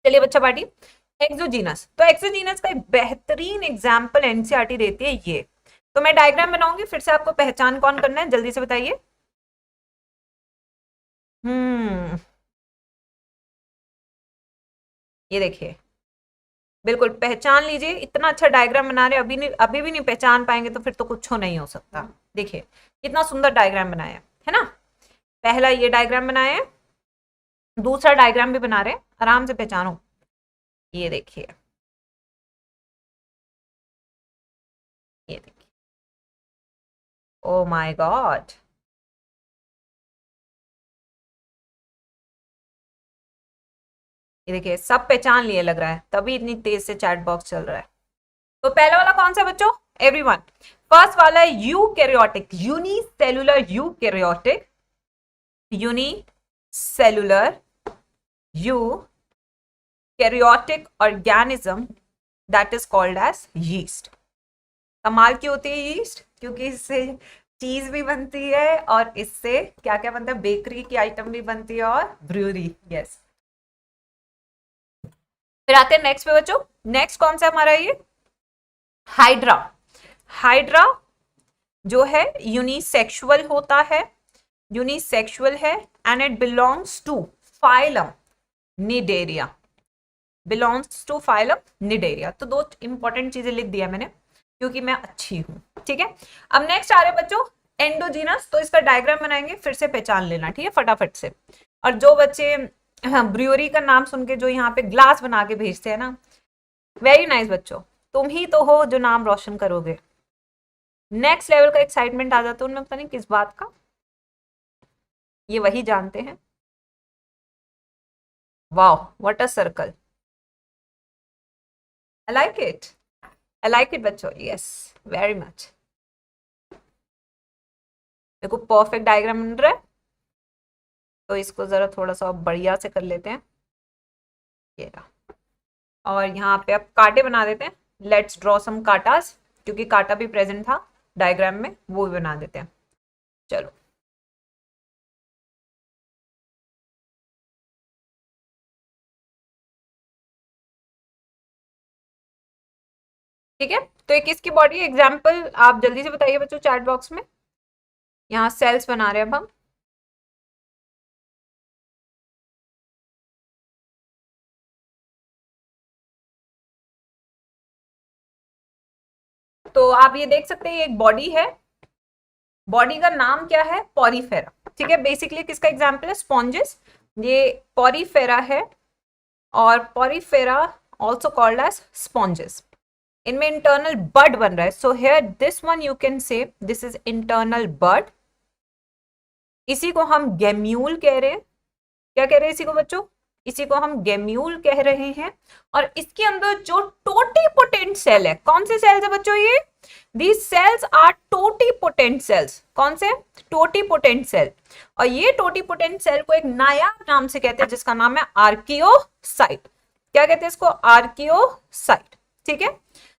चलिए बच्चा पार्टी, एक्सोजीनस। तो एक्सोजीनस का एक बेहतरीन एग्जाम्पल एनसीईआरटी देती है ये। तो मैं डायग्राम बनाऊंगी, फिर से आपको पहचान कौन करना है जल्दी से बताइए। ये देखिए, बिल्कुल पहचान लीजिए। इतना अच्छा डायग्राम बना रहे, अभी भी नहीं पहचान पाएंगे तो फिर तो कुछ नहीं हो सकता। देखिए कितना सुंदर डायग्राम बनाया है ना? पहला ये डायग्राम बनाया है, दूसरा डायग्राम भी बना रहे हैं, आराम से पहचानो। ये देखिए, ये देखिए, ओ माय गॉड, ये देखिए सब पहचान लिए लग रहा है, तभी इतनी तेज से चैट बॉक्स चल रहा है। तो पहला वाला कौन सा बच्चों? एवरीवन। फर्स्ट वाला है eukaryotic, unicellular eukaryotic, unicellular eukaryotic organism that is called as yeast. कमाल की होती है यीस्ट, क्योंकि इससे चीज भी बनती है और इससे क्या क्या बनता है, बेकरी की आइटम भी बनती है और ब्रूअरी। यस। फिर आते हैं नेक्स्ट पे बच्चों। नेक्स्ट कौन सा हमारा ये? हाइड्रा। हाइड्रा जो है यूनिसेक्सुअल होता है, यूनिसेक्सुअल है, and it belongs to phylum Cnidaria, belongs to phylum Cnidaria. तो दो इंपॉर्टेंट चीजें लिख दिया मैंने क्योंकि मैं अच्छी हूं, ठीक है। अब नेक्स्ट आ रहे बच्चों एंडोजीनस, तो इसका डायग्राम बनाएंगे, फिर से पहचान लेना, ठीक है, फटाफट से। और जो बच्चे ब्रूअरी का नाम सुन के जो यहाँ पे ग्लास बना के भेजते हैं ना, वेरी नाइस बच्चों, तुम ही तो हो जो नाम रोशन करोगे। नेक्स्ट लेवल का एक्साइटमेंट आ जाता है उनमें, पता नहीं किस बात का, ये वही जानते हैं। Wow, what a circle, I like it, I like it बच्चों, यस, वेरी मच। देखो परफेक्ट डायग्राम बन रहा है, तो इसको जरा थोड़ा सा बढ़िया से कर लेते हैं, ये रहा। और यहाँ पे अब कांटे बना देते हैं, लेट्स ड्रॉ सम कांटास, क्योंकि कांटा भी प्रेजेंट था डायग्राम में, वो भी बना देते हैं। चलो, ठीक है। तो एक इसकी बॉडी एग्जाम्पल आप जल्दी से बताइए बच्चों चैट बॉक्स में। यहाँ सेल्स बना रहे हैं अब हम। तो आप ये देख सकते हैं ये एक बॉडी है, बॉडी का नाम क्या है? पॉरीफेरा, ठीक है। बेसिकली किसका एग्जाम्पल है? स्पॉन्जेस, ये पॉरीफेरा है, और porifera also called as sponges. इनमें इंटरनल बड बन रहा है, so here this one you can say this is internal bud. इसी को हम गेम्यूल कह रहे हैं। क्या कह रहे हैं इसी को बच्चों? इसी को हम गेम्यूल कह रहे हैं। और इसके अंदर जो टोटीपोटेंट सेल है, कौन से सेल्स है बच्चों ये? These cells are totipotent cells। कौन से? Totipotent cell. और ये टोटीपोटेंट सेल को एक नायाब नाम से कहते हैं जिसका नाम है आर्कियोसाइट। क्या कहते हैं इसको? आर्कियोसाइट, ठीक है।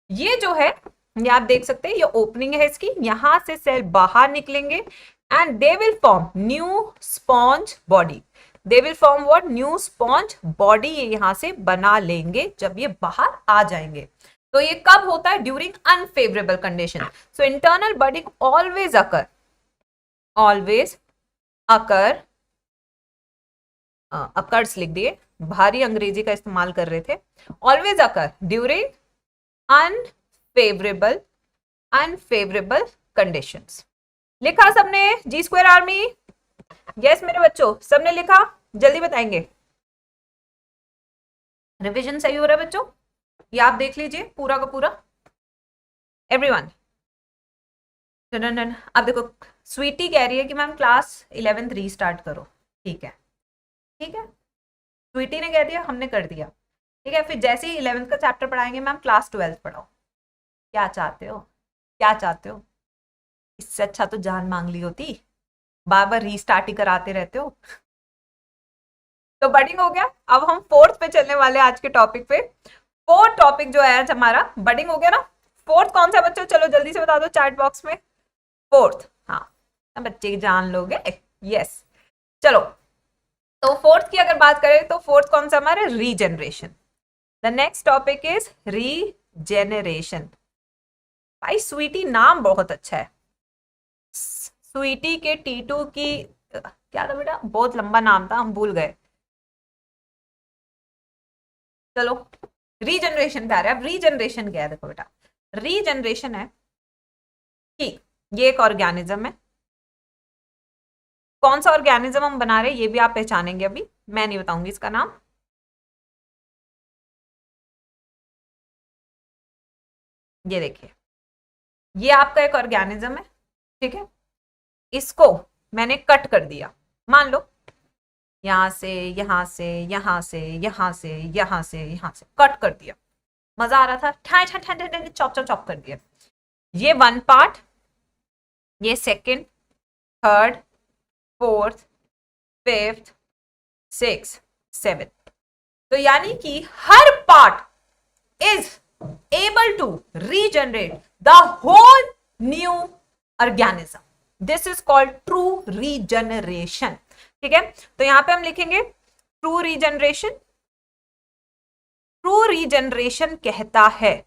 ये जो है, ये आप देख सकते हैं, ये ओपनिंग है इसकी, यहां से सेल बाहर निकलेंगे and they will form new sponge body. They will form what? New sponge body. ये यहां से बना लेंगे जब ये बाहर आ जाएंगे। तो ये कब होता है? During unfavourable condition. So internal budding always occur, always occur, occurs लिख दिए, भारी अंग्रेजी का इस्तेमाल कर रहे थे। Always occur during unfavourable, unfavourable conditions. लिखा सबने? जी स्क्वायर आर्मी, यस मेरे बच्चों, सबने लिखा? जल्दी बताएंगे। रिवीजन सही हो रहा है बच्चों? ये आप देख लीजिए पूरा का पूरा, एवरीवन। अब देखो स्वीटी कह रही है कि मैम क्लास 11th रीस्टार्ट करो, ठीक है, ठीक है, स्वीटी ने कह दिया, हमने कर दिया, ठीक है। फिर जैसे ही 11th का चैप्टर पढ़ाएंगे मैम क्लास 12th पढ़ाओ। क्या चाहते हो, क्या चाहते हो? इससे अच्छा तो जान मांग ली होती, बार बार रीस्टार्ट ही कराते रहते हो। तो बडिंग हो गया। अब हम फोर्थ पे चलने वाले आज के टॉपिक पे। फोर्थ टॉपिक जो है आज हमारा, बडिंग हो गया ना। फोर्थ कौन सा बच्चों? चलो जल्दी से बता दो चैट बॉक्स में। फोर्थ, हाँ, बच्चे जान लोगे, यस। चलो, तो फोर्थ की अगर बात करें तो फोर्थ कौन सा हमारा? Regeneration. The next topic is regeneration. भाई स्वीटी नाम बहुत अच्छा है। स्वीटी के टीटू की क्या था बेटा? बहुत लंबा नाम था, हम भूल गए। चलो, रीजनरेशन पे आ रहा है। अब रीजनरेशन क्या है? देखो बेटा, रीजनरेशन है कि ये एक ऑर्गेनिज्म है। कौन सा ऑर्गेनिज्म हम बना रहे हैं ये भी आप पहचानेंगे अभी। मैं नहीं बताऊंगी इसका नाम। ये देखिए, ये आपका एक ऑर्गेनिज्म है, ठीक है, इसको मैंने कट कर दिया, मान लो यहां से यहां से यहां से यहां से यहां से यहां से कट कर दिया, मजा आ रहा था, ठाई ठाई ठाई ठाई चॉप चॉप चॉप कर दिया। ये वन पार्ट, ये second, third, fourth, fifth, six, seven. तो यानी कि हर part is able to regenerate the whole new organism. This is called true regeneration. ठीक है, तो यहां पे हम लिखेंगे true regeneration. ट्रू रीजनरेशन कहता है,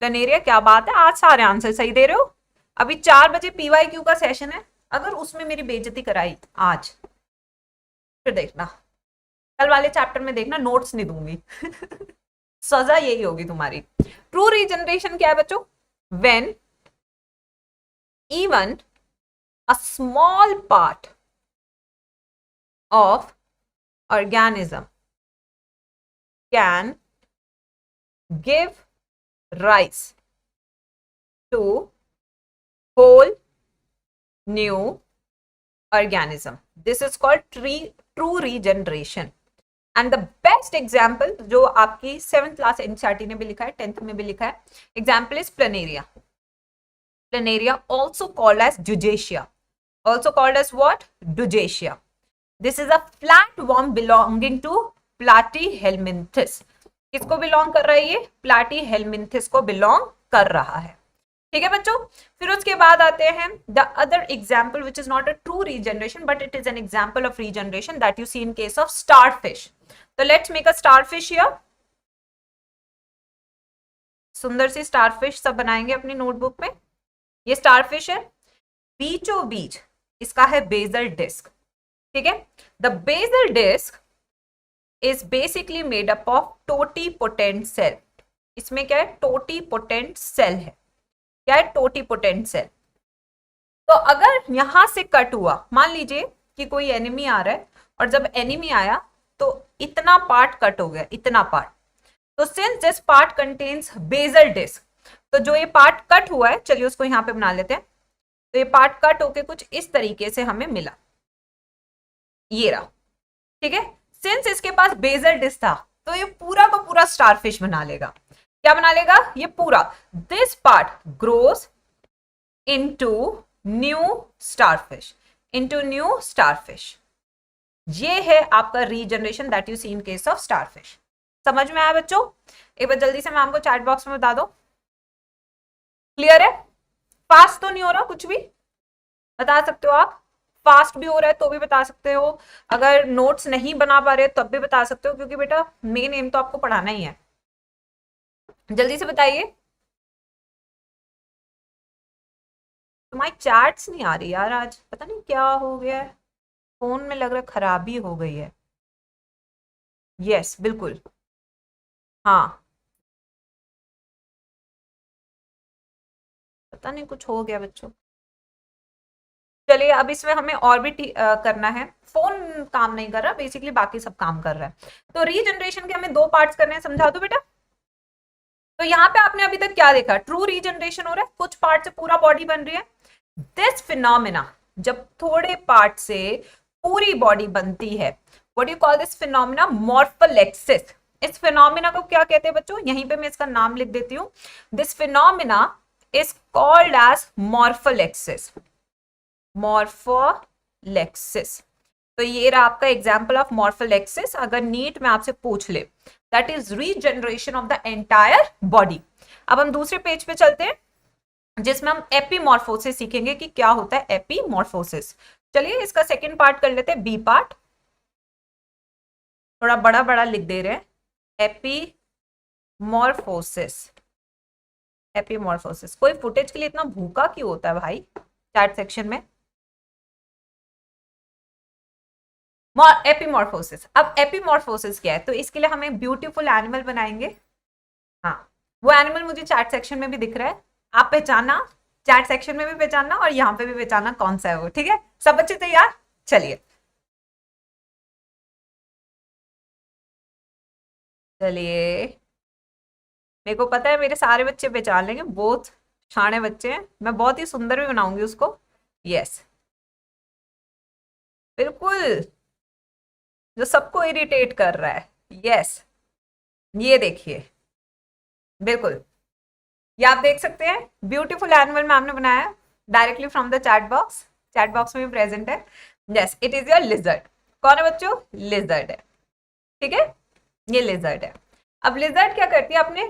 प्लेनेरिया, क्या बात है, आज सारे आंसर सही दे रहे हो। अभी 4 बजे पीवाईक्यू का सेशन है, अगर उसमें मेरी बेइज्जती कराई आज, फिर देखना कल वाले चैप्टर में, देखना नोट्स नहीं दूंगी सजा यही होगी तुम्हारी। ट्रू रीजनरेशन क्या है बच्चों? When even a small part of organism can give rise to whole new organism. This is called true regeneration. And the best example जो आपकी 7th क्लास एनसीईआरटी ने भी लिखा है, 10th में भी लिखा है, example is planaria. Planaria also called as Dujacia. Also called as what? Dujacia. This is a flatworm belonging to Platyhelminthes. किसको बिलोंग कर रहा है ये? प्लाटीहेल्मिंथिस को बिलोंग कर रहा है। ठीक है बच्चों, फिर उसके बाद आते हैं the other example which is not a true regeneration but it is an example of regeneration that you see in case of starfish. तो let's make a starfish here. सुंदर सी स्टारफिश सब बनाएंगे अपनी नोटबुक में। ये स्टारफिश है, बीचों बीच इसका है बेसल डिस्क। ठीक है, the basal disc is basically made up of totipotent cell. इसमें क्या है? टोटीपोटेंट सेल है। क्या है? Totipotent cell. तो अगर यहां से कट हुआ, मान लीजिए कि कोई एनिमी आ रहा है और जब एनिमी आया तो इतना पार्ट कट हो गया, इतना पार्ट। तो since this part contains basal disc, तो जो ये पार्ट कट हुआ है, चलिए उसको यहां पे बना लेते हैं। तो ये पार्ट कट होके कुछ इस तरीके से हमें मिला, ये रहा। ठीक है, सिंस इसके पास बेसल डिस्क था तो ये पूरा का पूरा स्टारफिश बना लेगा। क्या बना लेगा? ये पूरा। This part grows into new starfish, into new starfish. ये है आपका regeneration that you see in case of starfish. समझ में आया बच्चों? एक बार जल्दी से मैम को चैट बॉक्स में बता दो। क्लियर है? फास्ट तो नहीं हो रहा कुछ भी? बता सकते हो आप। फास्ट भी हो रहा है तो भी बता सकते हो, अगर नोट्स नहीं बना पा रहे तब भी बता सकते हो, क्योंकि बेटा मेन एम तो आपको पढ़ाना ही है। जल्दी से बताइए। तुम्हारी चैट्स नहीं आ रही यार, आज पता नहीं क्या हो गया है, फोन में लग रहा है खराबी हो गई है। यस बिल्कुल, हाँ पता नहीं कुछ हो गया बच्चों। चलिए अब इसमें हमें और भी करना है। फोन काम नहीं कर रहा, बेसिकली बाकी सब काम कर रहा है। तो रीजनरेशन के हमें 2 पार्ट्स करने हैं, समझा दो बेटा। तो यहाँ पे आपने अभी तक क्या देखा? ट्रू रीजनरेशन हो रहा है, कुछ पार्ट से पूरा बॉडी बन रही है। दिस फिनोमिना, जब थोड़े पार्ट से पूरी बॉडी बनती है, what you call this phenomena? Morphallaxis. इस फिनोमिना को क्या कहते हैं बच्चों? यहीं पे मैं इसका नाम लिख देती हूँ। This phenomena is called as morpholaxis. Morpholaxis. तो ये रहा आपका एग्जाम्पल ऑफ मॉर्फोलेक्सिस। अगर नीट में आपसे पूछ ले, that is regeneration of the entire body. अब हम दूसरे पेज पे चलते हैं जिसमें हम एपीमॉर्फोसिस सीखेंगे कि क्या होता है एपीमॉर्फोसिस। चलिए इसका सेकंड पार्ट कर लेते हैं, बी पार्ट। थोड़ा बड़ा बड़ा लिख दे रहे हैं, एपीमॉर्फोसिस। एपीमॉर्फोसिस। कोई फुटेज के लिए इतना भूखा क्यों होता है भाई चैट सेक्शन में? एपीमॉर्फोसिस। अब एपीमॉर्फोसिस क्या है? तो इसके लिए हमें ब्यूटीफुल एनिमल बनाएंगे। हाँ, वो एनिमल मुझे चैट सेक्शन में भी दिख रहा है, आप पहचाना, चैट सेक्शन में भी पहचानना और यहाँ पे भी पहचानना कौन सा है वो। ठीक है, सब बच्चे तैयार? चलिए चलिए, मेरे को पता है मेरे सारे बच्चे पहचान लेंगे, बहुत शाणे बच्चे हैं, मैं बहुत ही सुंदर भी बनाऊंगी उसको। यस, बिल्कुल, जो सबको इरिटेट कर रहा है। यस, ये देखिए, बिल्कुल, ये आप देख सकते हैं, ब्यूटीफुल एनिमल मैम ने बनाया directly from the chat box में भी प्रेजेंट है। Yes, it is your lizard. कौन है बच्चों? लिजर्ड है, ठीक है, ये लिजर्ड है। अब लिजर्ड क्या करती है, अपने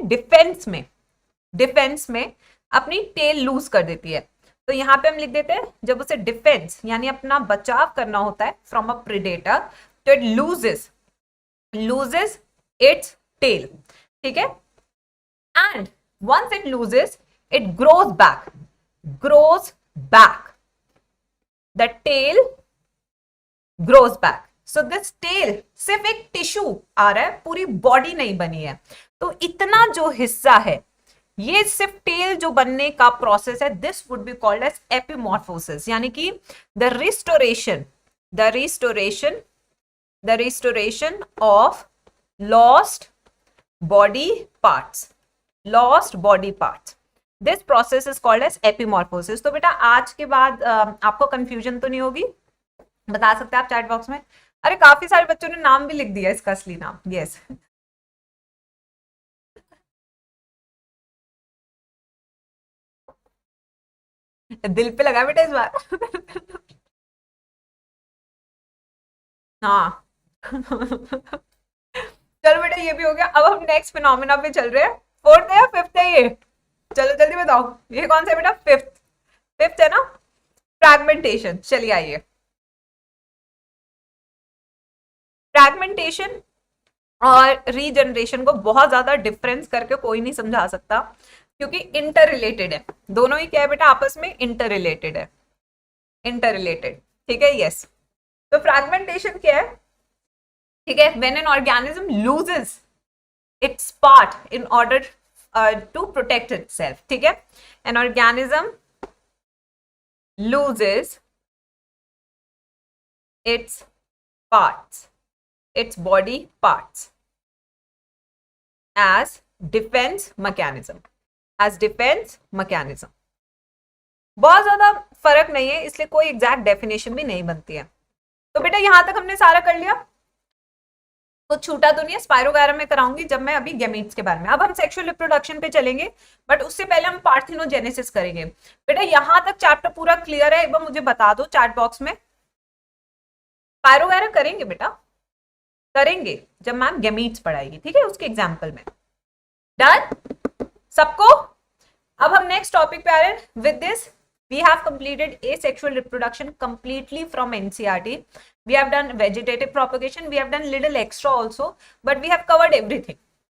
डिफेंस में अपनी टेल लूज कर देती है। तो यहाँ पे हम लिख देते हैं, जब उसे डिफेंस यानी अपना बचाव करना होता है फ्रॉम अ प्रेडेटर, तो इट लूजेस इट्स टेल, ठीक है, and once it loses, it grows back, the tail grows back. So this tail सिर्फ एक टिश्यू आ रहा है, पूरी बॉडी नहीं बनी है। तो इतना जो हिस्सा है, ये सिर्फ टेल जो बनने का प्रोसेस है, this would be called as epimorphosis, यानी कि the restoration of lost body parts. This process is called as epimorphosis. तो बेटा आज के बाद आपको कंफ्यूजन तो नहीं होगी, बता सकते हैं आप चैट बॉक्स में। अरे काफी सारे बच्चों ने नाम भी लिख दिया, इसका असली नाम। यस, दिल पे लगा बेटा इस बार। हाँ। चलो बेटा, ये भी हो गया। अब हम नेक्स्ट फिनोमेना पे चल रहे हैं। फोर्थ है या फिफ्थ है ये? चलो जल्दी बताओ, ये कौन सा है बेटा? फिफ्थ है ना, फ्रैगमेंटेशन। चलिए आइए, फ्रैगमेंटेशन और रीजनरेशन को बहुत ज्यादा डिफरेंस करके कोई नहीं समझा सकता, क्योंकि इंटर रिलेटेड है। दोनों ही क्या है बेटा? आपस में इंटर रिलेटेड है, ठीक है। यस, तो फ्रैगमेंटेशन क्या है? ठीक है, when an organism loses its part in order to protect itself, ठीक है, an organism loses its body parts as defense mechanism, बहुत ज्यादा फर्क नहीं है, इसलिए कोई एग्जैक्ट डेफिनेशन भी नहीं बनती है। तो बेटा यहां तक हमने सारा कर लिया, कुछ छूटा तो नहीं है। स्पायरोगैरा में कराऊंगी जब मैं अभी गैमीट्स के बारे में। अब हम सेक्सुअल रिप्रोडक्शन पे चलेंगे, बट उससे पहले हम पार्थिनोजेनेसिस करेंगे। बेटा यहां तक चैप्टर पूरा क्लियर है? एक बार मुझे बता दो चैट बॉक्स में। स्पायरोगैरा करेंगे बेटा, करेंगे जब मैम गैमीट्स पढ़ाएगी, ठीक है, उसके एग्जाम्पल में। डन सबको? अब हम नेक्स्ट टॉपिक पे आ रहे हैं। With this we have completed asexual reproduction completely from NCERT. We have done vegetative propagation, we have done little extra also, but we have covered everything.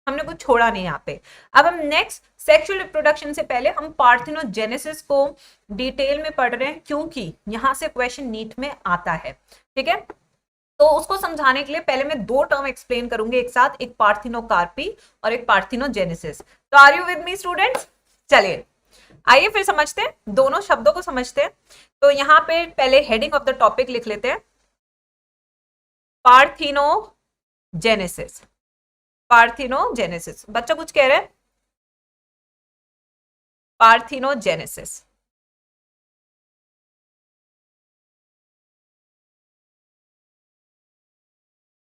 हमने कुछ छोड़ा नहीं यहाँ पे। अब हम नेक्स्ट सेक्सुअल रिप्रोडक्शन से पहले हम पार्थिनोजेनेसिस को डिटेल में पढ़ रहे हैं, क्योंकि यहाँ से क्वेश्चन नीट में आता है, ठीक है। तो उसको समझाने के लिए पहले मैं दो टर्म एक्सप्लेन करूंगी एक साथ, एक पार्थिनोकार्पी और एक पार्थिनोजेनेसिस। तो are you with me students? चलिए आइए फिर समझते हैं, दोनों शब्दों को समझते हैं। तो यहां पे पहले हेडिंग ऑफ द टॉपिक लिख लेते हैं, पार्थिनोजेनेसिस। बच्चा कुछ कह रहे हैं? पार्थिनोजेनेसिस,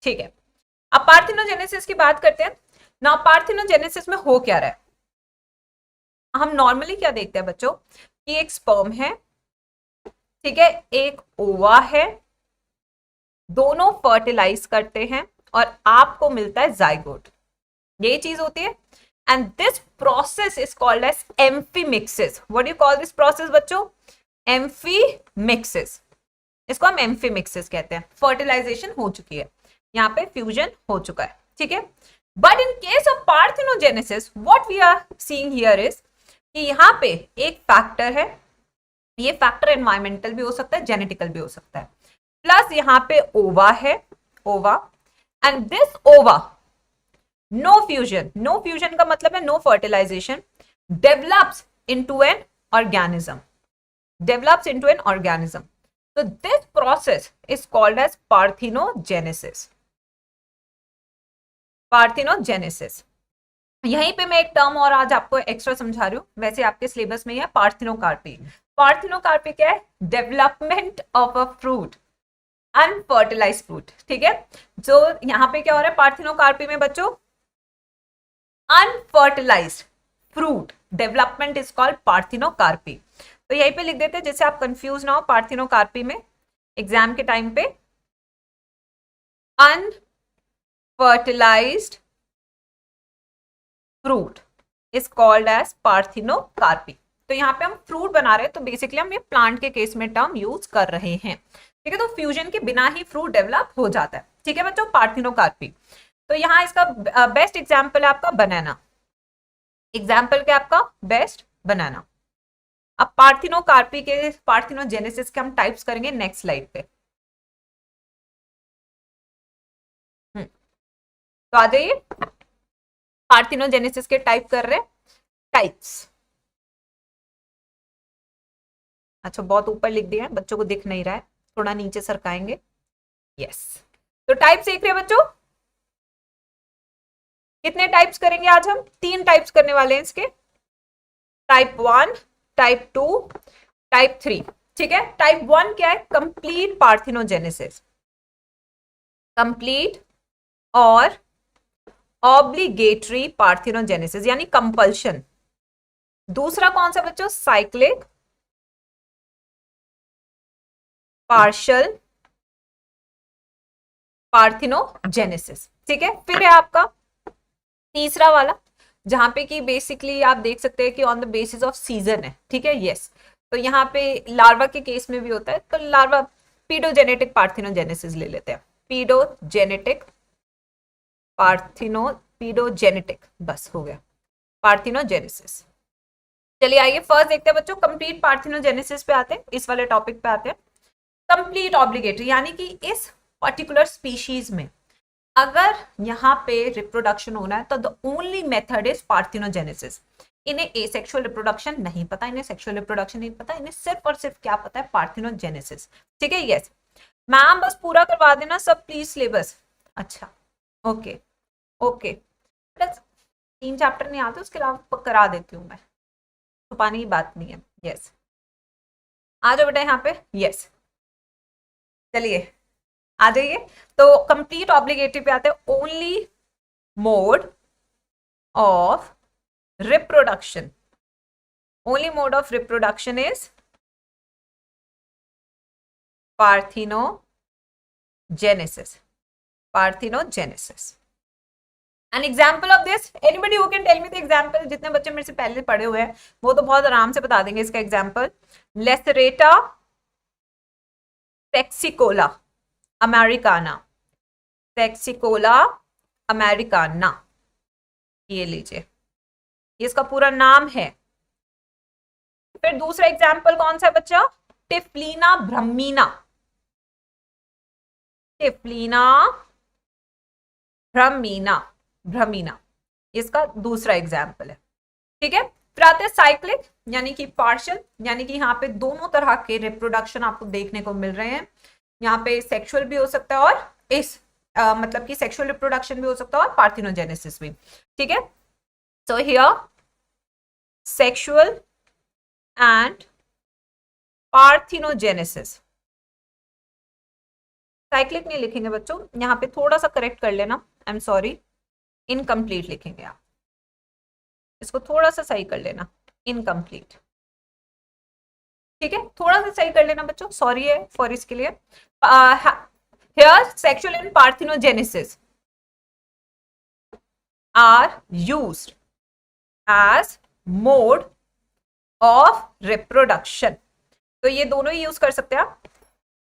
ठीक है। अब पार्थिनोजेनेसिस की बात करते हैं ना। पार्थिनोजेनेसिस में हो क्या रहा है? हम नॉर्मली क्या देखते हैं बच्चों कि एक स्पर्म है, ठीक है, एक ओवा है, दोनों फर्टिलाइज करते हैं और आपको मिलता है जाइगोट। यही चीज होती है। And this process is called as amphimixis. What do you call this process बच्चों? एम्फीमिक्सिस। इसको हम एम्फीमिक्सिस कहते हैं। फर्टिलाइजेशन हो चुकी है, यहाँ पे फ्यूजन हो चुका है, ठीक है। But in case of parthenogenesis what we are seeing here is कि यहाँ पे एक फैक्टर है, ये फैक्टर एनवायरमेंटल भी हो सकता है, जेनेटिकल भी हो सकता है, प्लस यहाँ पे ओवा है, ova, and this ova no fusion का मतलब है no fertilization, develops into an organism, so this process is called as parthenogenesis. Parthenogenesis. यहीं पे मैं एक टर्म और आज आपको एक्स्ट्रा समझा रही हूँ, वैसे आपके सिलेबस में ही है, पार्थिनोकार्पी। पार्थिनोकार्पी क्या है? Development of a fruit, unfertilised fruit. ठीक है, जो यहाँ पे क्या हो रहा है पार्थिनोकार्पी में बच्चों? Unfertilised fruit development is called parthenocarpy. तो यहीं पे लिख देते हैं जिससे आप कंफ्यूज ना हो। पार्थिनोकार्पी में एग्जाम के टाइम पे unfertilized fruit is called as parthenocarpy. तो यहाँ पे हम फ्रूट बना रहे हैं, तो बेसिकली हम ये प्लांट के केस में टर्म यूज कर रहे हैं। ठीक है, तो फ्यूजन के बिना ही फ्रूट डेवलप हो जाता है। ठीक है बच्चों, पार्थिनोकार्पी। तो यहाँ इसका बेस्ट एग्जाम्पल है आपका बनाना। एग्जाम्पल क्या आपका? बेस्ट बनाना। अब पार्थिनोकार्पी के, पार्थिनोजेनेसिस के हम टाइप्स करेंगे नेक्स्ट स्लाइड पे। तो आ जाइए, पार्थिनोजेनेसिस के टाइप कर रहे हैं, टाइप्स। अच्छा, बहुत ऊपर लिख दिया है, बच्चों को दिख नहीं रहा है, थोड़ा नीचे सरकाएंगे। यस, तो टाइप्स देख रहे हैं बच्चों? कितने टाइप्स करेंगे आज हम? 3 टाइप्स करने वाले हैं इसके, टाइप 1, टाइप 2, टाइप 3। ठीक है, टाइप 1 क्या है? कंप्लीट पार्थिनोजेनेसिस, कंप्लीट और ऑब्लिगेटरी पार्थिनोजेनेसिस यानी कंपल्शन। दूसरा कौन सा बच्चों? Cyclic, partial parthenogenesis. ठीक है, फिर है आपका तीसरा वाला, जहां पे कि बेसिकली आप देख सकते हैं कि on the basis off season है। ठीक है, यस। तो यहाँ पे लार्वा के केस में भी होता है, तो लार्वा पीडोजेनेटिक पार्थिनोजेनेसिस ले लेते हैं। पीडोजेनेटिक पीडोजेनेटिक, बस हो गया, पार्थिनोजेनेसिस। चलिए आइए फर्स्ट देखते हैं बच्चों, कंप्लीट पार्थिनोजेनेसिस पे आते हैं, इस वाले टॉपिक पे आते हैं। कंप्लीट ऑब्लिगेटरी यानी कि इस पर्टिकुलर स्पीशीज में अगर यहाँ पे रिप्रोडक्शन होना है तो the only method is parthenogenesis. इन्हें एसेक्सुअल रिप्रोडक्शन नहीं पता, इन्हें सेक्सुअल रिप्रोडक्शन नहीं पता, इन्हें सिर्फ और सिर्फ क्या पता है? पार्थिनोजेनेसिस। ठीक है, यस। मैम बस पूरा करवा देना सब प्लीज सिलेबस। अच्छा, ओके ओके, 3 चैप्टर नहीं आते, उसके अलावा करा देती हूँ मैं, छुपाने की बात नहीं है। यस, आ जाओ बेटा यहाँ पे। यस, चलिए आ जाइए। तो कंप्लीट ऑब्लिगेटरी पे आते हैं। Only mode of reproduction, only mode of reproduction is parthenogenesis, parthenogenesis. An example of this, anybody who can tell me the example? जितने बच्चे मेरे से पहले पढ़े हुए हैं वो तो बहुत आराम से बता देंगे इसका एग्जाम्पल। लेसरेटा सेक्सिकोला अमेरिकाना, सेक्सिकोला अमेरिकाना, ये लीजिए, ये इसका पूरा नाम है। फिर दूसरा एग्जाम्पल कौन सा है बच्चा? टिफ्लिना ब्रह्मीना, टिफ्लिना ब्रह्मीना, ब्रह्मीना, इसका दूसरा एग्जाम्पल है। ठीक है, फिर आते हैं साइक्लिक यानी कि पार्शियल, यानी कि यहाँ पे दोनों तरह के रिप्रोडक्शन आपको देखने को मिल रहे हैं। यहाँ पे सेक्सुअल भी हो सकता है और इस मतलब कि सेक्सुअल रिप्रोडक्शन भी हो सकता है और पार्थिनोजेनेसिस भी। ठीक है, so here sexual and parthenogenesis. Cyclic नहीं लिखेंगे बच्चों, यहाँ पे थोड़ा सा करेक्ट कर लेना, आई एम सॉरी, इनकम्प्लीट लिखेंगे आप, इसको थोड़ा सा सही कर लेना, इनकम्प्लीट। ठीक है, थोड़ा सा सही कर लेना बच्चों, सॉरी है फॉर इसके लिए। Here sexual and parthenogenesis are used as mode of reproduction. तो ये दोनों ही यूज कर सकते हैं आप।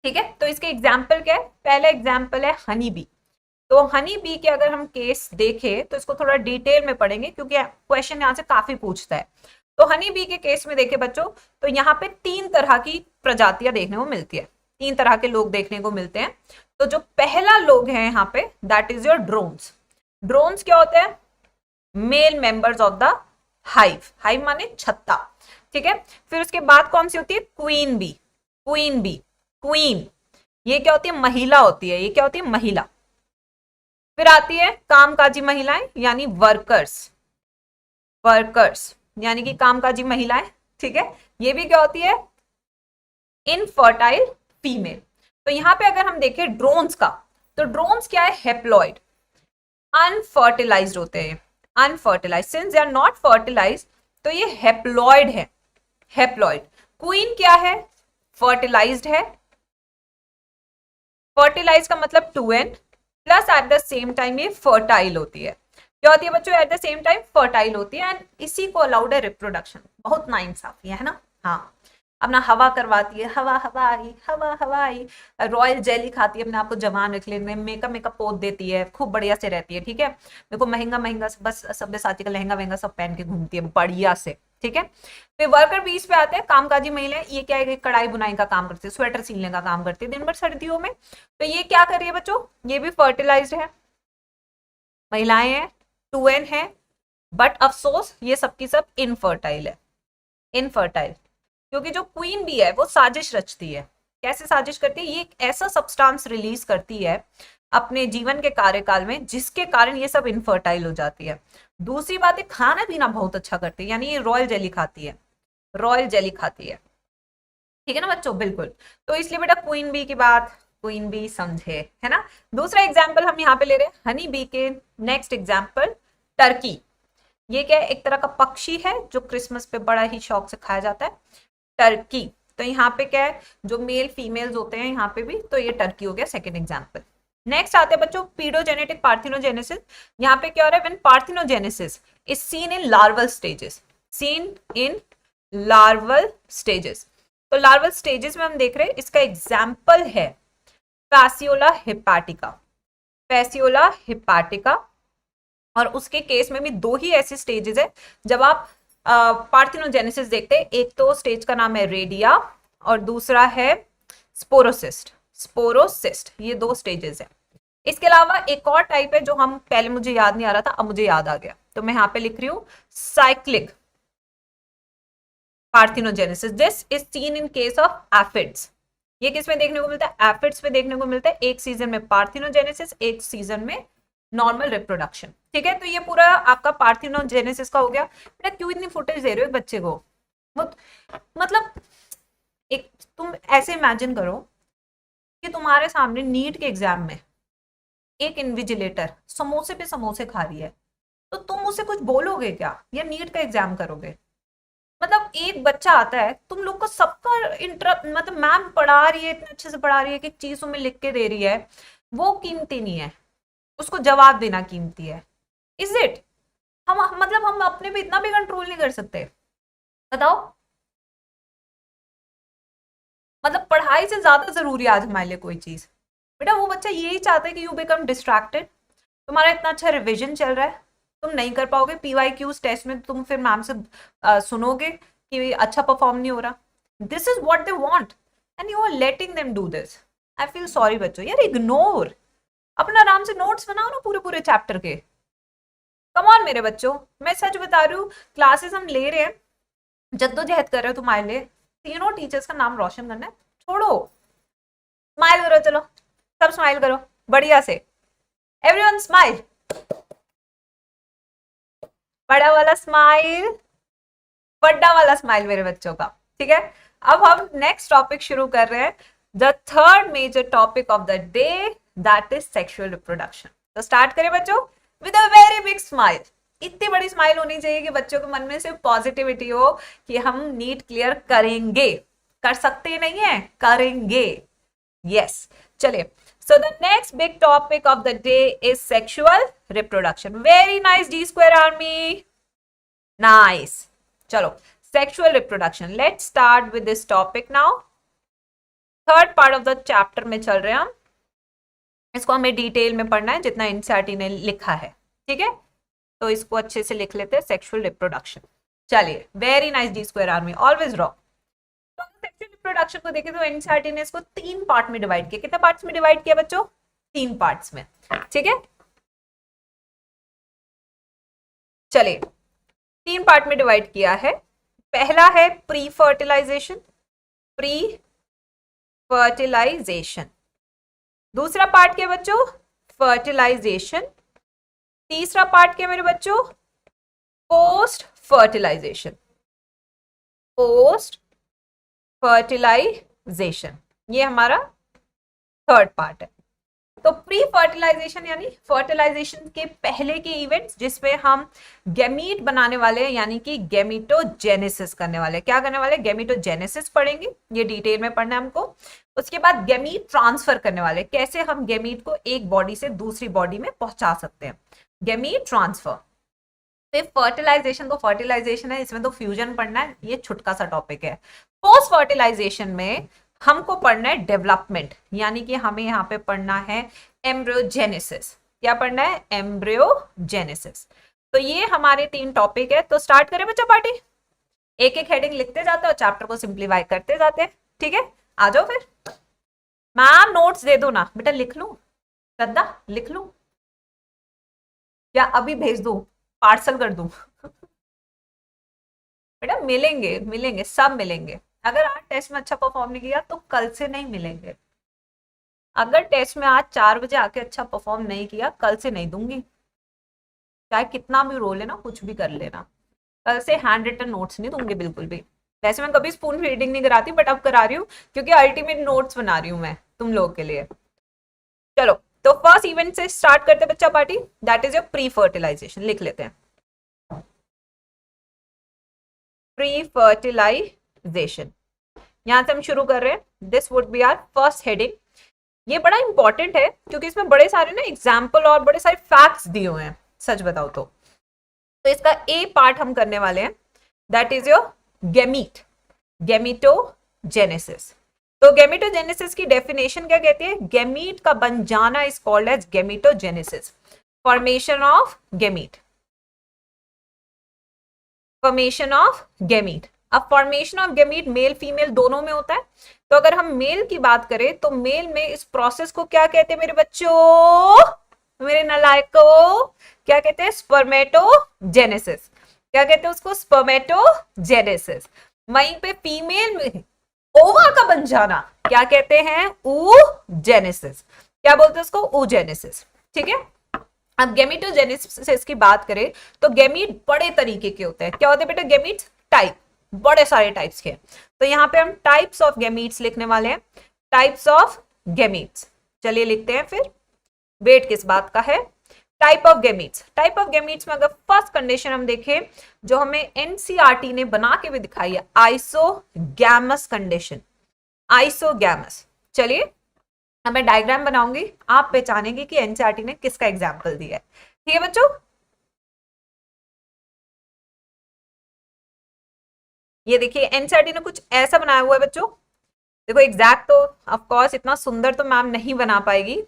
ठीक है, तो इसके एग्जाम्पल क्या है? पहला एग्जाम्पल है हनी बी। तो हनी बी के अगर हम केस देखें तो इसको थोड़ा डिटेल में पढ़ेंगे क्योंकि क्वेश्चन यहाँ से काफी पूछता है। तो हनी बी के केस में देखें बच्चों, तो यहाँ पे 3 तरह की प्रजातियां देखने को मिलती है, 3 तरह के लोग देखने को मिलते हैं। तो जो पहला लोग है यहाँ पे, that is your drones. Drones क्या होते हैं? Male members of the hive, hive माने छत्ता। ठीक है, फिर उसके बाद कौन सी होती है? Queen bee, queen bee, queen, ये क्या होती है? महिला होती है, ये क्या होती है? महिला। फिर आती है कामकाजी महिलाएं यानी वर्कर्स, वर्कर्स यानी कि कामकाजी महिलाएं, ठीक है। ये भी क्या होती है, इनफर्टाइल फीमेल। तो यहां पे अगर हम देखें ड्रोन्स का, तो ड्रोन्स क्या है, हेप्लॉइड, अनफर्टिलाइज्ड होते हैं, unfertilized, since they are not fertilized तो ये हेप्लॉइड है, हेप्लॉइड। क्वीन क्या है, फर्टिलाइज्ड है, फर्टिलाइज का मतलब two n, plus at the same time ये फर्टाइल होती है। क्या होती है बच्चों, at the same time fertile होती है, एंड इसी को अलाउड है रिप्रोडक्शन। बहुत नाइंसाफी है ना। हाँ, अपना हवा करवाती है, हवा हवा आई, हवा हवा आई, रॉयल जेली खाती है, अपने आप को जवान रख लेने, मेकअप मेकअप पोत देती है, खूब बढ़िया से रहती है, ठीक है। मेरे को महंगा महंगा बस सब्यसाची का लहंगा वहंगा सब पहन के घूमती है बढ़िया से, ठीक है। फिर वर्कर बीस पे आते हैं कामकाजी महिलाएं। ये क्या है, कढ़ाई बुनाई का काम करती है, स्वेटर सीलने का काम करती है दिन भर सर्दियों में। तो ये क्या कर रही है बच्चों, ये भी फर्टिलाइज्ड है, महिलाएं हैं, टू एन है, बट अफसोस ये सबकी सब इनफर्टाइल है, इनफर्टाइल। क्योंकि जो क्वीन बी है वो साजिश रचती है। कैसे साजिश करती है, ये एक ऐसा सब्सटेंस रिलीज करती है अपने जीवन के कार्यकाल में जिसके कारण ये सब इनफर्टाइल हो जाती है। दूसरी बात है, खाना पीना बहुत अच्छा करती है, यानी ये रॉयल जेली खाती है, रॉयल जेली खाती है, ठीक है ना बच्चों, बिल्कुल। तो इसलिए बेटा क्वीन बी की बात क्वीन बी समझे, है ना। दूसरा एग्जाम्पल हम यहाँ पे ले रहे हैं हनी बी के। Next example Turkey. ये क्या है, एक तरह का पक्षी है जो क्रिसमस पे बड़ा ही शौक से खाया जाता है, टर्की। तो यहाँ पे क्या है, जो मेल फीमेल्स होते हैं यहाँ पे भी, तो ये टर्की हो गया सेकेंड एग्जाम्पल। नेक्स्ट आते हैं बच्चों पीडोजेनेटिक पार्थिनोजेनेसिस। यहाँ पे क्या हो रहा है, when parthenogenesis is seen in larval stages, seen in larval stages. तो लार्वल स्टेजेस में हम देख रहे हैं, इसका एग्जाम्पल है फैसियोला हिपैटिका, फैसियोला हिपैटिका। और उसके केस में भी दो ही ऐसे स्टेजेस है जब आप पार्थिनोजेनेसिस देखते हैं। एक तो स्टेज का नाम है रेडिया और दूसरा है स्पोरोसिस्ट, स्पोरोसिस्ट, ये दो स्टेजेस है। इसके अलावा एक और टाइप है जो हम पहले मुझे याद नहीं आ रहा था, अब मुझे याद आ गया, तो मैं यहाँ पे लिख रही हूँ cyclic parthenogenesis. This is seen in case of aphids. ये किस में देखने को मिलता है, एफिड्स में देखने को मिलता है। एक सीजन में पार्थिनोजेनेसिस, एक सीजन में नॉर्मल रिप्रोडक्शन, ठीक है। तो ये पूरा आपका पार्थिनोजेनेसिस का हो गया। बेटा क्यों इतनी फुटेज दे रहे हो बच्चे को, मतलब एक तुम ऐसे इमेजिन करो कि तुम्हारे सामने नीट के एग्जाम में एक इन्विजिलेटर समोसे पे समोसे खा रही है, तो तुम उसे कुछ बोलोगे क्या, या नीट का एग्जाम करोगे। मतलब एक बच्चा आता है, तुम लोग को सबका इंटरप्ट, मतलब मैम पढ़ा रही है, इतने अच्छे से पढ़ा रही है कि चीज तुम्हें लिख के दे रही है, वो कीमती नहीं है, उसको जवाब देना कीमती है। इज इट, हम मतलब हम अपने पे इतना भी कंट्रोल नहीं कर सकते, बताओ। मतलब पढ़ाई से ज्यादा जरूरी है आज हमारे लिए कोई चीज। बेटा वो बच्चा यही चाहता है कि यू बिकम डिस्ट्रैक्टेड। तुम्हारा इतना अच्छा रिविजन चल रहा है, तुम नहीं कर पाओगे, PYQs टेस्ट में तुम फिर मैम से सुनोगे कि अच्छा परफॉर्म नहीं हो रहा। This is what they want and you are letting them do this. I feel sorry बच्चों, यार इग्नोर, अपना आराम से नोट्स बनाओ ना पूरे पूरे चैप्टर के। कम ऑन मेरे बच्चों, मैं सच बता रही हूँ, क्लासेस हम ले रहे हैं, जद्दोजहद कर रहे हो तुम्हारे लिए, तीनों टीचर्स का नाम रोशन करना है। छोड़ो, स्माइल करो, चलो सब स्माइल करो बढ़िया से, एवरीवन स्माइल, बड़ा वाला स्माइल, बड़ा वाला स्माइल मेरे बच्चों का, ठीक है। अब हम नेक्स्ट टॉपिक शुरू कर रहे हैं, the third major topic of the day, that is sexual reproduction. तो स्टार्ट करें बच्चों with a very big smile. इतनी बड़ी स्माइल होनी चाहिए कि बच्चों के मन में सिर्फ पॉजिटिविटी हो कि हम नीट क्लियर करेंगे, कर सकते नहीं है, करेंगे, यस। चलिए, so the next big topic of the day is sexual reproduction. Very nice, D square army, nice. चलो, sexual reproduction, let's start with this topic now. Third part of the chapter में चल रहे हैं हम, इसको हमें डिटेल में पढ़ना है जितना एनसीईआरटी ने लिखा है, ठीक है। तो इसको अच्छे से लिख लेते हैं, सेक्सुअल रिप्रोडक्शन। चलिए, very nice D square army, always raw. तो सेक्सुअल रिप्रोडक्शन को देखें तो एनसीईआरटी ने इसको 3 पार्ट में डिवाइड किया। कितने पार्ट्स में डिवाइड किया बच्चों, 3 पार्ट्स में, ठीक है। चलिए, 3 पार्ट में डिवाइड किया है। पहला है प्री फर्टिलाइजेशन, प्री फर्टिलाइजेशन। दूसरा पार्ट क्या बच्चों, फर्टिलाइजेशन। तीसरा पार्ट क्या मेरे बच्चों? Post fertilization. पोस्ट फर्टिलाइजेशन, ये हमारा थर्ड पार्ट है। तो प्री फर्टिलाइजेशन यानी फर्टिलाइजेशन के पहले के इवेंट्स जिसमें हम गैमीट बनाने वाले हैं, यानी कि गैमीटोजेनेसिस करने वाले हैं। क्या करने वाले? गैमीटोजेनेसिस पढ़ेंगे, ये डिटेल में पढ़ना है हमको। उसके बाद गैमीट ट्रांसफर करने वाले, कैसे हम गैमीट को एक बॉडी से दूसरी बॉडी में पहुंचा सकते हैं, गैमीट ट्रांसफर। फिर फर्टिलाइजेशन, तो फर्टिलाइजेशन है, इसमें तो फ्यूजन पढ़ना है, ये छुटका सा टॉपिक है। पोस्ट फर्टिलाइजेशन में हमको पढ़ना है डेवलपमेंट, यानी कि हमें यहाँ पे पढ़ना है एम्ब्रियोजेनेसिस। क्या पढ़ना है? एम्ब्रियोजेनेसिस। तो ये हमारे 3 टॉपिक है। तो स्टार्ट करें बच्चा पार्टी, एक एक हेडिंग लिखते जाते और चैप्टर को सिंप्लीफाई करते जाते हैं। ठीक है, आ जाओ फिर। मैम नोट्स दे दो ना बेटा, लिख लूं? श्रद्धा लिख लूं या अभी भेज दूं, पार्सल कर दूं? बेटा मिलेंगे मिलेंगे, सब मिलेंगे। अगर आज टेस्ट में अच्छा परफॉर्म नहीं किया तो कल से नहीं मिलेंगे। अगर टेस्ट में आज 4 बजे आके अच्छा परफॉर्म नहीं किया, कल से नहीं दूंगी, चाहे कितना भी रो लेना, कुछ भी कर लेना। कल से हैंड रिटन नोट्स नहीं दूंगी बिल्कुल भी। वैसे मैं कभी स्पून फीडिंग नहीं कराती, बट अब करा रही हूँ क्योंकि अल्टीमेट नोट्स बना रही हूँ मैं तुम लोगों के लिए। चलो, तो फर्स्ट इवेंट से स्टार्ट करते बच्चा party, that is your pre fertilization. लिख लेते हैं प्री फर्टिलाइजेशन, यहां से हम शुरू कर रहे हैं। This would be our first heading. ये बड़ा इंपॉर्टेंट है क्योंकि इसमें बड़े सारे ना एग्जाम्पल और बड़े सारे फैक्ट्स दिए हुए हैं, सच बताओ तो इसका ए पार्ट हम करने वाले हैं, दैट इज योर गैमीट, गैमीटोजेनेसिस। तो गैमीटोजेनेसिस की डेफिनेशन क्या कहती है? गैमीट का बन जाना is called as gametogenesis, formation of gamete, formation of gamete. अब formation of gamete male female दोनों में होता है। तो अगर हम मेल की बात करें तो मेल में इस प्रोसेस को क्या कहते हैं मेरे बच्चों, मेरे नालायकों? क्या कहते हैं? स्पर्मेटोजेनेसिस। क्या कहते हैं उसको? स्पर्मेटोजेनेसिस। वहीं पे फीमेल में ओवा का बन जाना क्या कहते हैं? oogenesis। क्या बोलते हैं उसको? oogenesis। ठीक है, अब गैमीटोजेनेसिस की बात करें तो गैमीट बड़े तरीके के होते हैं। क्या होते हैं बेटा? गैमीट टाइप, बड़े सारे टाइप्स के। तो यहाँ पे हम टाइप्स ऑफ गैमीट्स लिखने वाले हैं, टाइप्स ऑफ गैमीट्स। चलिए लिखते हैं फिर, वेट किस बात का है? Type of gametes. Type of gametes में अगर फर्स्ट कंडीशन हम देखें जो हमें एनसीईआरटी ने बना के भी दिखाई है, आइसोगैमस कंडीशन, आइसोगैमस। चलिए अब मैं डायग्राम बनाऊंगी, आप पहचानेंगे कि एनसीईआरटी ने किसका एग्जाम्पल दिया है। ठीक है बच्चों, ये देखिए एनसीईआरटी ने कुछ ऐसा बनाया हुआ है बच्चों। देखो एग्जैक्ट तो ऑफ कोर्स इतना सुंदर तो मैम नहीं बना पाएगी,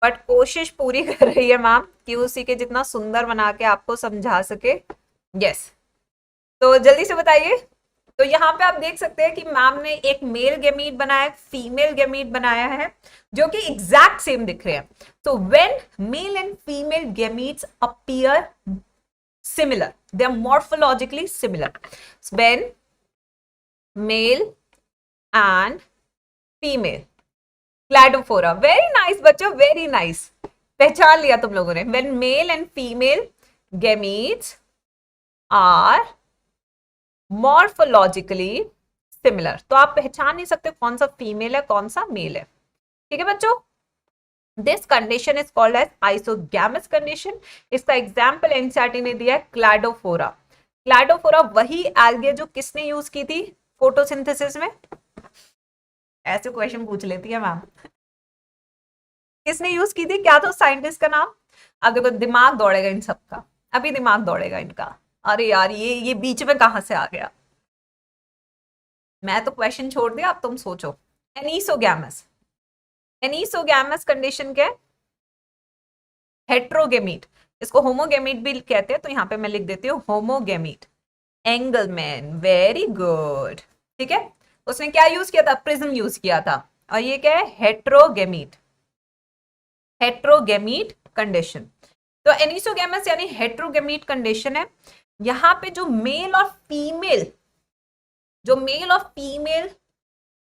बट कोशिश पूरी कर रही है मैम कि उसी के जितना सुंदर बना के आपको समझा सके। यस, तो जल्दी से बताइए। तो यहाँ पे आप देख सकते हैं कि मैम ने एक मेल गैमीट बनाया, फीमेल गैमीट बनाया है, जो कि एग्जैक्ट सेम दिख रहे हैं। तो when male and female gametes appear similar, they are morphologically similar, when male and female cladophora, very nice बच्चों, very nice, पहचान लिया तुम लोगों ने। when male and female gametes are morphologically similar, तो आप पहचान नहीं सकते कौन सा फीमेल है कौन सा मेल है। ठीक है बच्चों, this condition is called as isogamous condition. इसका एग्जाम्पल एनसीईआरटी ने दिया है क्लैडोफोरा। क्लैडोफोरा वही एल्गे जो किसने यूज की थी फोटोसिंथेसिस में? ऐसे क्वेश्चन पूछ लेती है मैम, किसने यूज की थी? क्या था साइंटिस्ट का नाम? अब देखो दिमाग दौड़ेगा इन सबका, अभी दिमाग दौड़ेगा इनका। अरे यार ये बीच में कहां से आ गया? मैं तो क्वेश्चन छोड़ दिया, अब तुम सोचो। एनीसोगैमस, एनीसोगैमस कंडीशन क्या है? हेट्रोगेमीट, इसको होमोगेमीट भी कहते हैं, तो यहाँ पे मैं लिख देती हूँ होमोगेमीट। Engelmann, very good. ठीक है, उसने क्या यूज किया था? प्रिज्म यूज किया था। और ये क्या है? हेट्रोगेमीट, हेट्रोगेमीट कंडीशन। तो एनीसोगैमस यानी हेट्रोगेमीट कंडीशन है। यहाँ पे जो मेल और फीमेल, जो मेल और फीमेल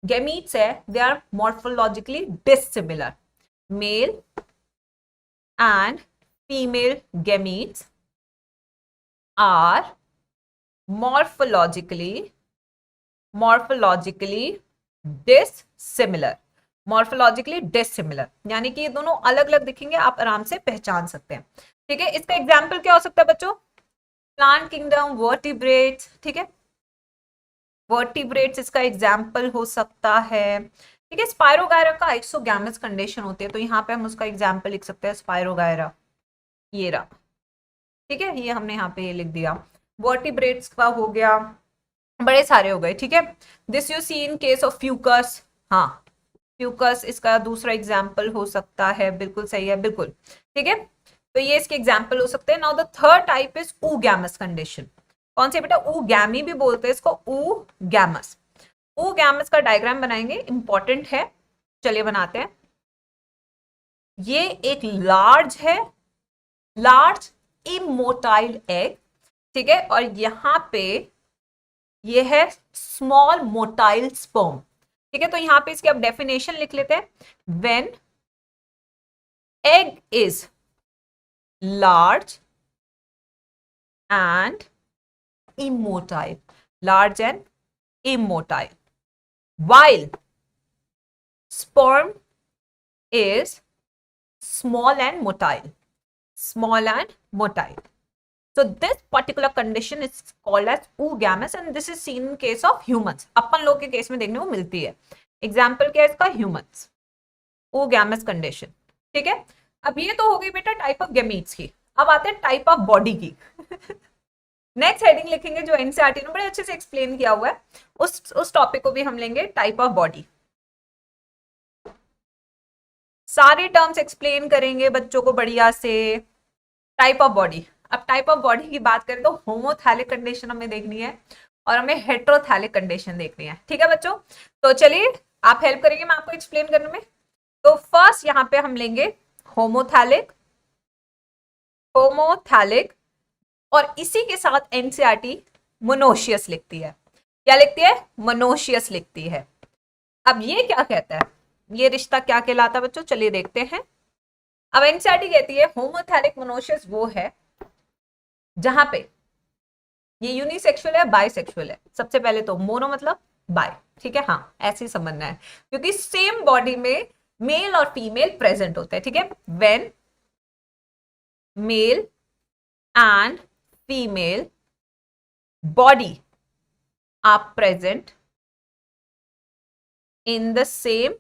गैमीट्स है, they are morphologically dissimilar. Male and female gametes are morphologically dissimilar. Morphologically dissimilar यानी कि ये दोनों अलग अलग दिखेंगे, आप आराम से पहचान सकते हैं। ठीक है, इसका एग्जाम्पल क्या हो सकता है बच्चों? Plant kingdom, vertebrates. ठीक है, वर्टिब्रेट्स इसका एग्जाम्पल हो सकता है। ठीक है, स्पायरोगायरा का आइसोगैमस कंडीशन होती है, तो यहाँ पे हम उसका एग्जाम्पल लिख सकते हैं स्पायरोगायरा, ये रहा। ठीक है, ये हमने यहाँ पे ये लिख दिया। वर्टिब्रेट्स का हो गया, बड़े सारे हो गए। ठीक है, this you see in case of Fucus. हाँ, फ्यूकस इसका दूसरा एग्जाम्पल हो सकता है, बिल्कुल सही है, बिल्कुल। ठीक है, तो ये इसके एग्जाम्पल हो सकते हैं। Now the third type is oogamous condition. कौन से बेटा? oogammy भी बोलते हैं इसको, oogamous। oogamous का डायग्राम बनाएंगे, इंपॉर्टेंट है, चलिए बनाते हैं। ये एक लार्ज है, लार्ज इमोटाइल एग। ठीक है, और यहां पे ये है स्मॉल मोटाइल स्पर्म। ठीक है, तो यहां पे इसकी अब डेफिनेशन लिख लेते हैं। When egg is large and immotile, large and immotile, while sperm is small and motile, small and motile. So this particular condition is called as oogamous and this is seen in case of humans. अपन लोग के केस में देखने को मिलती है। एग्जाम्पल क्या है इसका? Humans, oogamous condition. ठीक है, अब ये तो हो गई बेटा टाइप ऑफ गैमीट्स की। अब आते हैं टाइप ऑफ बॉडी की। नेक्स्ट हेडिंग लिखेंगे जो एनसीईआरटी ने बड़े अच्छे से एक्सप्लेन किया हुआ है, उस टॉपिक को भी हम लेंगे, टाइप ऑफ बॉडी। सारे टर्म्स एक्सप्लेन करेंगे बच्चों को बढ़िया से। टाइप ऑफ बॉडी, अब टाइप ऑफ बॉडी की बात करें तो होमोथैलिक कंडीशन हमें देखनी है और हमें हेट्रोथैलिक कंडीशन देखनी है। ठीक है बच्चों, तो चलिए आप हेल्प करेंगे मैं आपको एक्सप्लेन करने में। तो फर्स्ट यहाँ पे हम लेंगे होमोथैलिक, होमोथैलिक, और इसी के साथ एनसीईआरटी मोनोशियस लिखती है। क्या लिखती है? मोनोशियस लिखती है। अब ये क्या कहता है, ये रिश्ता क्या कहलाता है बच्चों? चलिए देखते हैं। अब एनसीईआरटी कहती है होमोथैलिक मोनोशियस वो है जहां पे ये यूनिसेक्सुअल है, बाइसेक्सुअल है। सबसे पहले तो मोनो मतलब बाय। ठीक है, हाँ ऐसे ही समझना है, क्योंकि सेम बॉडी में मेल और फीमेल प्रेजेंट होते हैं। ठीक है, when male and female body are present in the same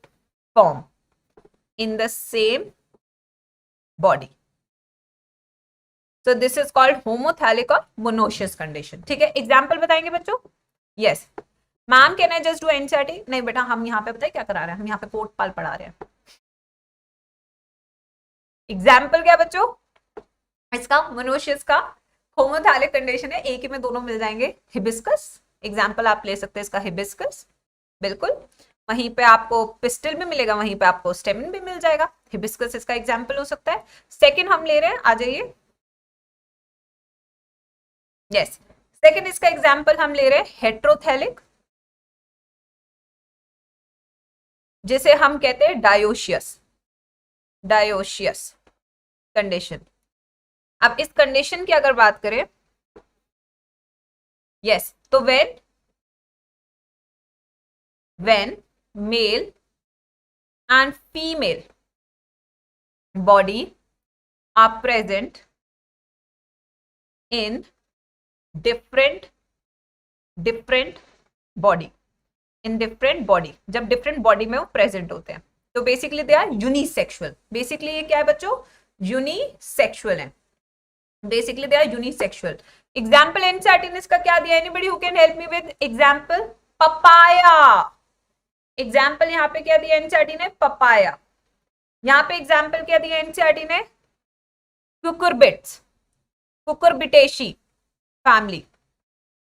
form, in the same body, so this is called homothalic or monoecious condition. ठीक है, एग्जाम्पल बताएंगे बच्चों? Yes ma'am, can I just do NCERT? नहीं बेटा, हम यहाँ पे बताए क्या करा रहे हैं, हम यहाँ पे कोट पाल पढ़ा रहे हैं। एग्जाम्पल क्या बच्चों इसका? मोनोशियस का होमोथैलिक कंडीशन है, एक ही में दोनों मिल जाएंगे। हिबिस्कस एग्जाम्पल आप ले सकते हैं इसका, हिबिस्कस, बिल्कुल। वहीं पे आपको पिस्टल भी मिलेगा, वहीं पे आपको स्टेमिन भी मिल जाएगा। हिबिस्कस इसका एग्जाम्पल हो सकता है। सेकंड हम ले रहे हैं, आ जाइए। यस, सेकंड इसका एग्जाम्पल हम ले रहे हैं हेट्रोथैलिक, जिसे हम कहते हैं डायोशियस, डायोशियस कंडीशन। अब इस कंडीशन की अगर बात करें, यस, तो when male and female body are present in different body, in different body, जब डिफरेंट बॉडी में वो प्रेजेंट होते हैं तो basically they are unisexual. Basically ये क्या है बच्चों? यूनिसेक्सुअल है, basically they are unisexual. Example NCERT ने इसका क्या दिया? Anybody who can help me with example? Papaya. Example यहाँ पे क्या दिया एनसीईआरटी ने? पपाया। यहाँ पे एग्जाम्पल क्या दिया एनसीईआरटी ने? कुकुरबिट्स, कुकुरबिटेशी फैमिली,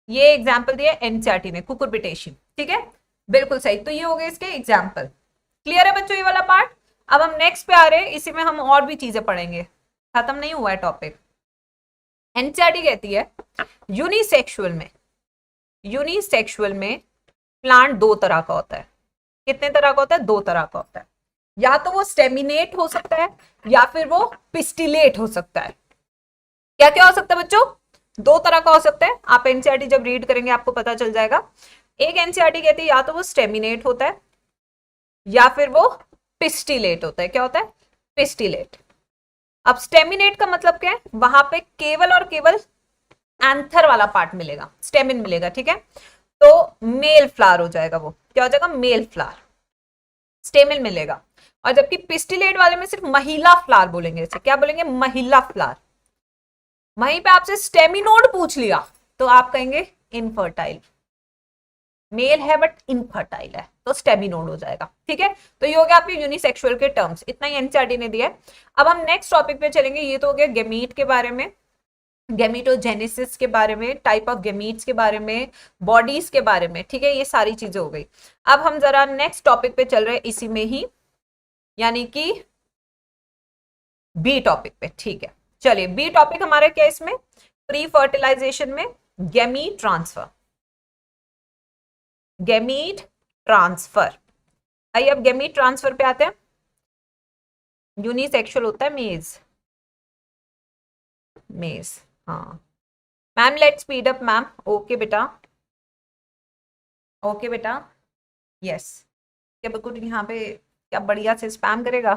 ये एग्जाम्पल दिया एनसीईआरटी ने, कुकुरबिटेशी। ठीक है, बिल्कुल सही। तो ये हो गए इसके एग्जाम्पल। क्लियर है बच्चों ये वाला पार्ट? अब हम नेक्स्ट पे आ रहे हैं, इसी में हम और भी चीजें पढ़ेंगे, खत्म नहीं हुआ है टॉपिक। एनसीईआरटी कहती है यूनिसेक्सुअल में प्लांट दो तरह का होता है। कितने तरह का होता है? दो तरह का होता है। या तो वो स्टेमिनेट हो सकता है या फिर वो पिस्टिलेट हो सकता है। क्या क्या हो सकता है बच्चों? दो तरह का हो सकता है। आप एनसीईआरटी जब रीड करेंगे आपको पता चल जाएगा। एक एनसीईआरटी कहती है या तो वो स्टेमिनेट होता है या फिर वो पिस्टिलेट होता है। क्या होता है? पिस्टिलेट। अब स्टेमिनेट का मतलब क्या है? वहां पे केवल और केवल एंथर वाला पार्ट मिलेगा, स्टेमिन मिलेगा, ठीक है? तो मेल फ्लावर हो जाएगा वो। क्या हो जाएगा? मेल फ्लावर, स्टेमिन मिलेगा। और जबकि पिस्टिलेट वाले में सिर्फ महिला फ्लावर बोलेंगे। इसे क्या बोलेंगे? महिला फ्लावर। वहीं पे आपसे स्टेमिनोड पूछ लिया तो आप कहेंगे इनफर्टाइल। मेल है बट इनफर्टाइल है तो स्टेमिनोड हो जाएगा, ठीक है? तो ये हो गया आपके यूनिसेक्सुअल के टर्म्स। इतना ही एनसीईआरटी ने दिया है। अब हम नेक्स्ट टॉपिक पे चलेंगे। ये तो हो गया गेमीट के बारे में, गेमिटोजेनेसिस के बारे में, टाइप ऑफ गेमीट्स के बारे में, बॉडीज के बारे में, ठीक है? ये सारी चीजें हो गई। अब हम जरा नेक्स्ट टॉपिक पे चल रहे हैं इसी में ही, यानी कि बी टॉपिक पे, ठीक है? चलिए, बी टॉपिक हमारा क्या है इसमें? प्री फर्टिलाइजेशन में गेमीट ट्रांसफर। Gamete transfer. आइए अब गेमीट ट्रांसफर पे आते हैं। यूनिसेक्सुअल होता है मेज, मेज, हाँ ma'am. Let speed up ma'am. Okay बेटा, ओके बेटा, यस। क्या बिल्कुल यहाँ पे क्या बढ़िया से स्पैम करेगा?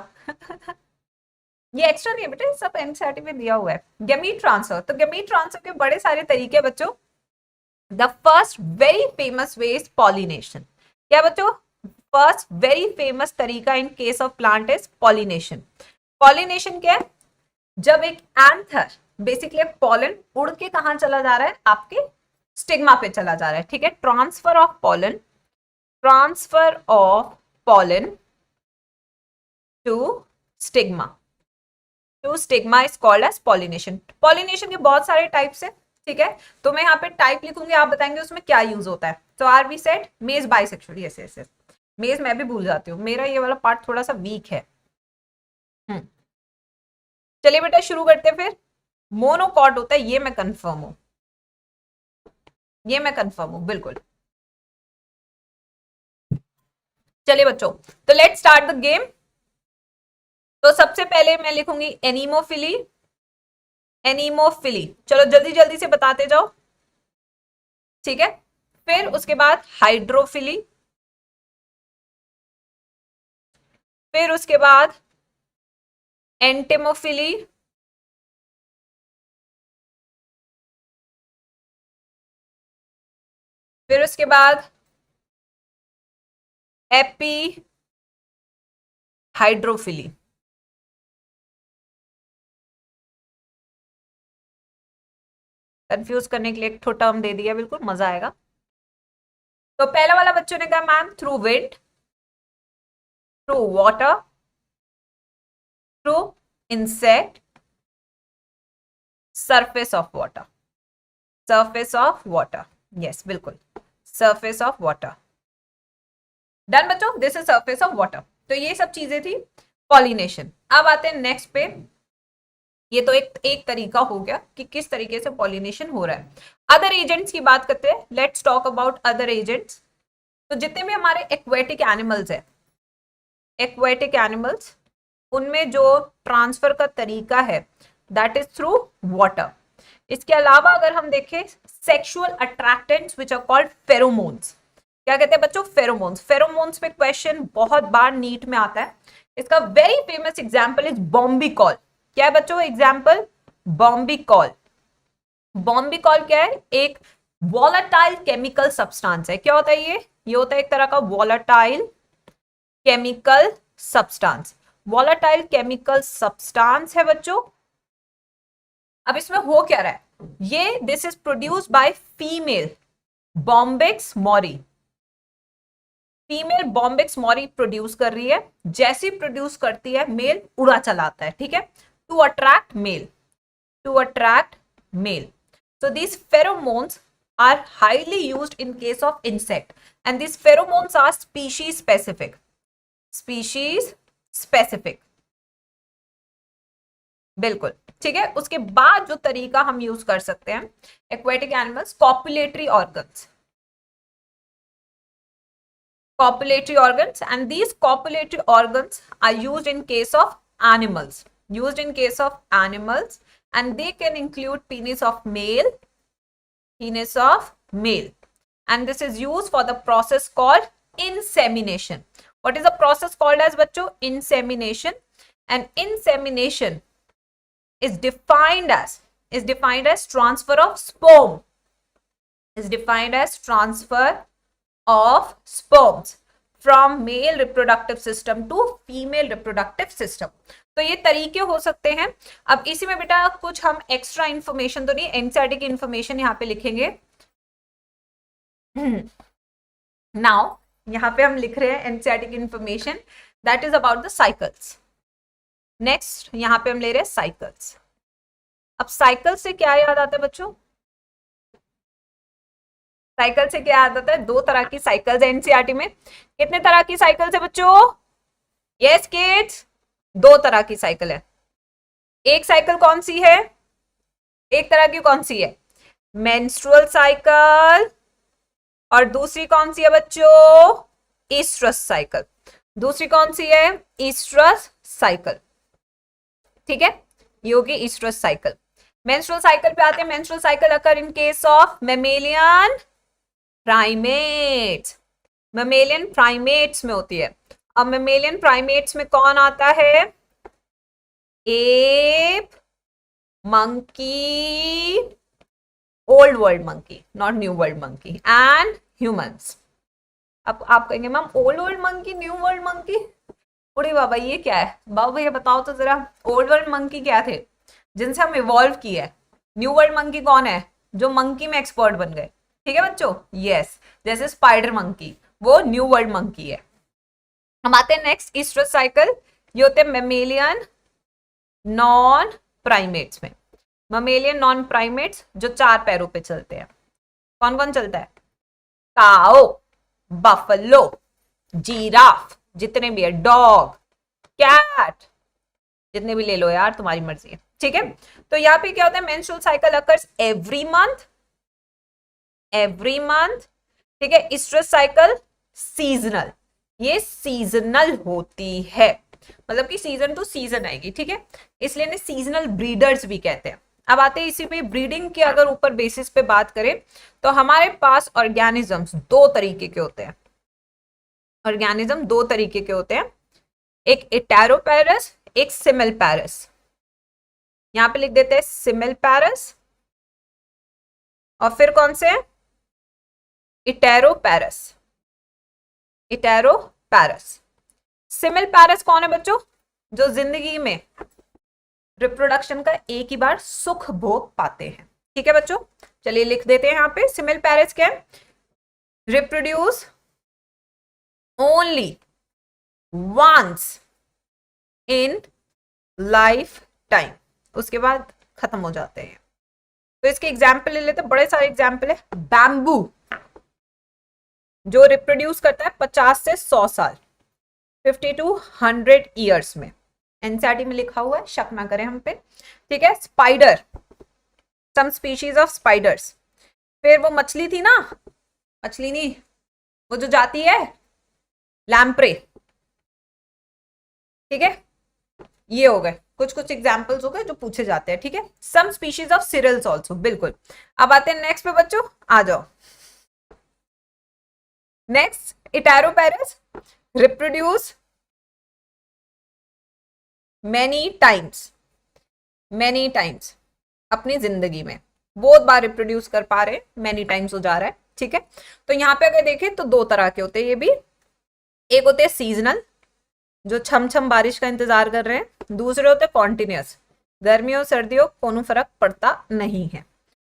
ये एक्स्ट्रा नहीं है बेटा, सब एनसीईआरटी में दिया हुआ है। गेमीट ट्रांसफर, तो गेमीट ट्रांसफर के बड़े सारे तरीके हैं बच्चों। The first very famous way is pollination. क्या बच्चों? फर्स्ट वेरी फेमस तरीका इन case of plant is pollination. Pollination क्या है? जब एक एंथर, बेसिकली एक पॉलन उड़ के कहां चला जा रहा है? आपके स्टिग्मा पे चला जा रहा है, ठीक है? Transfer of pollen, transfer of pollen to stigma, to stigma is called as pollination. Pollination के बहुत सारे टाइप्स है, ठीक है? तो मैं यहाँ पे टाइप लिखूंगी, आप बताएंगे उसमें क्या यूज होता है। तो आर वी सेड मेज बाइसेक्सुअल, यस यस यस। मेज मैं भी भूल जाती हूँ, मेरा ये वाला पार्ट थोड़ा सा वीक है। चलिए बेटा शुरू करते हैं फिर। मोनोकॉट होता है, ये मैं कंफर्म हूं, ये मैं कंफर्म हूं बिल्कुल। चलिए बच्चों, तो लेट्स स्टार्ट द गेम। तो सबसे पहले मैं लिखूंगी एनीमोफिली, एनीमोफिली। चलो जल्दी जल्दी से बताते जाओ, ठीक है? फिर उसके बाद हाइड्रोफिली, फिर उसके बाद एंटेमोफिली, फिर उसके बाद एपी हाइड्रोफिली। कंफ्यूज करने के लिए एक ठो टर्म दे दिया, बिल्कुल मजा आएगा। तो पहला वाला बच्चों ने कहा ma'am through wind, through water, through insect, surface of water, surface of water, yes बिल्कुल, सरफेस ऑफ वाटर। डन बच्चों, this is surface of water. तो ये सब चीजें थी पॉलिनेशन। अब आते हैं नेक्स्ट पे। ये तो एक तरीका हो गया कि किस तरीके से पॉलिनेशन हो रहा है। अदर एजेंट्स की बात करते हैं। Let's talk about other agents. तो जितने भी हमारे एक्वेटिक एनिमल्स है, एक्वेटिक एनिमल्स, उनमें जो ट्रांसफर का तरीका है दैट इज थ्रू वाटर। इसके अलावा अगर हम देखें sexual attractants which are called pheromones. क्या कहते हैं बच्चों? फेरोमोन्स। फेरोमोन्स पे क्वेश्चन बहुत बार नीट में आता है। इसका वेरी फेमस एग्जांपल इज बॉम्बिकॉल। क्या है बच्चों एग्जांपल? बॉम्बिकॉल। बॉम्बिकॉल क्या है? एक वॉलेटाइल केमिकल सब्सटेंस है। क्या होता है ये होता है एक तरह का volatile chemical substance. Volatile chemical substance है बच्चों। अब इसमें हो क्या रहा है? ये this is produced by female Bombyx मॉरी। Female Bombyx मॉरी produce कर रही है। जैसी प्रोड्यूस करती है मेल उड़ा चलाता है, ठीक है? To attract male, to attract male. So these pheromones are highly used in case of insect and these pheromones are species specific, species specific, बिल्कुल ठीक है। उसके बाद जो तरीका हम यूज कर सकते हैं aquatic animals, copulatory organs. copulatory organs, and these copulatory organs are used in case of animals, and they can include penis of male, and this is used for the process called insemination. What is the process called as बच्चों? Insemination. And insemination is defined as transfer of sperm, from male reproductive system to female reproductive system. तो ये तरीके हो सकते हैं. अब इसी में बेटा कुछ हम एक्स्ट्रा इंफॉर्मेशन तो नहीं, एनसीईआरटी की इंफॉर्मेशन यहाँ पे लिखेंगे. नाउ यहाँ पे हम लिख रहे हैं एनसीईआरटी की information that is about the cycles. Next यहाँ पे हम ले रहे हैं साइकिल्स. अब साइकिल से क्या याद आता है बच्चों? साइकिल से क्या याद आता है? दो तरह की साइकिल्स है एनसीईआरटी में. कितने तरह की साइकिल्स है बच्चों? यस किड्स, दो तरह की साइकिल है. एक साइकिल कौन सी है? एक तरह की कौन सी है? Menstrual cycle. और दूसरी कौन सी है बच्चों? Oestrus cycle. दूसरी कौन सी है? Oestrus cycle. ठीक है, ये होगी ईस्ट्रस साइकिल. मेंस्ट्रुअल साइकिल पे आते हैं. Menstrual cycle occur in case of mammalian primates. Mammalian primates में होती है. अब मेमेलियन प्राइमेट्स में कौन आता है? App, monkey, old world monkey, not new world monkey, and humans. अब आप कहेंगे ma'am old world monkey, new world monkey, अरे बाबा ये क्या है? बाबा भैया बताओ तो जरा, ओल्ड वर्ल्ड मंकी क्या थे जिनसे हम इवॉल्व किए हैं? न्यू वर्ल्ड मंकी कौन है? जो मंकी में एक्सपर्ट बन गए. ठीक है बच्चों, यस, जैसे स्पाइडर मंकी, वो न्यू वर्ल्ड मंकी है. हम आते हैं नेक्स्ट ईस्ट्रस साइकिल. ये होते हैं मेमेलियन नॉन प्राइमेट्स में. ममेलियन नॉन प्राइमेट्स जो चार पैरों पे चलते हैं. कौन कौन चलता है? काओ, बफलो, जीराफ, जितने भी है, डॉग, कैट, जितने भी ले लो यार, तुम्हारी मर्जी है. ठीक है, तो यहाँ पे क्या होता है? Menstrual cycle occurs every month. ठीक है. ईस्ट्रस साइकिल सीजनल, ये सीजनल होती है, मतलब कि सीजन टू सीजन आएगी. ठीक है, इसलिए इन्हें सीजनल ब्रीडर्स भी कहते हैं. अब आते हैं इसी पे ब्रीडिंग की अगर ऊपर बेसिस पे बात करें तो हमारे पास ऑर्गेनिजम्स दो तरीके के होते हैं. एक इटेरोपैरस, एक सिमिलपैरस. यहां पे लिख देते हैं सिमिलपैरस, और फिर कौन से? इटेरोपैरस. सिमिलपैरस कौन है बच्चों? जो जिंदगी में रिप्रोडक्शन का एक ही बार सुख भोग पाते हैं. ठीक है बच्चों, चलिए लिख देते हैं यहाँ पे. सिमिलपैरस क्या है? Reproduce only once in life time, उसके बाद खत्म हो जाते हैं. तो इसके एग्जाम्पल ले लेते हैं, बड़े सारे एग्जाम्पल है. बैम्बू जो रिप्रोड्यूस करता है 50 से 100 साल, 50 to 100 ईयर्स में. एनसीईआरटी में लिखा हुआ है, शक ना करें हम पे. ठीक है. Spider, some species of spiders. फिर वो मछली थी ना, मछली नहीं, वो जो जाती है लैम्प्रे. ठीक है, ये हो गए कुछ एग्जाम्पल्स हो गए जो पूछे जाते हैं. ठीक है. Some species of cereals also. बिल्कुल. अब आते हैं नेक्स्ट पे बच्चों, आ जाओ. Next, iteroparous reproduce many times अपनी जिंदगी में, बहुत बार रिप्रोड्यूस कर पा रहे हैं, मैनी टाइम्स हो जा रहा है. ठीक है. तो यहाँ पे अगर देखें तो दो तरह के होते हैं ये भी. एक होते हैं सीजनल, जो छम बारिश का इंतजार कर रहे हैं. दूसरे होते हैं कॉन्टिन्यूअस, गर्मियों सर्दियों कोनो फर्क पड़ता नहीं है.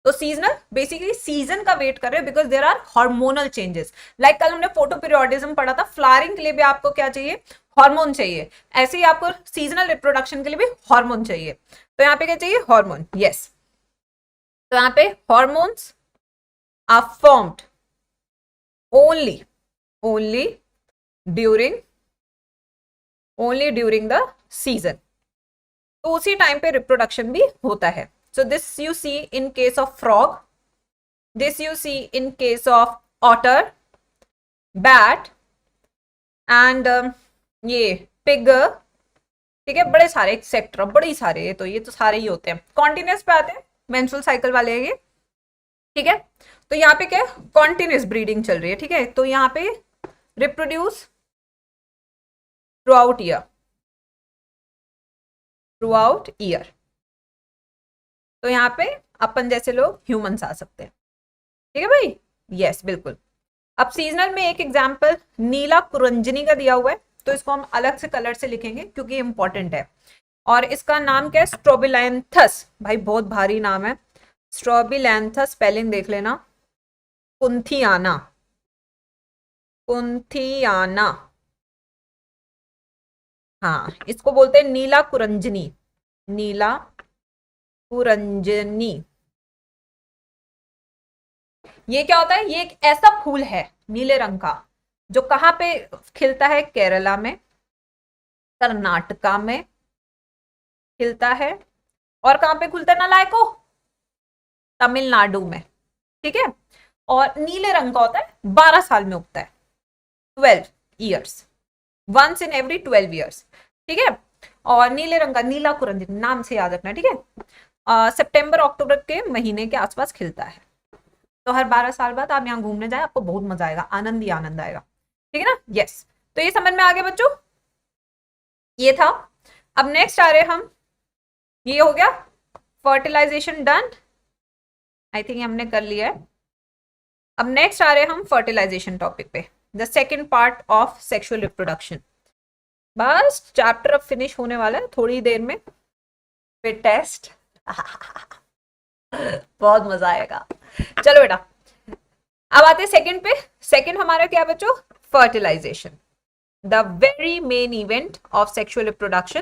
तो सीजनल बेसिकली सीजन का वेट कर रहे हैं, because there are hormonal changes. Like कल हमने फोटो पीरियोडिज्म पढ़ा था, फ्लावरिंग के लिए भी आपको क्या चाहिए? हार्मोन चाहिए. ऐसे ही आपको सीजनल रिप्रोडक्शन के लिए भी हार्मोन चाहिए. तो यहाँ पे क्या चाहिए? हार्मोन. यस. तो यहाँ पे hormones are formed only during the season. तो उसी टाइम पे रिप्रोडक्शन भी होता है. So this you see in case of frog, this you see in case of otter, bat, and ये पिग, ठीक है, बड़े सारे एक्सेट्रा, बड़े सारे, ये तो सारे ही होते हैं। कॉन्टिन्यूस पे आते हैं, मेंस्ट्रुअल साइकिल वाले ये, ठीक है। तो यहाँ पे क्या है, कॉन्टिन्यूस ब्रीडिंग चल रही है, ठीक है। तो यहाँ पे reproduce through out year, through out year. तो यहाँ पे अपन जैसे लोग ह्यूमंस आ सकते हैं, ठीक है भाई, यस बिल्कुल। अब सीजनल में एक एग्जाम्पल नीला कुरंजनी का दिया हुआ है, तो इसको हम अलग से कलर से लिखेंगे क्योंकि इंपॉर्टेंट है। और इसका नाम क्या है, स्ट्रोबिलैंथस, भाई बहुत भारी नाम है। स्ट्रोबिलैंथस स्पेलिंग देख लेना, कुंथियाना, कुंथियाना, हाँ इसको बोलते हैं नीला कुरंजनी, नीला कुरंजनी। ये क्या होता है, ये एक ऐसा फूल है नीले रंग का जो कहाँ पे खिलता है, केरला में, कर्नाटका में खिलता है, और कहाँ पे खुलता है नालायको, तमिलनाडु में, ठीक है। और नीले रंग का होता है, 12 साल में उगता है, 12 years, once in every 12 years, ठीक है। और नीले रंग का नीला कुरंजनी नाम से याद रखना, ठीक है। सितंबर अक्टूबर के महीने के आसपास खिलता है। तो हर 12 साल बाद आप यहाँ घूमने जाए, आपको बहुत मजा आएगा, आनंद ही आनंद आएगा, ठीक है ना, यस। तो ये समझ में आ गया बच्चों, ये था। अब नेक्स्ट आ रहे हम, ये हो गया फर्टिलाइजेशन डन, आई थिंक हमने कर लिया है। अब नेक्स्ट आ रहे हम फर्टिलाइजेशन टॉपिक पे, the second part of sexual reproduction. बस चैप्टर अब फिनिश होने वाला है थोड़ी देर में, फिर टेस्ट बहुत मजा आएगा। चलो बेटा, अब आते हैं सेकंड पे। सेकंड हमारा क्या बच्चों, fertilization, the very main event of sexual reproduction,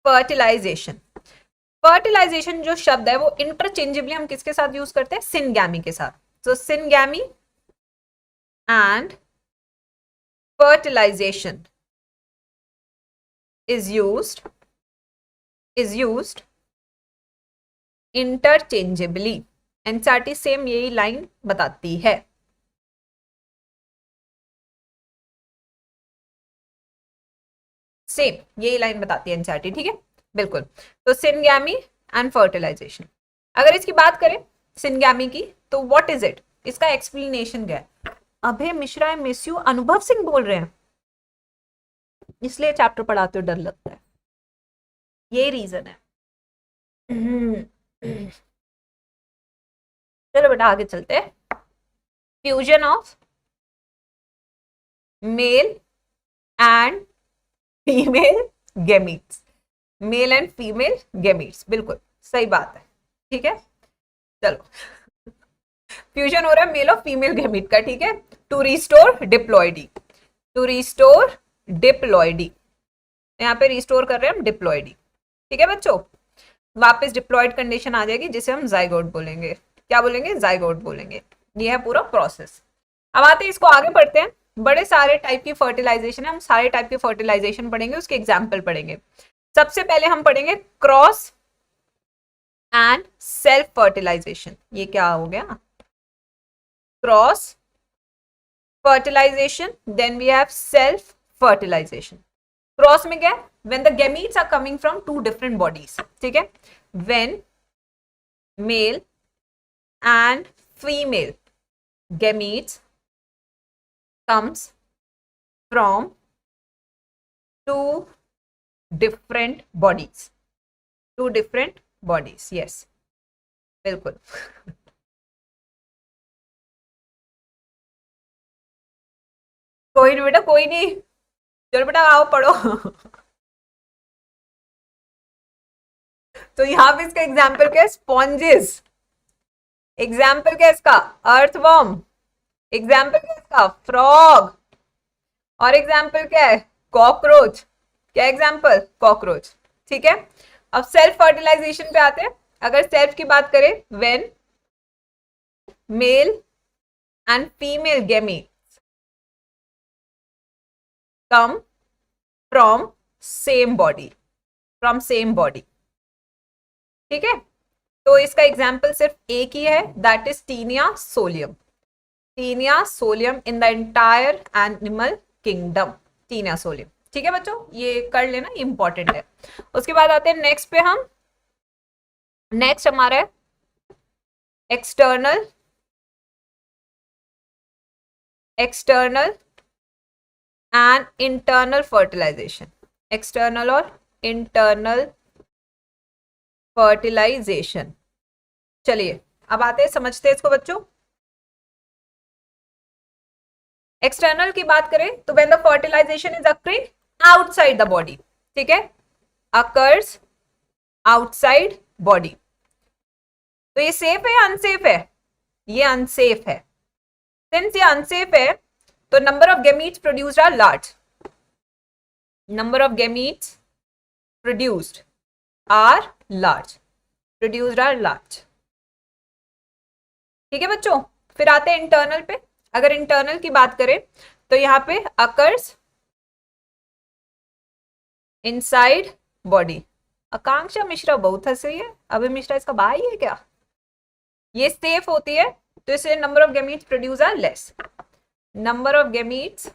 fertilization. Fertilization जो शब्द है वो इंटरचेंजेबली हम किसके साथ यूज करते हैं, सिनगैमी के साथ। तो syngamy and fertilization is used interchangeably। NCERT same यही लाइन बताती है, सेम यही लाइन बताती है एनसीईआरटी, ठीक है बिल्कुल। तो सिनगैमी एंड फर्टिलाइजेशन, अगर इसकी बात करें सिनगैमी की, तो व्हाट इज इट, इसका एक्सप्लेनेशन क्या है। अभय मिश्रा आई मिस यू, अनुभव सिंह बोल रहे हैं, इसलिए चैप्टर पढ़ाते हो डर लगता है, ये रीजन है। चलो बेटा आगे चलते हैं। Fusion of male and female gametes, mail and female gametes, बिल्कुल सही बात है, ठीक है। चलो फ्यूजन हो रहा है मेल और फीमेल गेमीट का, ठीक है, to restore diploidy, to restore diploidy, यहाँ पे रिस्टोर कर रहे हैं हम डिप्लॉइडी, ठीक है बच्चों। वापस डिप्लॉइड कंडीशन आ जाएगी जिसे हम जाइगोट बोलेंगे, क्या बोलेंगे, जाइगोट बोलेंगे। ये है पूरा प्रोसेस। अब आते हैं इसको आगे पढ़ते हैं। बड़े सारे टाइप की फर्टिलाइजेशन है, हम सारे टाइप के फर्टिलाइजेशन पढ़ेंगे, उसके एग्जाम्पल पढ़ेंगे। सबसे पहले हम पढ़ेंगे क्रॉस एंड सेल्फ फर्टिलाइजेशन। ये क्या हो गया, cross fertilization, then we have self fertilization। Cross में क्या है, when the gametes are coming from two different bodies, ठीक है, when male and female gametes comes from two different bodies, two different bodies, yes बिल्कुल कोई नहीं बेटा, कोई नहीं, चलो बेटा आओ पढ़ो। तो यहाँ पे इसका एग्जाम्पल क्या है, स्पॉन्जेस, एग्जाम्पल क्या है इसका, अर्थवर्म, एग्जाम्पल क्या है इसका, फ्रॉग, और एग्जाम्पल क्या है, कॉकरोच, क्या एग्जाम्पल, कॉकरोच, ठीक है। अब सेल्फ फर्टिलाइजेशन पे आते हैं। अगर सेल्फ की बात करें, when male and female gamete come from same body, from same body, ठीक है। तो इसका एग्जाम्पल सिर्फ एक ही है, that is taenia solium, taenia solium in the entire animal kingdom, taenia solium. ठीक है बच्चों, ये कर लेना, ये इंपॉर्टेंट है। उसके बाद आते हैं नेक्स्ट पे हम। नेक्स्ट हमारा है external and internal fertilization. External और इंटरनल फर्टिलाइजेशन। चलिए अब आते हैं, समझते हैं इसको बच्चों। एक्सटर्नल की बात करें तो when the fertilization is occurring outside the body, ठीक है, अकर्स आउटसाइड बॉडी। तो ये सेफ है या अनसेफ है? ये अनसेफ है। सिंस ये अनसेफ है तो number of gametes produced are large. Number of gametes produced are large, produced are large. ठीक है बच्चों, फिर आते हैं इंटरनल पे। अगर इंटरनल की बात करें तो यहां पे अकर्स इनसाइड बॉडी। आकांक्षा मिश्रा बहुत हंस रही है, अभी मिश्रा इसका भाई है क्या? ये सेफ होती है तो इससे number of gametes produce are less. Number of gametes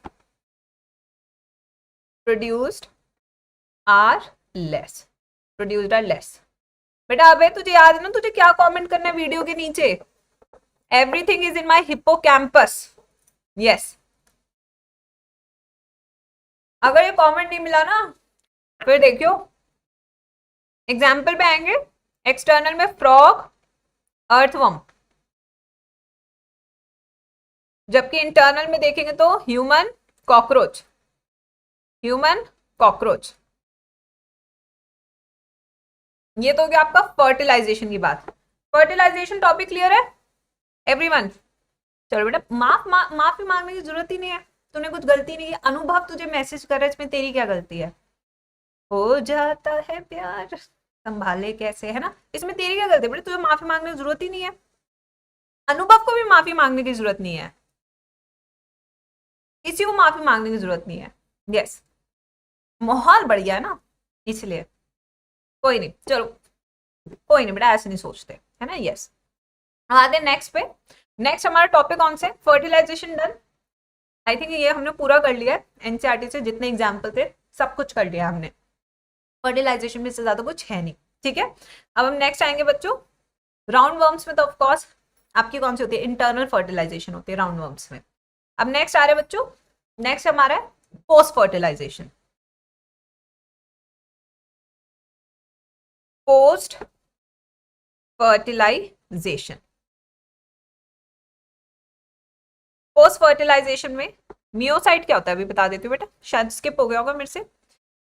produced are less, produced are less. बेटा अबे तुझे याद है ना, तुझे क्या कमेंट करना है वीडियो के नीचे? Everything is in my hippocampus. Yes, अगर ये कमेंट नहीं मिला ना फिर देखियो एग्जाम्पल पे आएंगे। एक्सटर्नल में फ्रॉग, अर्थवर्म, जबकि इंटरनल में देखेंगे तो ह्यूमन, कॉकरोच, ह्यूमन कॉकरोच। ये तो हो गया आपका फर्टिलाइजेशन की बात। फर्टिलाइजेशन टॉपिक क्लियर है एवरीवन? चलो बेटा, माफी मांगने की जरूरत ही नहीं है, तूने कुछ गलती नहीं की। अनुभव तुझे मैसेज कर रहा है, इसमें तेरी क्या गलती है? हो जाता है प्यार संभाले कैसे, है ना, इसमें तेरी क्या गलती है बेटा? तुझे माफी मांगने की जरूरत ही नहीं है, अनुभव को भी माफी मांगने की जरूरत नहीं है, किसी को माफी मांगने की जरूरत नहीं है। यस, माहौल बढ़िया है ना, इसलिए कोई नहीं, चलो कोई नहीं बेटा, ऐसे नहीं सोचते, है ना। यस, आते नेक्स्ट पे। नेक्स्ट हमारा टॉपिक कौन से? Fertilisation done. आई थिंक ये हमने पूरा कर लिया है, एनसीईआरटी से जितने एग्जाम्पल थे सब कुछ कर लिया हमने। फर्टिलाइजेशन में से ज्यादा कुछ है नहीं, ठीक है। अब हम नेक्स्ट आएंगे बच्चों, राउंड वर्म्स में तो ऑफकोर्स आपकी कौन सी होती है? इंटरनल फर्टिलाइजेशन होती है राउंड वर्म्स में। अब नेक्स्ट आ रहे हैं बच्चों, नेक्स्ट हमारा है post fertilization. Post fertilization, post fertilization में मियोसाइट क्या होता है अभी बता देती हूँ बेटा, शायद स्किप हो गया होगा मेरे से,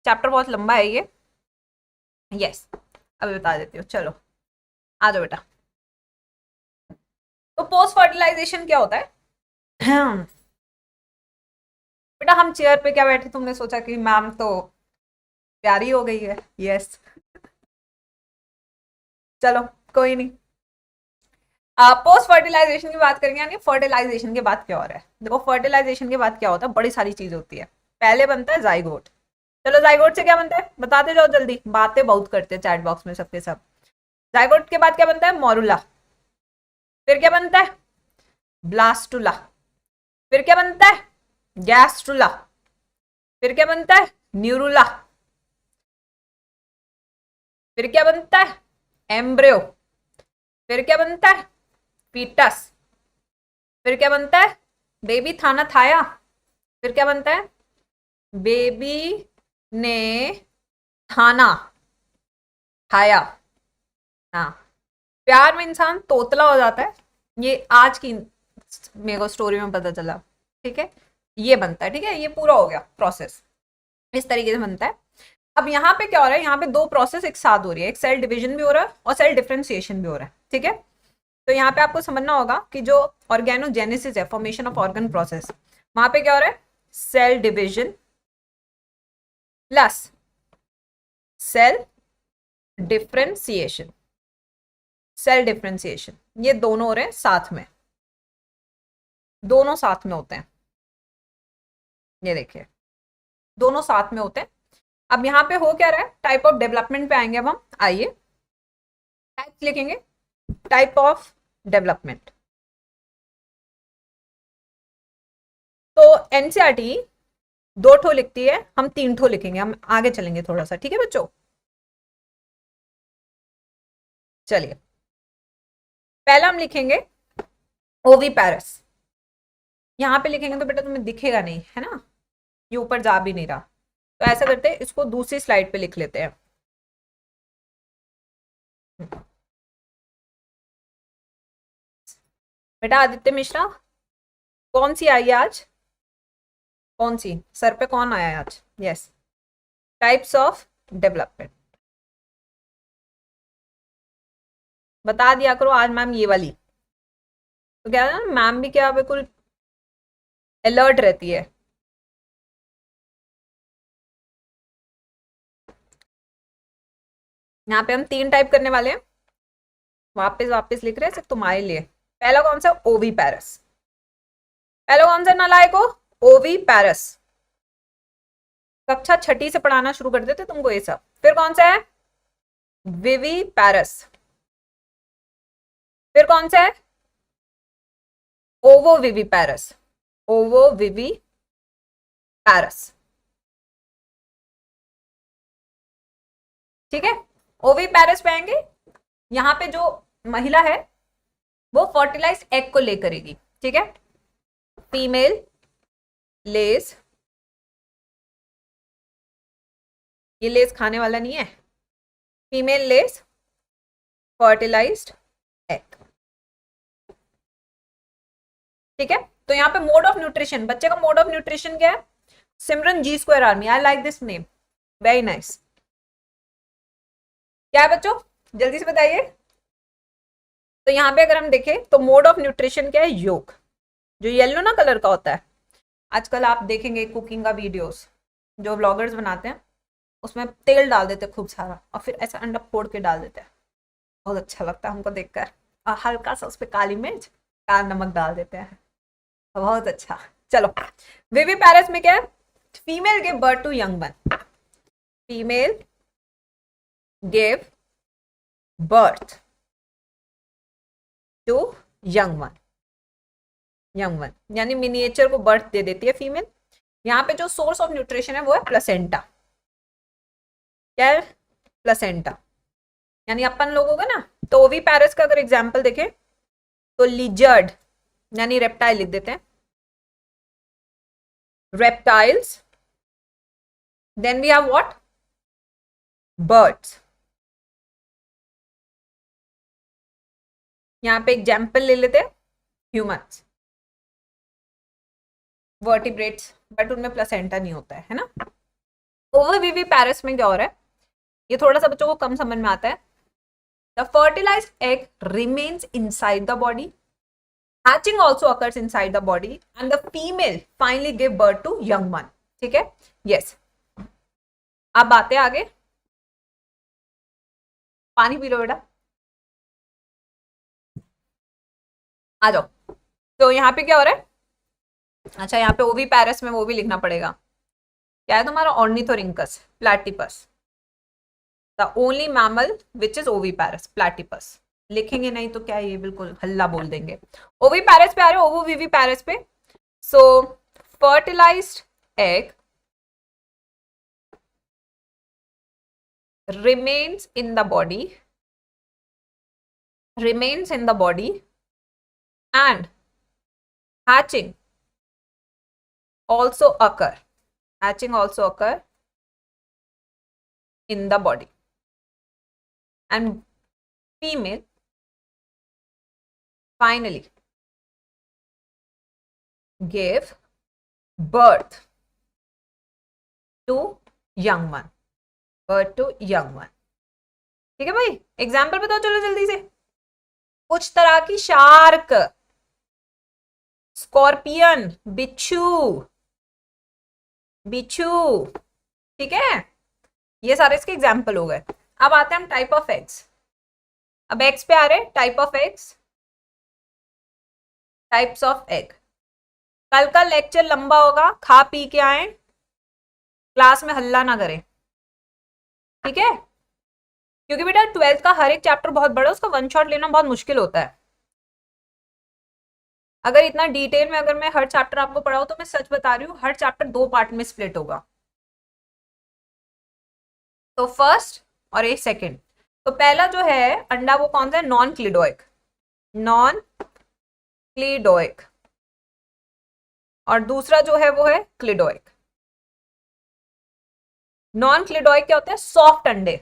चैप्टर बहुत लंबा है ये। यस, अभी बता देती हूँ, चलो आ जाओ बेटा। तो पोस्ट फर्टिलाइजेशन क्या होता है? बेटा हम चेयर पे क्या बैठे, तुमने सोचा कि मैम तो प्यारी हो गई है। यस, चलो कोई नहीं। पोस्ट फर्टिलाइजेशन की बात करेंगे, यानी फर्टिलाइजेशन के बाद क्या हो रहा है। देखो फर्टिलाइजेशन के बाद क्या होता है, बड़ी सारी चीज होती है। पहले बनता है जाइगोट। चलो जाइगोट से क्या बनता है बताते जाओ जल्दी, बातें बहुत करते हैं चैट बॉक्स में सबके सब। जाइगोट के बाद क्या बनता है? मोरुला। फिर क्या बनता है? ब्लास्टुला। फिर क्या बनता है? गैस्ट्रुला। फिर क्या बनता है? न्यूरुला। फिर क्या बनता है? एम्ब्रियो। फिर क्या बनता है? फीटस। फिर क्या बनता है? बेबी थाना थाया। फिर क्या बनता है? बेबी ने थाना खाया। हाँ, प्यार में इंसान तोतला हो जाता है, ये आज की मेरे को स्टोरी में पता चला, ठीक है। ये बनता है, ठीक है, ये पूरा हो गया प्रोसेस, इस तरीके से बनता है। अब यहाँ पे क्या हो रहा है? यहाँ पे दो प्रोसेस एक साथ हो रही है, एक सेल डिवीजन भी हो रहा है और सेल डिफरेंशिएशन भी हो रहा है, ठीक है। तो यहाँ पे आपको समझना होगा कि जो ऑर्गेनोजेनेसिस है, फॉर्मेशन ऑफ ऑर्गन प्रोसेस, वहां पे क्या हो रहा है? Cell division plus cell differentiation, cell differentiation, ये दोनों हो रहे हैं साथ में, दोनों साथ में होते हैं। ये देखिए दोनों साथ में होते हैं। अब यहाँ पे हो क्या रहा है? टाइप ऑफ डेवलपमेंट पे आएंगे अब हम, आइए टाइप लिखेंगे, टाइप ऑफ डेवलपमेंट। तो एनसीईआरटी 2 ठो लिखती है, हम 3 ठो लिखेंगे, हम आगे चलेंगे थोड़ा सा, ठीक है बच्चों। चलिए, पहला हम लिखेंगे ओवी पैरस। यहां पे लिखेंगे तो बेटा तुम्हें दिखेगा नहीं, है ना, ये ऊपर जा भी नहीं रहा। तो ऐसा करते हैं, इसको दूसरी स्लाइड पे लिख लेते हैं। बेटा आदित्य मिश्रा, कौन सी आई है आज? कौन सी सर पे कौन आया है आज? Yes, types of development. बता दिया करो आज मैम ये वाली। तो क्या है ना, मैम भी क्या बिल्कुल अलर्ट रहती है। यहाँ पे हम 3 टाइप करने वाले हैं, वापस वापस लिख रहे हैं सिर्फ तुम्हारे लिए। पहला कौन सा? ओवी पैरस। पहला कौन सा नालायको? ओवी पैरस। कक्षा छठी से पढ़ाना शुरू कर देते तुमको ये सब। फिर कौन सा है? विवी पैरस। फिर कौन सा है? ओवो विवी पैरस। ओवो विवी पैरस, ठीक है। ओवी पैरस पे आएंगे, यहाँ पे जो महिला है वो फर्टिलाइज एग को ले करेगी, ठीक है। फीमेल लेस, ये लेस खाने वाला नहीं है। फीमेल लेस फर्टिलाइज्ड एग, ठीक है। तो यहाँ पे मोड ऑफ न्यूट्रिशन, बच्चे का मोड ऑफ न्यूट्रिशन क्या है? Simran ji square army, I like this name, very nice. क्या है बच्चों, जल्दी से बताइए। तो यहाँ पे अगर हम देखें तो मोड ऑफ न्यूट्रिशन क्या है? योग, जो येलो ना कलर का होता है। आजकल आप देखेंगे कुकिंग का वीडियोस, जो व्लॉगर्स बनाते हैं उसमें तेल डाल देते हैं खूब सारा और फिर ऐसा अंडा फोड़ के डाल देते हैं, बहुत अच्छा लगता है हमको देखकर। और हल्का सा उस पर काली मिर्च, काला नमक डाल देते हैं, बहुत अच्छा। चलो, बेबी पैरस में क्या है? Female give birth to young one. Female give birth to young one. Young one यानी मिनिएचर को बर्थ दे देती है फीमेल। यहाँ पे जो सोर्स ऑफ न्यूट्रिशन है वो है प्लेसेंटा। क्या है? प्लेसेंटा। यानी अपन लोगों का ना, तो ओवी पैरस का अगर एग्जाम्पल देखें तो लिजर्ड यानी रेप्टाइल लिख देते हैं, reptiles, then we have what? Birds। यहां पे एग्जाम्पल ले लेते हैं, ह्यूमंस, वर्टिब्रेट्स, बट उनमें प्लेसेंटा नहीं होता है ना। ओविवी पैरस में क्या हो रहा है, ये थोड़ा सा बच्चों को कम समझ में आता है। The fertilized egg remains inside the body, hatching also occurs inside the body and the female finally give birth to young one, ठीक है। yes, अब बातें आगे, पानी पी लो बेटा, आ जाओ। तो यहाँ पे क्या हो रहा है? अच्छा, यहाँ पे ओवी पैरस में वो भी लिखना पड़ेगा। क्या है तुम्हारा? Ornithorhynchus platypus, the only mammal which is ओवी पैरस प्लैटिपस। लिखेंगे नहीं तो क्या, ये बिल्कुल हल्ला बोल देंगे। ओवी पैरस पे आ रहे हो, ओवो विवी पैरस पे। So fertilised egg remains in the body, remains in the body and hatching also occur, hatching also occur in the body and female finally gave birth to young one, birth to young one, ठीक है भाई। एग्जाम्पल बताओ चलो जल्दी से। कुछ तरह की शार्क, स्कॉर्पियन, बिच्छू, बिच्छू, ठीक है, ये सारे इसके एग्जाम्पल हो गए। अब आते हैं हम टाइप ऑफ एग्स। अब एग्स पे आ रहे, type of eggs, types of egg. कल का लेक्चर लंबा होगा, खा पी के आए, क्लास में हल्ला ना करें, ठीक है, क्योंकि बेटा 12th का हर एक चैप्टर बहुत बड़ा है, उसका वन शॉट लेना बहुत मुश्किल होता है। अगर इतना डिटेल में अगर मैं हर चैप्टर आपको पढ़ाऊं तो मैं सच बता रही हूँ हर चैप्टर 2 पार्ट में स्प्लिट होगा। तो फर्स्ट और एक सेकंड। तो पहला जो है अंडा वो कौन सा है, नॉन क्लिडोइक, नॉन क्लिडोइक, और दूसरा जो है वो है क्लिडोइक। नॉन क्लिडोइक क्या होते हैं, सॉफ्ट अंडे,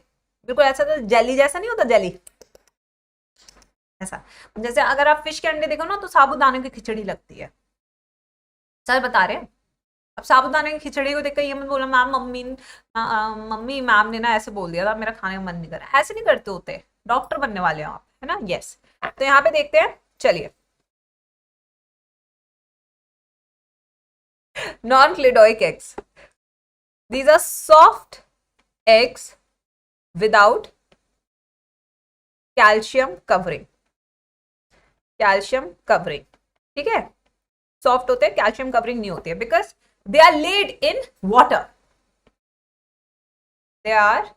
बिल्कुल ऐसा तो जेली जैसा नहीं होता, जेली ऐसा। जैसे अगर आप फिश के अंडे देखो ना तो साबुदाने की खिचड़ी लगती है, सर बता रहे हैं। अब साबुदाने की खिचड़ी को देखकर ये मत बोला मैम मम्मी मैम ने ना ऐसे बोल दिया था मेरा खाने का मन नहीं कर रहा, ऐसे नहीं करते होते, डॉक्टर बनने वाले हो आप, है ना। यस, तो यहाँ पे देखते हैं, चलिए। Non cleidoic eggs, these are soft eggs without calcium covering, calcium covering, ठीक है। सॉफ्ट होते हैं, कैल्शियम कवरिंग नहीं होती है, because they are laid in water, they are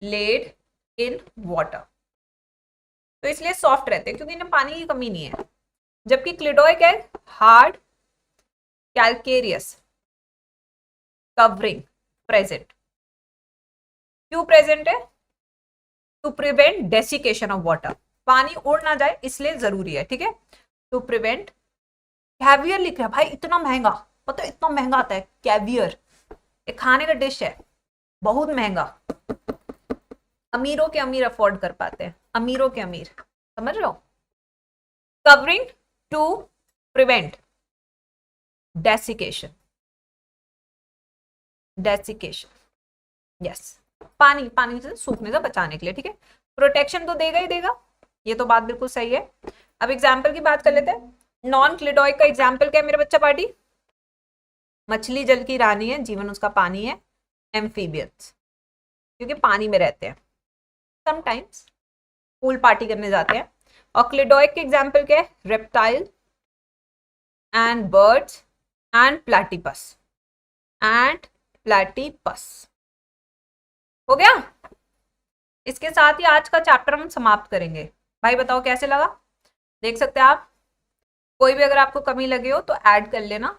laid in water, तो इसलिए सॉफ्ट रहते हैं क्योंकि इन्हें पानी की कमी नहीं है। जबकि cleidoic egg hard calcareous covering present, क्यों प्रेजेंट है, to prevent desiccation of water, पानी उड़ ना जाए इसलिए जरूरी है, ठीक है। टू प्रिवेंट, कैवियर लिख रहा है भाई, इतना महंगा, पता है इतना महंगा आता है कैवियर, एक खाने का डिश है, बहुत महंगा, अमीरों के अमीर अफोर्ड कर पाते हैं, अमीरों के अमीर, समझ रहे हो। Covering to prevent desiccation, desiccation yes, पानी पानी से सूखने से बचाने के लिए, ठीक है। प्रोटेक्शन तो देगा ही देगा, ये तो बात बिल्कुल सही है। अब एग्जाम्पल की बात कर लेते हैं। नॉन क्लिडोइक का एग्जाम्पल क्या है मेरे बच्चा पार्टी, मछली जल की रानी है, जीवन उसका पानी है, एम्फीबियंस क्योंकि पानी में रहते हैं, समटाइम्स पूल पार्टी करने जाते हैं। और क्लिडोइक के एग्जाम्पल क्या है, reptile and birds and platypus, and platypus. हो गया, इसके साथ ही आज का चैप्टर हम समाप्त करेंगे। भाई बताओ कैसे लगा, देख सकते हैं आप, कोई भी अगर आपको कमी लगे हो तो ऐड कर लेना,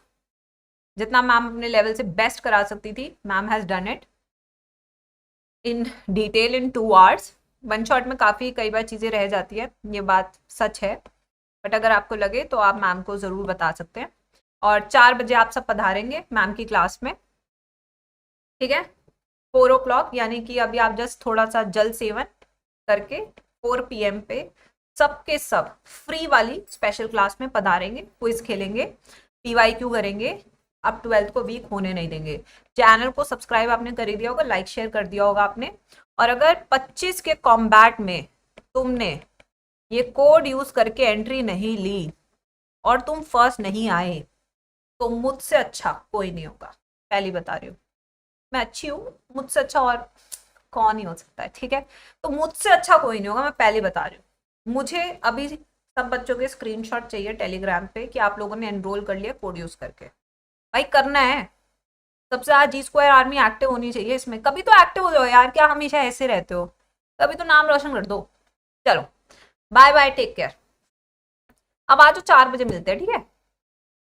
जितना मैम अपने लेवल से बेस्ट करा सकती थी ma'am has done it in detail in 2 hours. One shot में काफ़ी कई बार चीज़ें रह जाती है, ये बात सच है, बट अगर आपको लगे तो आप मैम को ज़रूर बता सकते हैं। और 4 बजे आप सब पधारेंगे मैम की क्लास में, ठीक है। 4 o'clock यानी कि अभी आप जस्ट थोड़ा सा जल सेवन करके 4 PM पे सबके सब फ्री वाली स्पेशल क्लास में पधारेंगे, क्विज खेलेंगे, PYQ करेंगे, अब 12th को वीक होने नहीं देंगे। चैनल को सब्सक्राइब आपने कर ही दिया होगा, लाइक शेयर कर दिया होगा आपने, और अगर 25 के कॉम्बैट में तुमने ये कोड यूज करके एंट्री नहीं ली और तुम फर्स्ट नहीं आए तो मुझसे अच्छा कोई नहीं होगा, पहली बता रही हूँ। मैं अच्छी हूँ, मुझसे अच्छा और कौन ही हो सकता है, ठीक है। तो मुझसे अच्छा कोई नहीं होगा, मैं पहले बता रही हूँ। मुझे अभी सब बच्चों के स्क्रीनशॉट चाहिए टेलीग्राम पे कि आप लोगों ने एनरोल कर लिया कोड यूज करके, भाई करना है। सबसे ज्यादा G स्क्वायर आर्मी एक्टिव होनी चाहिए इसमें, कभी तो एक्टिव हो जाओ यार, क्या हमेशा ऐसे रहते हो, कभी तो नाम रोशन कर दो। चलो बाय बाय, टेक केयर। अब आज 4 बजे मिलते हैं, ठीक है।